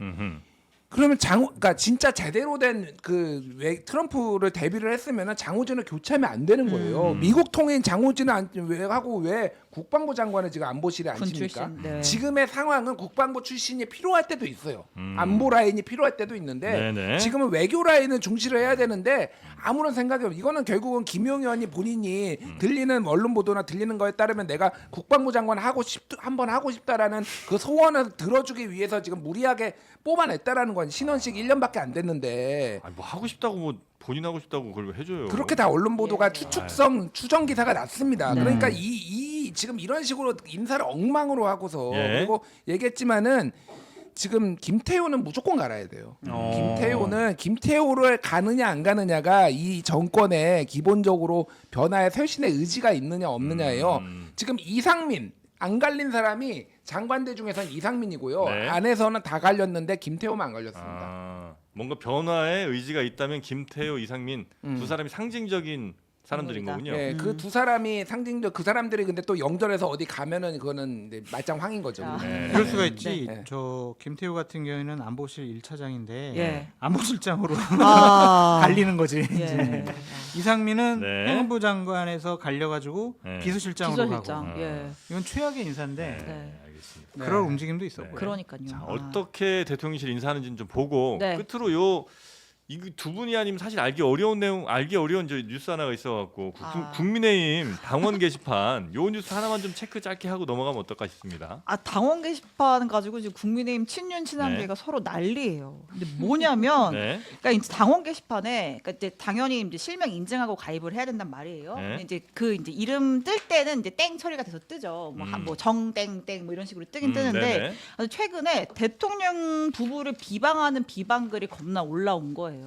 [SPEAKER 3] 그러면 그러니까 진짜 제대로 된 그 트럼프를 대비를 했으면은 장호진을 교체하면 안 되는 거예요. 미국 통인 장호진을 왜 하고 왜 국방부 장관을 지금 안보실에
[SPEAKER 4] 군
[SPEAKER 3] 앉힙니까?
[SPEAKER 4] 출신. 네.
[SPEAKER 3] 지금의 상황은 국방부 출신이 필요할 때도 있어요. 안보 라인이 필요할 때도 있는데
[SPEAKER 2] 네네.
[SPEAKER 3] 지금은 외교 라인은 중시를 해야 되는데 아무런 생각이 없어요. 이거는 결국은 김용현이 본인이 들리는 언론 보도나 들리는 거에 따르면 내가 국방부 장관 한번 하고 싶다라는 그 소원을 들어주기 위해서 지금 무리하게 뽑아냈다라는 건 신원식 1년밖에 안 됐는데
[SPEAKER 2] 아니, 뭐 하고 싶다고 뭐 본인 하고 싶다고 그걸 해줘요.
[SPEAKER 3] 그렇게 다 언론 보도가
[SPEAKER 4] 예.
[SPEAKER 3] 추정 기사가 났습니다.
[SPEAKER 4] 네.
[SPEAKER 3] 그러니까 이 지금 이런 식으로 인사를 엉망으로 하고서
[SPEAKER 2] 예.
[SPEAKER 3] 그리고 얘기했지만은 지금 김태호는 무조건 갈아야 돼요. 김태호를 가느냐 안 가느냐가 이 정권의 기본적으로 변화에 쇄신의 의지가 있느냐 없느냐예요. 지금 이상민 안 갈린 사람이 장관들 중에서는 이상민이고요.
[SPEAKER 2] 네.
[SPEAKER 3] 안에서는 다 갈렸는데 김태호만 안 갈렸습니다.
[SPEAKER 2] 아, 뭔가 변화의 의지가 있다면 김태호, 이상민 두 사람이 상징적인 사람들인 거군요.
[SPEAKER 3] 네, 그 두 사람이 상징적 그 사람들이 근데 또 영절해서 어디 가면은 그거는 이제 말짱황인 거죠.
[SPEAKER 4] 아.
[SPEAKER 2] 네.
[SPEAKER 1] 이럴 수가 있지.
[SPEAKER 3] 네.
[SPEAKER 1] 저 김태우 같은 경우에는 안보실 1차장인데
[SPEAKER 4] 예.
[SPEAKER 1] 안보실장으로
[SPEAKER 4] 아.
[SPEAKER 1] 갈리는 거지.
[SPEAKER 4] 예.
[SPEAKER 1] 이제. 이상민은
[SPEAKER 2] 네.
[SPEAKER 1] 행안부 장관에서 갈려가지고
[SPEAKER 2] 네.
[SPEAKER 1] 비서실장으로
[SPEAKER 4] 비서실장.
[SPEAKER 1] 가고.
[SPEAKER 4] 예.
[SPEAKER 1] 이건 최악의 인사인데
[SPEAKER 4] 네.
[SPEAKER 2] 알겠습니다.
[SPEAKER 1] 그럴 움직임도 있었고요.
[SPEAKER 4] 그러니까요.
[SPEAKER 2] 자,
[SPEAKER 4] 아.
[SPEAKER 2] 어떻게 대통령실 인사하는지는 좀 보고
[SPEAKER 4] 네.
[SPEAKER 2] 끝으로 요 이 두 분이 아니면 사실 알기 어려운 저 뉴스 하나가 있어갖고
[SPEAKER 4] 아.
[SPEAKER 2] 국민의힘 당원 게시판 요 뉴스 하나만 좀 체크 짧게 하고 넘어가면 어떨까 싶습니다.
[SPEAKER 4] 아, 당원 게시판 가지고 지금 국민의힘 친윤 친한계가 서로 난리예요. 근데 뭐냐면
[SPEAKER 2] 네.
[SPEAKER 4] 그러니까 이제 당원 게시판에 그러니까 이제 당연히 이제 실명 인증하고 가입을 해야 된단 말이에요.
[SPEAKER 2] 네.
[SPEAKER 4] 근데 이제 그 이제 이름 뜰 때는 이제 땡 처리가 돼서 뜨죠. 뭐 정땡땡 뭐 이런 식으로 뜨긴 뜨는데
[SPEAKER 2] 네네.
[SPEAKER 4] 아주 최근에 대통령 부부를 비방하는 비방글이 겁나 올라온 거예요.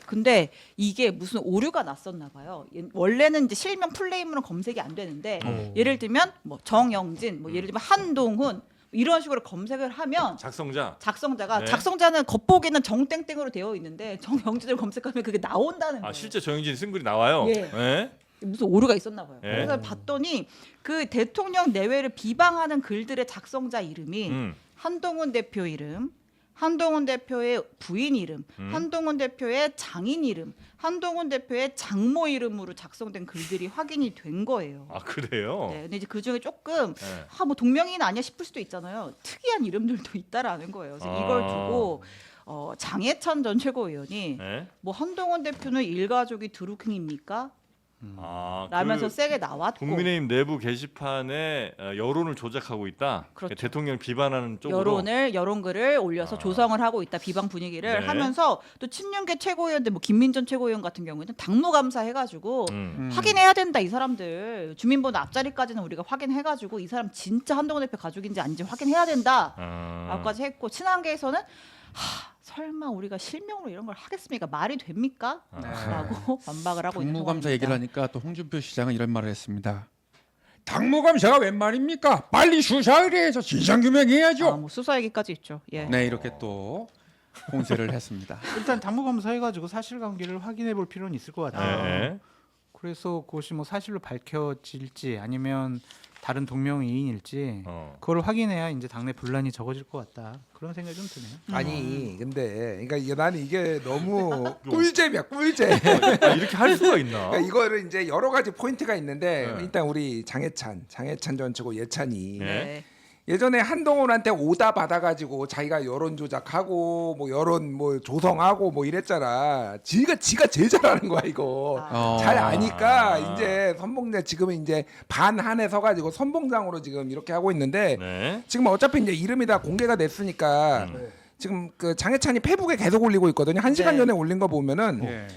[SPEAKER 4] 근데 이게 무슨 오류가 났었나 봐요. 원래는 이제 실명 풀네임으로 검색이 안 되는데 예를 들면 뭐 정영진, 뭐 예를 들면 한동훈 이런 식으로 검색을 하면 작성자가
[SPEAKER 2] 네.
[SPEAKER 4] 작성자는 겉보기는 정땡땡으로 되어 있는데 정영진을 검색하면 그게 나온다는 거예요.
[SPEAKER 2] 아 실제 정영진 쓴 글이 나와요.
[SPEAKER 4] 예.
[SPEAKER 2] 네.
[SPEAKER 4] 무슨 오류가 있었나 봐요.
[SPEAKER 2] 예.
[SPEAKER 4] 그래서 봤더니 그 대통령 내외를 비방하는 글들의 작성자 이름이 한동훈 대표 이름, 한동훈 대표의 부인 이름, 한동훈 대표의 장인 이름, 한동훈 대표의 장모 이름으로 작성된 글들이 확인이 된 거예요.
[SPEAKER 2] 아 그래요?
[SPEAKER 4] 네, 근데 이제 그 중에 조금
[SPEAKER 2] 네.
[SPEAKER 4] 뭐 동명이인 아니야 싶을 수도 있잖아요. 특이한 이름들도 있다라는 거예요. 그래서 이걸 두고 장해찬 전 최고위원이
[SPEAKER 2] 네?
[SPEAKER 4] 뭐 한동훈 대표는 일가족이 드루킹입니까?
[SPEAKER 2] 아,
[SPEAKER 4] 라면서 세게 나왔고
[SPEAKER 2] 국민의힘 내부 게시판에 여론을 조작하고 있다.
[SPEAKER 4] 그렇죠.
[SPEAKER 2] 대통령 비판하는 쪽으로.
[SPEAKER 4] 여론글을 올려서 조성을 하고 있다 비방 분위기를
[SPEAKER 2] 네.
[SPEAKER 4] 하면서 또 친윤계 최고위원들 뭐 김민전 최고위원 같은 경우에는 당무감사 해가지고
[SPEAKER 2] 음.
[SPEAKER 4] 확인해야 된다 이 사람들 주민번호 앞자리까지는 우리가 확인해가지고 이 사람 진짜 한동훈 대표 가족인지 아닌지 확인해야 된다. 라고까지 했고 친한계에서는 설마 우리가 실명으로 이런 걸 하겠습니까? 말이 됩니까? 라고 반박을 하고 있는
[SPEAKER 5] 당무감사
[SPEAKER 4] 상황입니다.
[SPEAKER 5] 얘기를 하니까 또 홍준표 시장은 이런 말을 했습니다. 당무감사가 웬 말입니까? 빨리 수사를 해서 진상규명해야죠.
[SPEAKER 4] 뭐 수사 얘기까지 있죠. 예.
[SPEAKER 5] 네, 이렇게 또 공세를 했습니다.
[SPEAKER 1] 일단 당무감사 해가지고 사실관계를 확인해 볼 필요는 있을 것 같아요.
[SPEAKER 2] 네.
[SPEAKER 1] 그래서 그것이 뭐 사실로 밝혀질지 아니면 다른 동명이인일지 그걸 확인해야 이제 당내 분란이 적어질 것 같다. 그런 생각이 좀 드네요.
[SPEAKER 3] 아니 근데 그러니까 나는 이게 너무 꿀잼이야 꿀잼.
[SPEAKER 2] 아, 이렇게 할 수가 있나?
[SPEAKER 3] 그러니까 이거를 이제 여러 가지 포인트가 있는데
[SPEAKER 2] 네.
[SPEAKER 3] 일단 우리 장해찬 전 최고 예찬이
[SPEAKER 2] 네.
[SPEAKER 3] 예전에 한동훈한테 오다 받아가지고 자기가 여론 조작하고 뭐 여론 뭐 조성하고 뭐 이랬잖아. 지가 제일 잘하는 거야 이거. 잘 아니까 이제 선봉대 지금은 이제 반한에 서가지고 선봉장으로 지금 이렇게 하고 있는데
[SPEAKER 2] 네.
[SPEAKER 3] 지금 어차피 이제 이름이 다 공개가 됐으니까 지금 그 장해찬이 페북에 계속 올리고 있거든요. 1시간
[SPEAKER 4] 네.
[SPEAKER 3] 전에 올린 거 보면은
[SPEAKER 5] 예.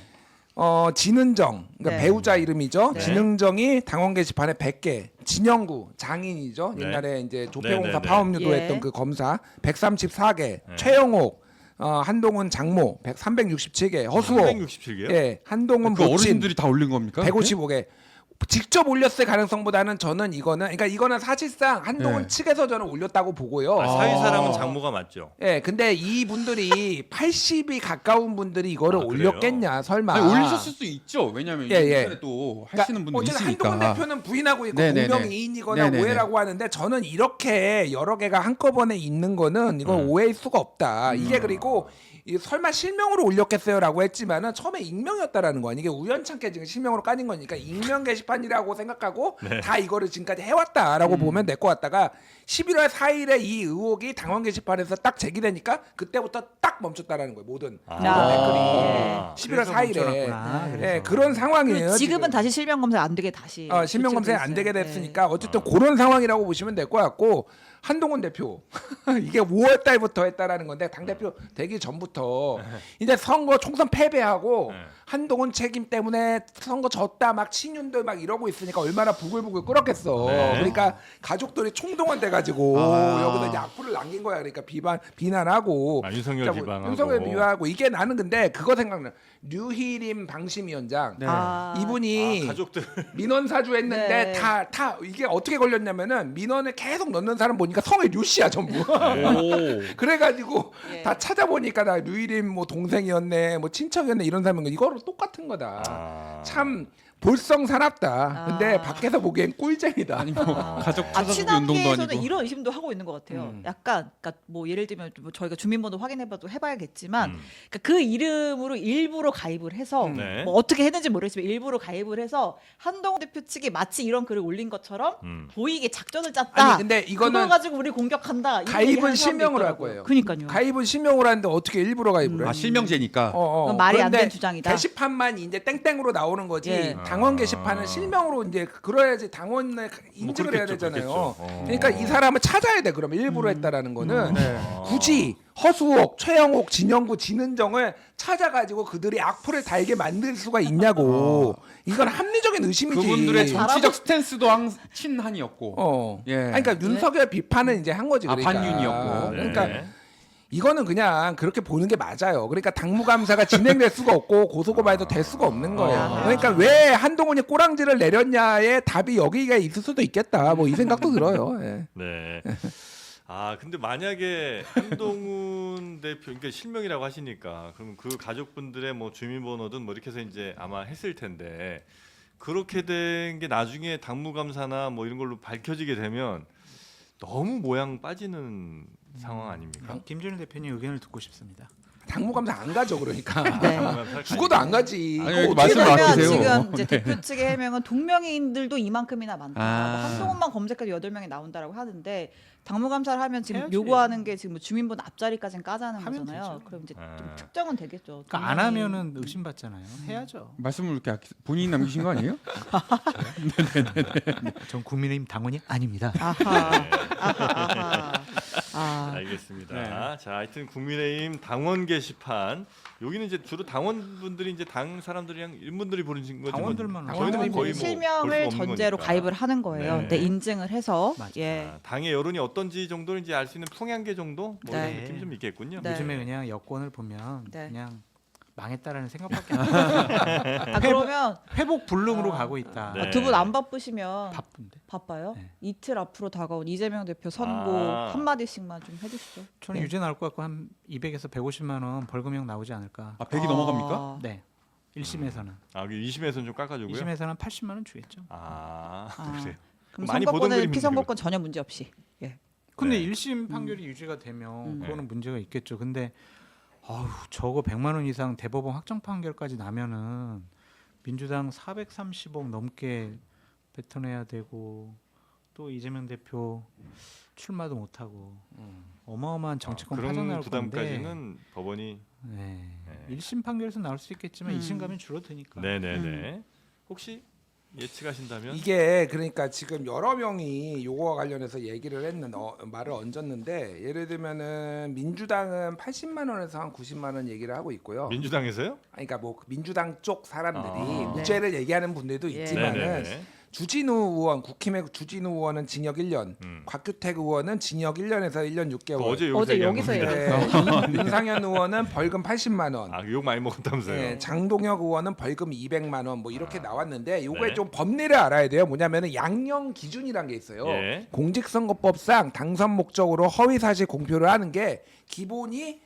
[SPEAKER 3] 진은정 그러니까
[SPEAKER 4] 네.
[SPEAKER 3] 배우자 이름이죠.
[SPEAKER 2] 네.
[SPEAKER 3] 진은정이 당원 게시판에 100개. 진영구 장인이죠.
[SPEAKER 2] 네.
[SPEAKER 3] 옛날에 이제
[SPEAKER 2] 네,
[SPEAKER 3] 조폐공사
[SPEAKER 2] 네, 네.
[SPEAKER 3] 파업 유도했던
[SPEAKER 4] 예.
[SPEAKER 3] 그 검사 134개. 최영옥 한동훈 장모 367개. 허수호
[SPEAKER 2] 367개요?
[SPEAKER 3] 예, 한동훈
[SPEAKER 5] 그
[SPEAKER 3] 모친
[SPEAKER 5] 어르신들이 다 올린 겁니까?
[SPEAKER 3] 155개. 직접 올렸을 가능성보다는 저는 그러니까 이거는 사실상 한동훈
[SPEAKER 5] 네.
[SPEAKER 3] 측에서 저는 올렸다고 보고요.
[SPEAKER 2] 사위 사람은 장모가 맞죠.
[SPEAKER 3] 예, 근데 이 분들이 80이 가까운 분들이 이거를
[SPEAKER 2] 아, 그래요?
[SPEAKER 3] 올렸겠냐 설마?
[SPEAKER 5] 아니, 올리셨을 수 있죠. 왜냐하면
[SPEAKER 3] 예, 예.
[SPEAKER 5] 인터넷 또 하시는 분들
[SPEAKER 3] 어쨌든
[SPEAKER 5] 있으니까.
[SPEAKER 3] 한동훈 대표는 부인하고 있고
[SPEAKER 5] 네네네.
[SPEAKER 3] 공명이인이거나
[SPEAKER 5] 네네네.
[SPEAKER 3] 오해라고 하는데 저는 이렇게 여러 개가 한꺼번에 있는 거는 이건 오해일 수가 없다. 이게 그리고 설마 실명으로 올렸겠어요라고 했지만은 처음에 익명이었다라는 거야. 이게 우연찮게 지금 실명으로 까진 거니까 익명 게시판이라고 생각하고 다 이거를 지금까지 해왔다라고 보면 될 것 같다가 11월 4일에 이 의혹이 당원 게시판에서 딱 제기되니까 그때부터 딱 멈췄다라는 거예요. 모든 댓글이
[SPEAKER 2] 아.
[SPEAKER 3] 11월 4일에
[SPEAKER 1] 그래서.
[SPEAKER 3] 그런 상황이에요.
[SPEAKER 4] 그리고 지금은
[SPEAKER 3] 지금.
[SPEAKER 4] 다시 실명 검사 안 되게 다시
[SPEAKER 3] 실명 검사에 안
[SPEAKER 4] 교체돼
[SPEAKER 3] 되게
[SPEAKER 4] 있어요.
[SPEAKER 3] 됐으니까 어쨌든 그런 상황이라고 보시면 될 것 같고 한동훈 대표 이게 5월 달부터 했다라는 건데 당 대표 되기 전부터 이제 선거 총선 패배하고 한동훈 책임 때문에 선거 졌다 막 친윤들 막 이러고 있으니까 얼마나 부글부글 끓었겠어.
[SPEAKER 2] 네.
[SPEAKER 3] 그러니까 가족들이 총동원 돼가지고 여기다 이제 악플을 남긴 거야. 그러니까 비난하고
[SPEAKER 2] 윤석열 비방하고.
[SPEAKER 3] 윤석열 비방하고 이게 나는 근데 그거 생각나. 류희림 방심위원장
[SPEAKER 5] 네.
[SPEAKER 3] 이분이
[SPEAKER 2] 가족들
[SPEAKER 3] 민원 사주했는데
[SPEAKER 4] 네.
[SPEAKER 3] 다 이게 어떻게 걸렸냐면은 민원을 계속 넣는 사람 보니까 성이 류씨야 전부. 그래가지고
[SPEAKER 4] 예.
[SPEAKER 3] 다 찾아보니까 나 류일임 뭐 동생이었네, 뭐 친척이었네 이런 사람인 이거로 똑같은 거다. 참 볼썽사납다. 근데 밖에서 보기엔 꿀잼이다.
[SPEAKER 5] 아니 뭐 가족 찾아보기 운동도
[SPEAKER 4] 친한계에서는
[SPEAKER 5] 아니고.
[SPEAKER 4] 이런 의심도 하고 있는 것 같아요. 약간 그러니까 뭐 예를 들면 뭐 저희가 주민번호 확인해봐도 해봐야겠지만 그러니까 그 이름으로 일부러 가입을 해서
[SPEAKER 2] 네.
[SPEAKER 4] 뭐 어떻게 했는지 모르겠지만 일부러 가입을 해서 한동훈 대표 측이 마치 이런 글을 올린 것처럼 보이게 작전을 짰다.
[SPEAKER 3] 아니 근데 이거는
[SPEAKER 4] 그걸 가지고 우리 공격한다. 이런 얘기
[SPEAKER 3] 가입은
[SPEAKER 4] 하는 사람도
[SPEAKER 3] 실명으로 할
[SPEAKER 4] 있더라고요.
[SPEAKER 3] 거예요.
[SPEAKER 4] 그러니까요.
[SPEAKER 3] 가입은 실명으로 하는데 어떻게 일부러 가입을 해?
[SPEAKER 5] 아 실명제니까.
[SPEAKER 4] 그건 말이 안
[SPEAKER 3] 그런데
[SPEAKER 4] 되는 주장이다.
[SPEAKER 3] 게시판만 이제 땡땡으로 나오는 거지.
[SPEAKER 4] 예.
[SPEAKER 3] 당원 게시판은 실명으로 이제 그래야지 당원을 인증을 해야
[SPEAKER 2] 그렇겠죠,
[SPEAKER 3] 되잖아요.
[SPEAKER 2] 그렇겠죠.
[SPEAKER 3] 그러니까 이 사람을 찾아야 돼. 그러면 일부러 했다라는 거는 굳이 허수옥, 최영옥, 진영구, 진은정을 찾아가지고 그들이 악플을 달게 만들 수가 있냐고. 이건 합리적인 의심이지.
[SPEAKER 5] 그분들의 정치적 스탠스도 친한이었고. 예.
[SPEAKER 3] 아니, 그러니까 윤석열 비판은 이제 한 거지. 그러니까.
[SPEAKER 5] 반윤이었고.
[SPEAKER 3] 그러니까
[SPEAKER 2] 네.
[SPEAKER 3] 이거는 그냥 그렇게 보는 게 맞아요. 그러니까 당무감사가 진행될 수가 없고 고소고발도 될 수가 없는 거예요. 그러니까 왜 한동훈이 꼬랑지를 내렸냐의 답이 여기가 있을 수도 있겠다. 뭐 이 생각도 들어요. 예.
[SPEAKER 2] 네. 아 근데 만약에 한동훈 대표 그러니까 실명이라고 하시니까 그러면 그 가족분들의 뭐 주민번호든 뭐 이렇게 해서 이제 아마 했을 텐데 그렇게 된 게 나중에 당무감사나 뭐 이런 걸로 밝혀지게 되면 너무 모양 빠지는 상황 아닙니까?
[SPEAKER 1] 김준일 대표님 의견을 듣고 싶습니다.
[SPEAKER 3] 당무감사 안 가죠 그러니까.
[SPEAKER 4] 네.
[SPEAKER 3] 죽어도 안 가지.
[SPEAKER 5] 아니,
[SPEAKER 3] 이거 어떻게
[SPEAKER 5] 말씀
[SPEAKER 3] 가요?
[SPEAKER 4] 왜냐면
[SPEAKER 5] 아끼세요.
[SPEAKER 4] 지금 이제 대표 측의 해명은 동명이인들도 이만큼이나 많다. 뭐 한동훈만 검색해도 8명이 나온다라고 하는데 당무감사를 하면 지금
[SPEAKER 1] 해야지.
[SPEAKER 4] 요구하는 게 지금 뭐 주민번호 앞자리까지는 까자는
[SPEAKER 1] 하면
[SPEAKER 4] 거잖아요.
[SPEAKER 1] 되죠.
[SPEAKER 4] 그럼 이제 좀
[SPEAKER 2] 아.
[SPEAKER 4] 특정은 되겠죠.
[SPEAKER 1] 그러니까 안 하면은 의심받잖아요. 해야죠.
[SPEAKER 5] 말씀을 이렇게 본인이 남기신 거 아니에요?
[SPEAKER 1] 전 국민의힘 당원이 아닙니다.
[SPEAKER 4] 아하. 아.
[SPEAKER 2] 알겠습니다. 자, 하여튼 국민의힘 당원 게시판 여기는 이제 주로 당원분들이 이제 당 사람들이랑 일분들이 보내신 거지.
[SPEAKER 1] 당원들만
[SPEAKER 2] 저희는 뭐 거의 뭐
[SPEAKER 4] 실명을
[SPEAKER 2] 볼 수가 없는
[SPEAKER 4] 전제로
[SPEAKER 2] 거니까.
[SPEAKER 4] 가입을 하는 거예요.
[SPEAKER 2] 네.
[SPEAKER 4] 네, 인증을 해서
[SPEAKER 1] 맞아요.
[SPEAKER 4] 예.
[SPEAKER 2] 아, 당의 여론이 어떤지 정도를 이제 알 수 있는 풍향계 정도 뭐
[SPEAKER 4] 네.
[SPEAKER 2] 이런 느낌 좀 있겠군요.
[SPEAKER 4] 네.
[SPEAKER 1] 요즘에 그냥 여권을 보면
[SPEAKER 4] 네.
[SPEAKER 1] 그냥 망했다라는 생각밖에 안 들어요.
[SPEAKER 4] 아 그러면
[SPEAKER 1] 회복 불능으로
[SPEAKER 4] 아.
[SPEAKER 1] 가고 있다.
[SPEAKER 2] 네.
[SPEAKER 4] 두 분 안 바쁘시면
[SPEAKER 1] 바쁜데.
[SPEAKER 4] 바빠요?
[SPEAKER 1] 네.
[SPEAKER 4] 이틀 앞으로 다가온 이재명 대표 선고
[SPEAKER 2] 아.
[SPEAKER 4] 한 마디씩만 좀 해주시죠.
[SPEAKER 1] 저는
[SPEAKER 4] 네.
[SPEAKER 1] 유죄 나올 것 같고 한 200에서 150만 원 벌금형 나오지 않을까.
[SPEAKER 5] 아 100이 넘어갑니까?
[SPEAKER 4] 아.
[SPEAKER 1] 네. 1심에서는.
[SPEAKER 2] 아, 20에서는 좀 깎아주고요.
[SPEAKER 1] 2심에서는 80만 원 주겠죠.
[SPEAKER 2] 아,
[SPEAKER 4] 아.
[SPEAKER 2] 그래요.
[SPEAKER 4] 그럼
[SPEAKER 2] 많이 보던
[SPEAKER 4] 선거권은
[SPEAKER 2] 그림인데,
[SPEAKER 4] 피선거권 전혀 문제 없이. 예.
[SPEAKER 1] 근데
[SPEAKER 2] 네.
[SPEAKER 1] 1심 판결이 유죄가 되면 그거는
[SPEAKER 2] 네.
[SPEAKER 1] 문제가 있겠죠. 근데 아우, 저거 100만 원 이상 대법원 확정 판결까지 나면은 민주당 430억 넘게 뱉어내야 되고 또 이재명 대표 출마도 못 하고 어마어마한 정치권 파장
[SPEAKER 2] 그런
[SPEAKER 1] 나올 건데.
[SPEAKER 2] 부담까지는 법원이
[SPEAKER 1] 네.
[SPEAKER 2] 네.
[SPEAKER 1] 1심 판결에서 나올 수 있겠지만
[SPEAKER 4] 음.
[SPEAKER 1] 2심 가면 줄어드니까.
[SPEAKER 2] 네네네. 혹시 예측하신다면?
[SPEAKER 3] 이게 그러니까 지금 여러 명이 요거와 관련해서 얘기를 말을 얹었는데 예를 들면은 민주당은 80만 원에서 한 90만 원 얘기를 하고 있고요.
[SPEAKER 2] 민주당에서요?
[SPEAKER 3] 그러니까 뭐 민주당 쪽 사람들이
[SPEAKER 2] 아.
[SPEAKER 3] 무죄를 얘기하는 분들도
[SPEAKER 4] 예.
[SPEAKER 3] 있지만은
[SPEAKER 2] 네네네.
[SPEAKER 3] 주진우 의원 국힘의 주진우 의원은 징역 1년, 곽규택 의원은 징역 1년에서 1년 6개월.
[SPEAKER 2] 어제
[SPEAKER 4] 어제
[SPEAKER 2] 여기서
[SPEAKER 4] 여기서
[SPEAKER 2] 얘기한 겁니다.
[SPEAKER 3] 네, 윤상현 의원은 벌금 80만 원.
[SPEAKER 2] 아, 욕 많이 먹었다면서요?
[SPEAKER 3] 네, 장동혁 의원은 벌금 200만 원 뭐 이렇게 나왔는데 요거에
[SPEAKER 2] 네.
[SPEAKER 3] 좀 법리를 알아야 돼요. 뭐냐면은 양형 기준이란 게 있어요.
[SPEAKER 2] 예.
[SPEAKER 3] 공직선거법상 당선 목적으로 허위 사실 공표를 하는 게 기본이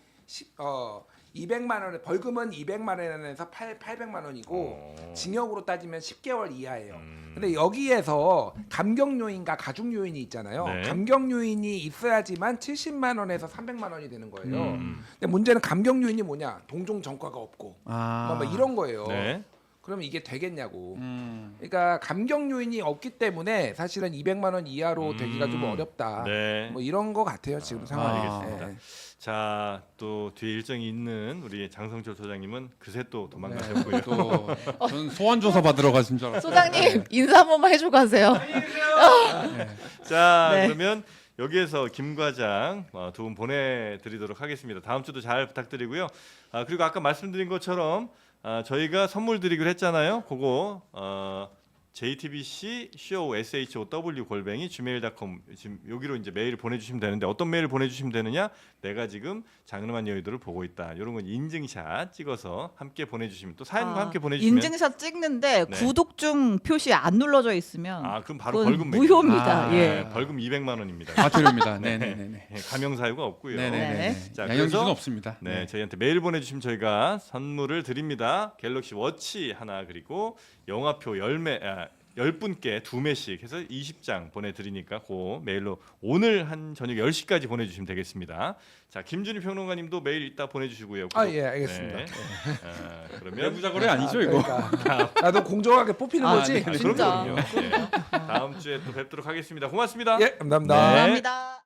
[SPEAKER 3] 200만 원에 벌금은 200만 원에서 800만 원이고 징역으로 따지면 10개월 이하예요. 근데 여기에서 감경 요인과 가중 요인이 있잖아요.
[SPEAKER 2] 네.
[SPEAKER 3] 감경 요인이 있어야지만 70만 원에서 300만 원이 되는 거예요.
[SPEAKER 2] 음.
[SPEAKER 3] 근데 문제는 감경 요인이 뭐냐? 동종 전과가 없고 뭐 이런 거예요.
[SPEAKER 2] 네.
[SPEAKER 3] 그러면 이게 되겠냐고.
[SPEAKER 5] 음.
[SPEAKER 3] 그러니까 감경 요인이 없기 때문에 사실은 200만 원 이하로 되기가 좀 어렵다.
[SPEAKER 2] 네.
[SPEAKER 3] 뭐 이런 거 같아요 지금 상황이.
[SPEAKER 2] 알겠습니다.
[SPEAKER 3] 네.
[SPEAKER 2] 자, 또 뒤에 일정이 있는 우리 장성철 소장님은 그새 또 도망가셨고요.
[SPEAKER 5] 전 소환 조사 받으러 가신 줄 알았어요.
[SPEAKER 4] 소장님 인사 한 번만 해주고 가세요.
[SPEAKER 2] 자,
[SPEAKER 4] 네.
[SPEAKER 2] 그러면 여기에서 김 과장 두 분 보내드리도록 하겠습니다. 다음 주도 잘 부탁드리고요. 그리고 아까 말씀드린 것처럼 저희가 선물 드리기로 했잖아요. 그거 JTBC show@gmail.com 지금 여기로 이제 메일을 보내주시면 되는데 어떤 메일을 보내주시면 되느냐? 내가 지금 장르만 여의도를 보고 있다. 이런 건 인증샷 찍어서 함께 보내주시면 또 사연과 함께 보내주시면
[SPEAKER 4] 인증샷 찍는데
[SPEAKER 2] 네.
[SPEAKER 4] 구독 중 표시 안 눌러져 있으면
[SPEAKER 2] 그럼 바로
[SPEAKER 4] 그건
[SPEAKER 2] 벌금
[SPEAKER 4] 무효입니다.
[SPEAKER 5] 아,
[SPEAKER 4] 예.
[SPEAKER 2] 벌금 200만 원입니다.
[SPEAKER 5] 아 드립니다. 네네네.
[SPEAKER 2] 네, 가명 사유가 없고요.
[SPEAKER 5] 네네네.
[SPEAKER 2] 자,
[SPEAKER 5] 양형 기준
[SPEAKER 2] 그래서
[SPEAKER 5] 없습니다.
[SPEAKER 2] 네, 저희한테 메일 보내주시면 저희가 선물을 드립니다. 갤럭시 워치 하나 그리고 영화표 10분께 2매씩 해서 20장 보내드리니까 그 메일로 오늘 한 저녁 10시까지 보내주시면 되겠습니다. 자, 김준희 평론가님도 메일 이따 보내주시고요.
[SPEAKER 3] 예, 알겠습니다.
[SPEAKER 2] 네. 그러면
[SPEAKER 5] 내부자거래 아니죠 이거?
[SPEAKER 3] 그러니까 나도 공정하게 뽑히는 거지.
[SPEAKER 2] 그럼요.
[SPEAKER 4] 진짜.
[SPEAKER 2] 네. 다음 주에 또 뵙도록 하겠습니다. 고맙습니다.
[SPEAKER 3] 예, 감사합니다.
[SPEAKER 2] 네.
[SPEAKER 4] 감사합니다.